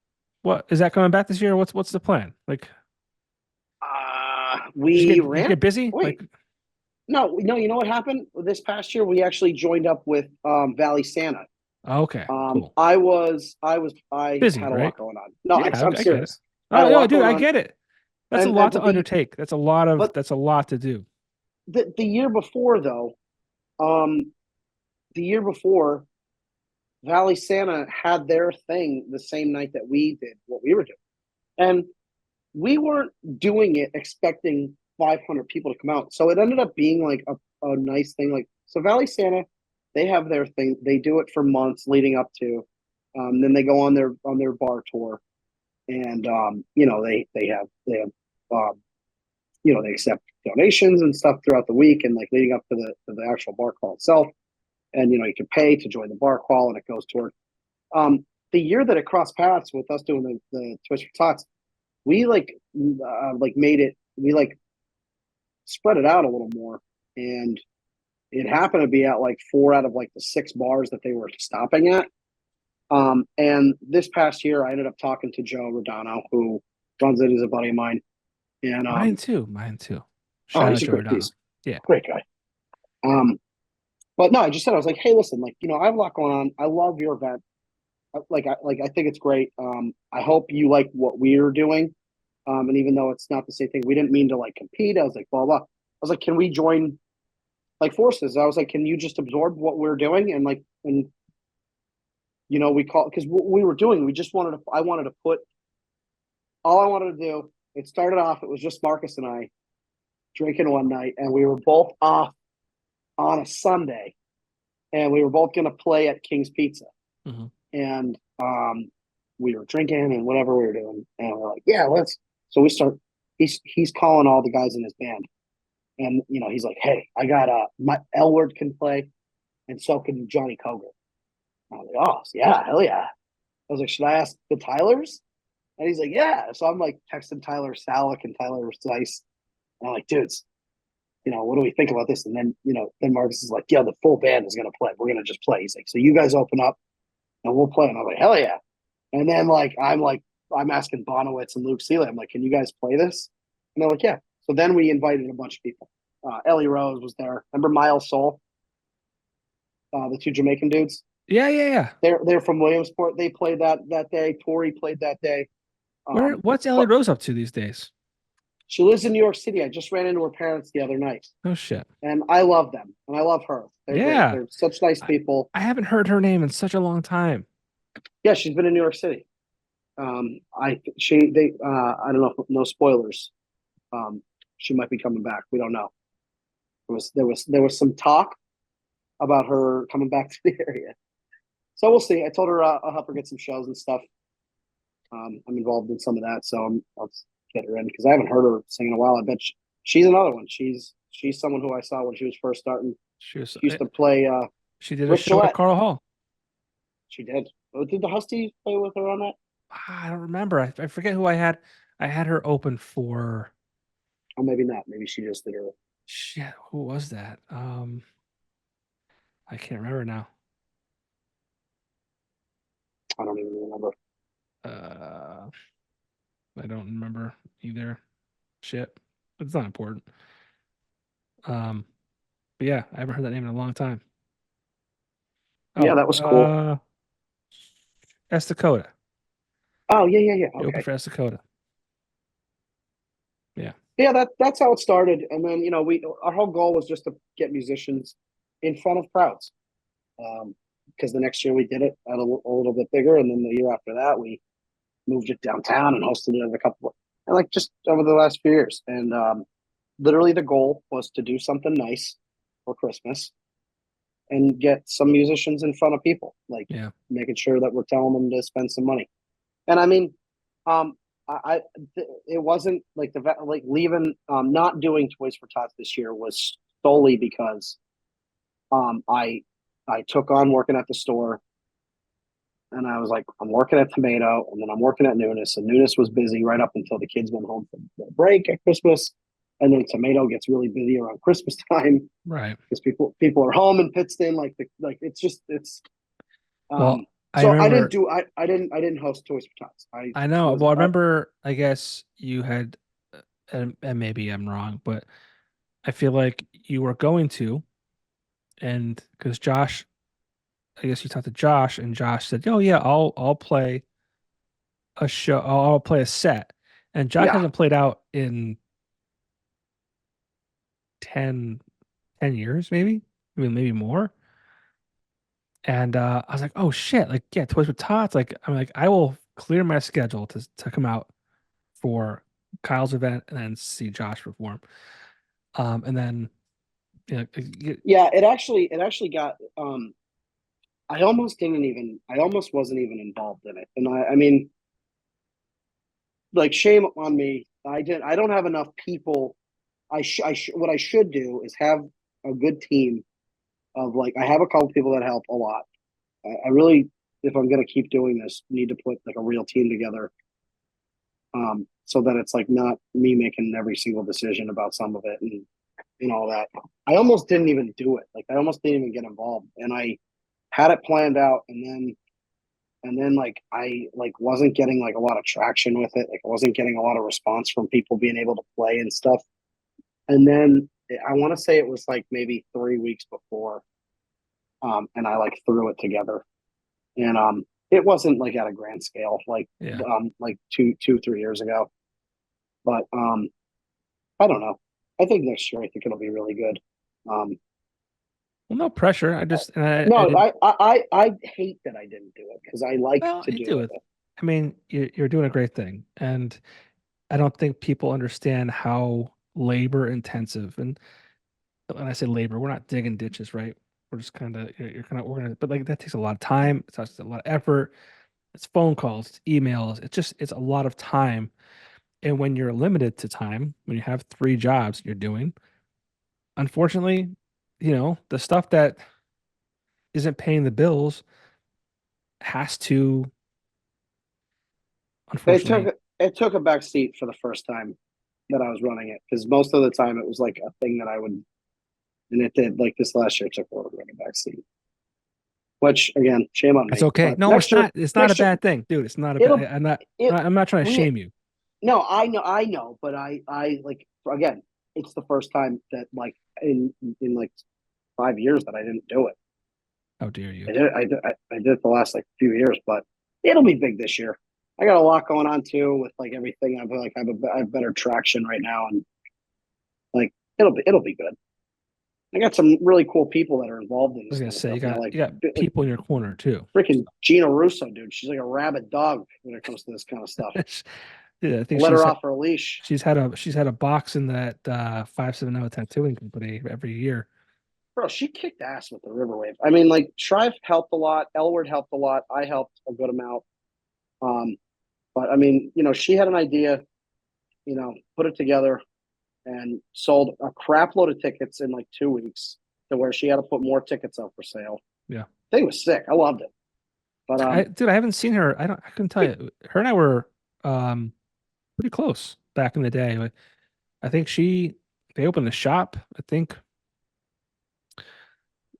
What is that coming back this year? What's the plan? Like, did you Ran. get busy? Wait, Like, no, no. You know what happened this past year? We actually joined up with Valley Santa. oh, okay, cool. I Busy, had a lot right? going on. No, Yeah, I'm I get it. serious. I had Oh a no, lot dude, going I on, get it. That's a and lot but to undertake. but That's a lot to do. the year before though, um, the year before, Valley Santa had their thing the same night that we did what we were doing, and we weren't doing it expecting 500 people to come out. So it ended up being like a nice thing. Like, so Valley Santa they have their thing. They do it for months leading up to. Then they go on their bar tour, and they have they accept donations and stuff throughout the week and like leading up to the actual bar crawl itself. And you can pay to join the bar crawl, and it goes toward the year that it crossed paths with us doing the Twitch for Tots. We like made it. We like spread it out a little more, and it happened to be at like four out of like the six bars that they were stopping at. And this past year, I ended up talking to Joe Rodano, who runs it. He's a buddy of mine, and Mine too. Mine too. oh, Shout out he's a great Giordano. piece, Yeah. great guy. But no, I just said I was like, hey, listen, like I have a lot going on. I love your event. I think it's great. I hope you like what we're doing. And even though it's not the same thing, we didn't mean to like compete. I was like, blah blah. I was like, can we join like forces? I was like, can you just absorb what we're doing and we call because what we were doing, we just wanted to. I wanted to put all I wanted to do. It started off. It was just Marcus and I drinking one night, and we were both off on a Sunday, and we were both going to play at King's Pizza, Mm-hmm. and we were drinking and whatever we were doing, and we're like, yeah, let's. So we start. He's calling all the guys in his band, and he's like, hey, I got my Elward can play, and so can Johnny Coger. I was like, oh yeah, hell yeah. I was like, should I ask the Tylers? And he's like, yeah. So I'm like texting Tyler Salick and Tyler Zeiss. And I'm like, dudes, what do we think about this? And then Marcus is like, yeah, the full band is gonna play. We're gonna just play. He's like, so you guys open up and we'll play. And I'm like, hell yeah. And then I'm asking Bonowitz and Luke Seeley. I'm like, can you guys play this? And they're like, yeah. So then we invited a bunch of people. Ellie Rose was there. Remember Miles Soul? The two Jamaican dudes. Yeah, yeah, yeah. They're from Williamsport. They played that day. Tori played that day. What's Ellie But Rose up to these days? she lives in New York City. I just ran into her parents the other night, Oh shit. and I love them, and I love her. They're great. Yeah. They're such nice I, people. I haven't heard her name in such a long time. Yeah, she's been in New York City. I don't know, no spoilers. She might be coming back. We don't know. There was some talk about her coming back to the area, so we'll see. I told her I'll help her get some shows and stuff. I'm involved in some of that, so I'll get her in because I haven't heard her sing in a while. I bet she's another one. She's someone who I saw when she was first starting. She was She used to play she did a Rick show at Gillette. Carl Hall. She did. Oh, did the Husty play with her on that? I don't remember. I forget who I had. I had her open for Or maybe not. Maybe she just did her. shit. Who was that? I can't remember now. I don't even remember. Uh, I don't remember either. Shit, it's not important. Um, but yeah, I haven't heard that name in a long time. Yeah, Oh, that was cool. S Dakota. Oh yeah. You open Okay. for S Dakota. Yeah. Yeah, that's how it started. And then we our whole goal was just to get musicians in front of crowds. Because the next year we did it at a little bit bigger, and then the year after that we moved it downtown and hosted it at a couple, and like just over the last few years. And literally the goal was to do something nice for Christmas and get some musicians in front of people, like Yeah. making sure that we're telling them to spend some money. And I mean, um, it wasn't like like leaving, not doing Toys for Tots this year was solely because I took on working at the store, and I was like, I'm working at Tomato, and then I'm working at Newness, and Newness was busy right up until the kids went home for the break at Christmas, and then Tomato gets really busy around Christmas time Right. because people are home in Pittston, it's Well, I so remember. I didn't host Toys for Tots. I know. Was Well, I remember. I guess you had, and maybe I'm wrong, but I feel like you were going to, and because Josh, I guess you talked to Josh, and Josh said, "Oh yeah, I'll play a show. I'll play a set." And Josh yeah hasn't played out in 10, 10 years, maybe. I mean, maybe more. And I was like, "Oh shit! Like, yeah, Toys with Tots. Like, I'm like, I will clear my schedule to come out for Kyle's event and then see Josh perform." And then Yeah, Yeah, it actually got I almost wasn't even involved in it. And I mean, like shame on me. I don't have enough people. What I should do is have a good team of like I have a couple people that help a lot. I really, if I'm gonna keep doing this, need to put like a real team together, so that it's like not me making every single decision about some of it and all that. I almost didn't even do it. Like I almost didn't even get involved, and I had it planned out, and then like I like wasn't getting like a lot of traction with it. Like I wasn't getting a lot of response from people being able to play and stuff. And then I want to say it was like maybe 3 weeks before, and I like threw it together, and it wasn't like at a grand scale yeah. like 3 years ago, but I don't know. I think next year I think it'll be really good. Um, Well, no pressure. I just and I no, didn't. I hate that I didn't do it because I like Well, to you do do it. it. I mean, you're doing a great thing, and I don't think people understand how labor intensive. And when I say labor, we're not digging ditches, right? We're just kind of you're kind of organized, but like that takes a lot of time. It takes a lot of effort. It's phone calls, it's emails. It's a lot of time. And when you're limited to time, when you have three jobs you're doing, unfortunately, the stuff that isn't paying the bills has to, It took unfortunately. it took a back seat for the first time that I was running it because most of the time it was like a thing that I would, and it did. Like this last year, it took a little bit of a back seat. Which again, shame on It's me. okay. But No, it's next year, not. It's not a next year bad thing, dude. It's not a bad. it'll I'm not. it I'm not trying to we shame you. no, I know, but I like again, it's the first time that like in like 5 years that I didn't do it. How dare you? I did it the last like few years, but it'll be big this year. I got a lot going on too with like everything. I have better traction right now, and like it'll be good. I got some really cool people that are involved in I was this gonna kind of say stuff. you You know, got like you got people in your corner too. freaking Gina Russo, dude. She's like a rabid dog when it comes to this kind of stuff. Yeah, I I think let her off her leash. she's had a box in that 570 tattooing company every year. Bro, she kicked ass with the River Wave. I mean, like Shrive helped a lot, Elward helped a lot, I helped a good amount. Um, but I mean, she had an idea, put it together and sold a crap load of tickets in like 2 weeks to where she had to put more tickets up for sale. Yeah. Thing was sick. I loved it. But Dude, I haven't seen her. I couldn't tell you. Her and I were um pretty close back in the day. Like, I think they opened the shop, I think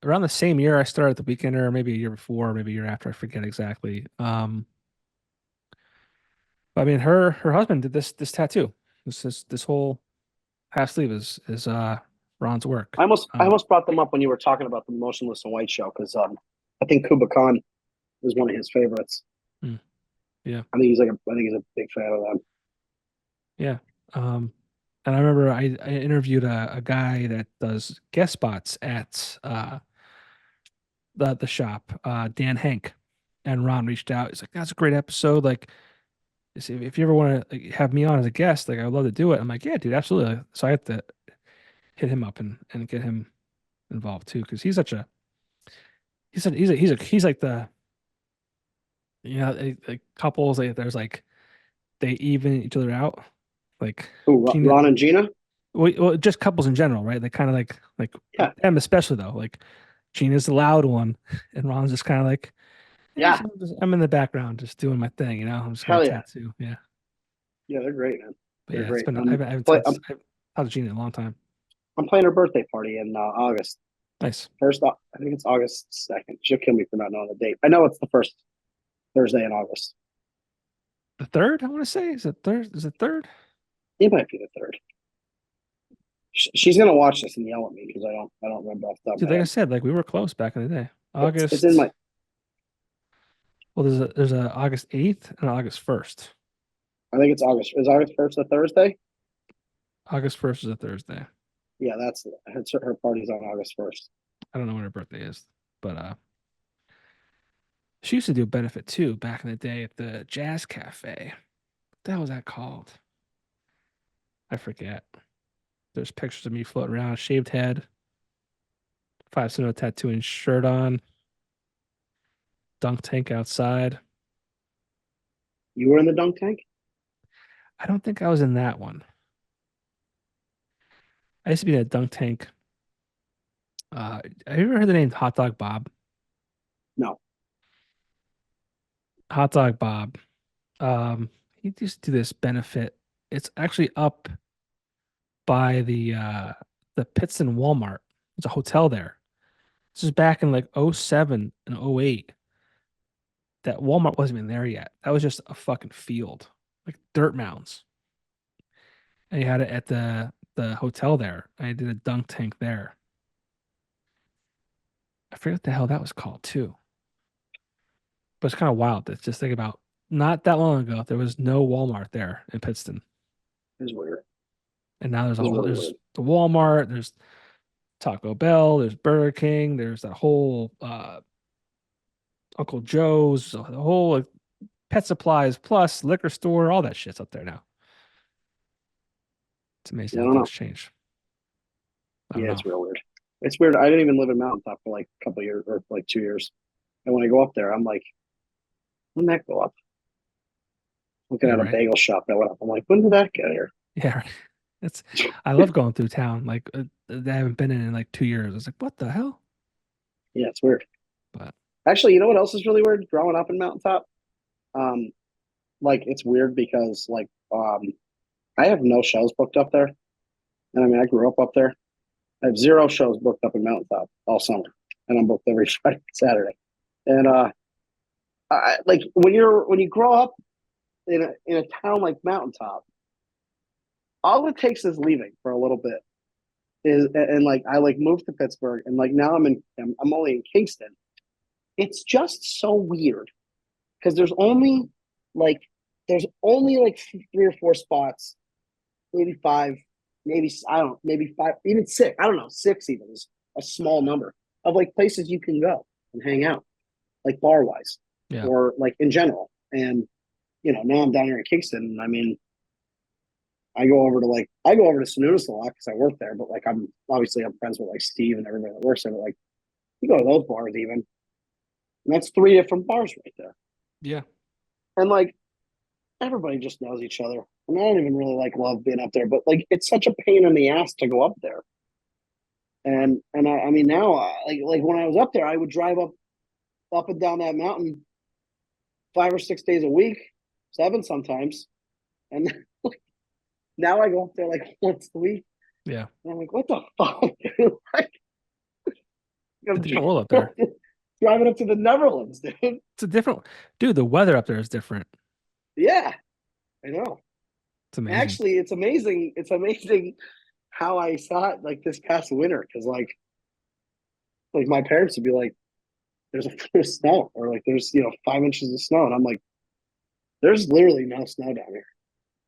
around the same year I started the Weekender, or maybe a year before, maybe a year after, I forget exactly. But I mean her husband did this tattoo. This whole half sleeve is Ron's work. I almost brought them up when you were talking about the Motionless in White show because I think Kuba Khan is one of his favorites. Hmm, yeah. I think he's a big fan of them. Yeah. Um, and I remember I interviewed a guy that does guest spots at the shop, Dan Hank, and Ron reached out. He's like, "That's a great episode. Like, if you ever want to like, have me on as a guest, like, I'd love to do it." I'm like, "Yeah, dude, absolutely." So I have to hit him up and get him involved too, because he's such a he's like the like couples. There's like they even each other out. Like Who, Gina, Ron and Gina? well, just couples in general, right? They kind of like Yeah, them especially though. Like Gina's the loud one, and Ron's just kind of like, yeah, yeah, so I'm in the background just doing my thing, I'm just got a hell yeah, tattoo, yeah. yeah. They're great, man. But They're yeah, it's great. been I haven't Play, touched I've talked to Gina in a long time. I'm playing her birthday party in August. Nice. I think it's August 2nd. She'll kill me for not knowing the date. I know it's the first Thursday in August. The third, I want to say, is it third? Is it third? It might be the third. She's gonna watch this and yell at me because I don't remember off the top of Dude, my like I head. said, like we were close back in the day. It's in my. August. Well, there's a August 8th and August 1st. I think it's August. Is August 1st a Thursday? August 1st is a Thursday. Yeah, that's her party's on August 1st. I don't know when her birthday is, but she used to do a benefit too back in the day at the Jazz Cafe. What the hell was that called? I forget. There's pictures of me floating around, shaved head. Five Cent tattoo and shirt on, dunk tank outside. You were in the dunk tank? I don't think I was in that one. I used to be in a dunk tank. Have you ever heard the name Hot Dog Bob? No. Hot Dog Bob. He used to do this benefit. It's actually up by the Pittston Walmart. There's a hotel there. This is back in like '07 and '08. That Walmart wasn't even there yet. That was just a fucking field, like dirt mounds. And he had it at the hotel there. I did a dunk tank there. I forget what the hell that was called too. But it's kind of wild. It's just think about not that long ago, there was no Walmart there in Pittston. It's weird. And now there's a It's whole really there's weird. the Walmart, there's Taco Bell, there's Burger King, there's that whole Uncle Joe's, the whole like, pet supplies plus liquor store, all that shit's up there now. It's I amazing how don't things know. change. I don't Yeah, know. it's real weird. It's weird. I didn't even live in Mountaintop for like a couple of years or like 2 years. And when I go up there, I'm like, when did that go up? Looking Yeah, at a right. bagel shop that went up. I'm like, when did that get here? Yeah, right. It's I love going through town. Like I haven't been in like 2 years. I was like, what the hell? Yeah, it's weird. But Actually, you know what else is really weird? Growing up in Mountaintop, um, like it's weird because I have no shows booked up there. And I mean, I grew up there. I have zero shows booked up in Mountaintop all summer, and I'm booked every Friday and Saturday. And like when you grow up in a town like Mountaintop, all it takes is leaving for a little bit. Is and like I like moved to Pittsburgh, and like now I'm only in Kingston. It's just so weird because like there's only like 3 or 4 spots, maybe five, maybe I don't know, maybe five, even six. I don't know, six even is a small number of like places you can go and hang out, like bar wise yeah. or like in general. And now I'm down here in Kingston, and I mean, I go over to Sununus a lot because I work there. But like I'm friends with like Steve and everybody that works there. But like you go to those bars even, and that's 3 different bars right there. Yeah. And like everybody just knows each other. And I don't even really like love being up there, but like it's such a pain in the ass to go up there. And I mean now like when I was up there, I would drive up and down that mountain 5 or 6 days a week, seven sometimes. And now I go up there like once a week. Yeah. And I'm like, what the fuck, dude? Like, It's a I'm different world up there. driving up to the Netherlands, dude. It's a different dude, the weather up there is different. Yeah, I know. It's amazing. Actually, it's amazing. It's amazing how I saw it like this past winter because like my parents would be like, "There's a foot of snow," or like, "There's 5 inches of snow," and I'm like, "There's literally no snow down here,"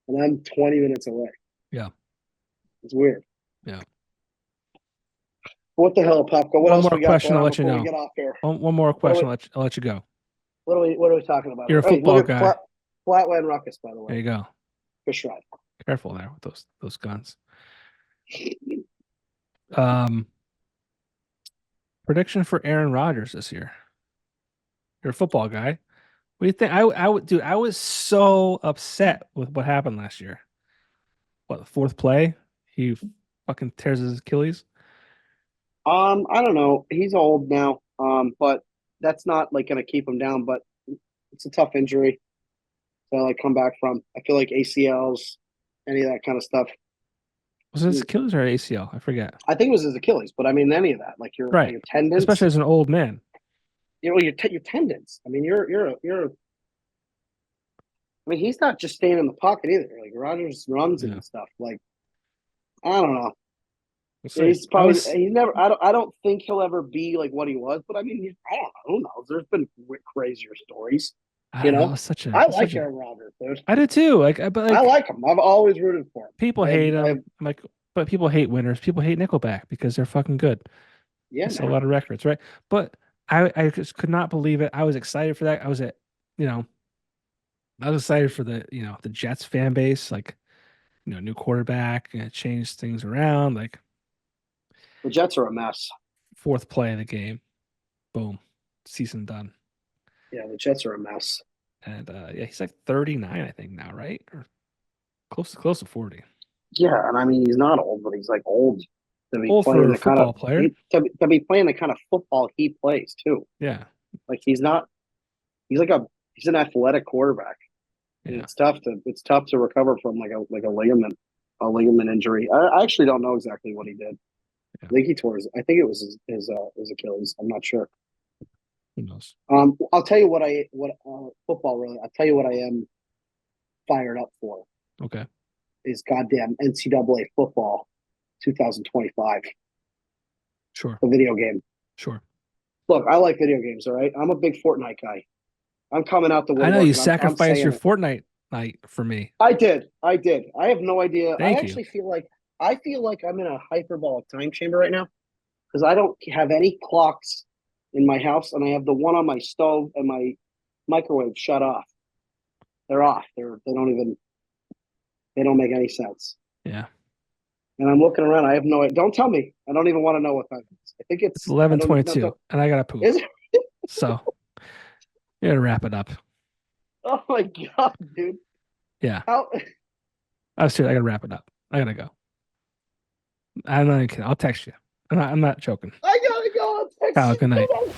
and I'm 20 minutes away. Yeah. It's weird. Yeah. What the hell, Popko? What One else more we got question, going I'll on let you before we know. get off here? One more What are we question, I'll let you go. what are we talking about You're here? a Hey, look football at guy. Flatland Ruckus, by the There way. you go. Fish ride. Careful there with those guns. Um, prediction for Aaron Rodgers this year. You're a football guy. What do you think? I would dude, I was so upset with what happened last year. What, the fourth play? He fucking tears his Achilles. I don't know. He's old now, but that's not like going to keep him down. But it's a tough injury to like come back from. I feel like ACLs, any of that kind of stuff. Was it his Achilles or ACL? I forget. I think it was his Achilles, but I mean any of that, like Right. your Especially tendons, as an old man. your tendons. I mean, I mean, he's not just staying in the pocket either. Like Rogers runs Yeah. and stuff. Like I don't know. We'll see. He's probably he's never. I don't think he'll ever be like what he was. But I mean, I don't know. Who knows? There's been crazier stories. I You don't know. know, It's such a I it's such like a Aaron Rodgers, dude. I do too. But I like like him. I've always rooted for him. people hate him. I'm like, but people hate winners. People hate Nickelback because they're fucking good. Yeah, They sell a man. lot of records, right? But I just could not believe it. I was excited for that. You know, I was excited for the Jets fan base, like, new quarterback and it changed things around. Like The Jets are a mess. fourth play of the game. Boom. Season done. Yeah, the Jets are a mess. And yeah, he's like 39, I think now, right? Or close to 40. Yeah, and I mean he's not old, but he's like old to be Old playing for a the kind of football player. to be playing the kind of football he plays too. Yeah. Like he's not. He's an athletic quarterback. And Yeah. it's tough to recover from like a ligament injury. I actually don't know exactly what he did. Yeah. I think he tore I think it was his Achilles. I'm not sure. Who knows? I'll tell you what football really. I'll tell you what I am fired up for Okay. is goddamn NCAA football 2025, Sure. the video game. Sure. Look, I like video games. All right, I'm a big Fortnite guy. I'm coming out the I know woodwork. you And I'm sacrificed saying your it. Fortnite night for me. I did. I did. I have no idea. I Thank you. actually feel like I'm in a hyperbolic time chamber right now because I don't have any clocks in my house, and I have the one on my stove and my microwave shut off. They're off. They don't make any sense. Yeah. And I'm looking around. I have no. Don't tell me. I don't even want to know what time it is. I think It's it's. I don't. No, 11:22, no, and I gotta poop. is it? So you gotta wrap it up. Oh my god, dude! Yeah. How? I was serious. I gotta wrap it up. I gotta go. I'm not even kidding. I'll text you. I'm not joking. I gotta go. I'll text Kyle, good night. you.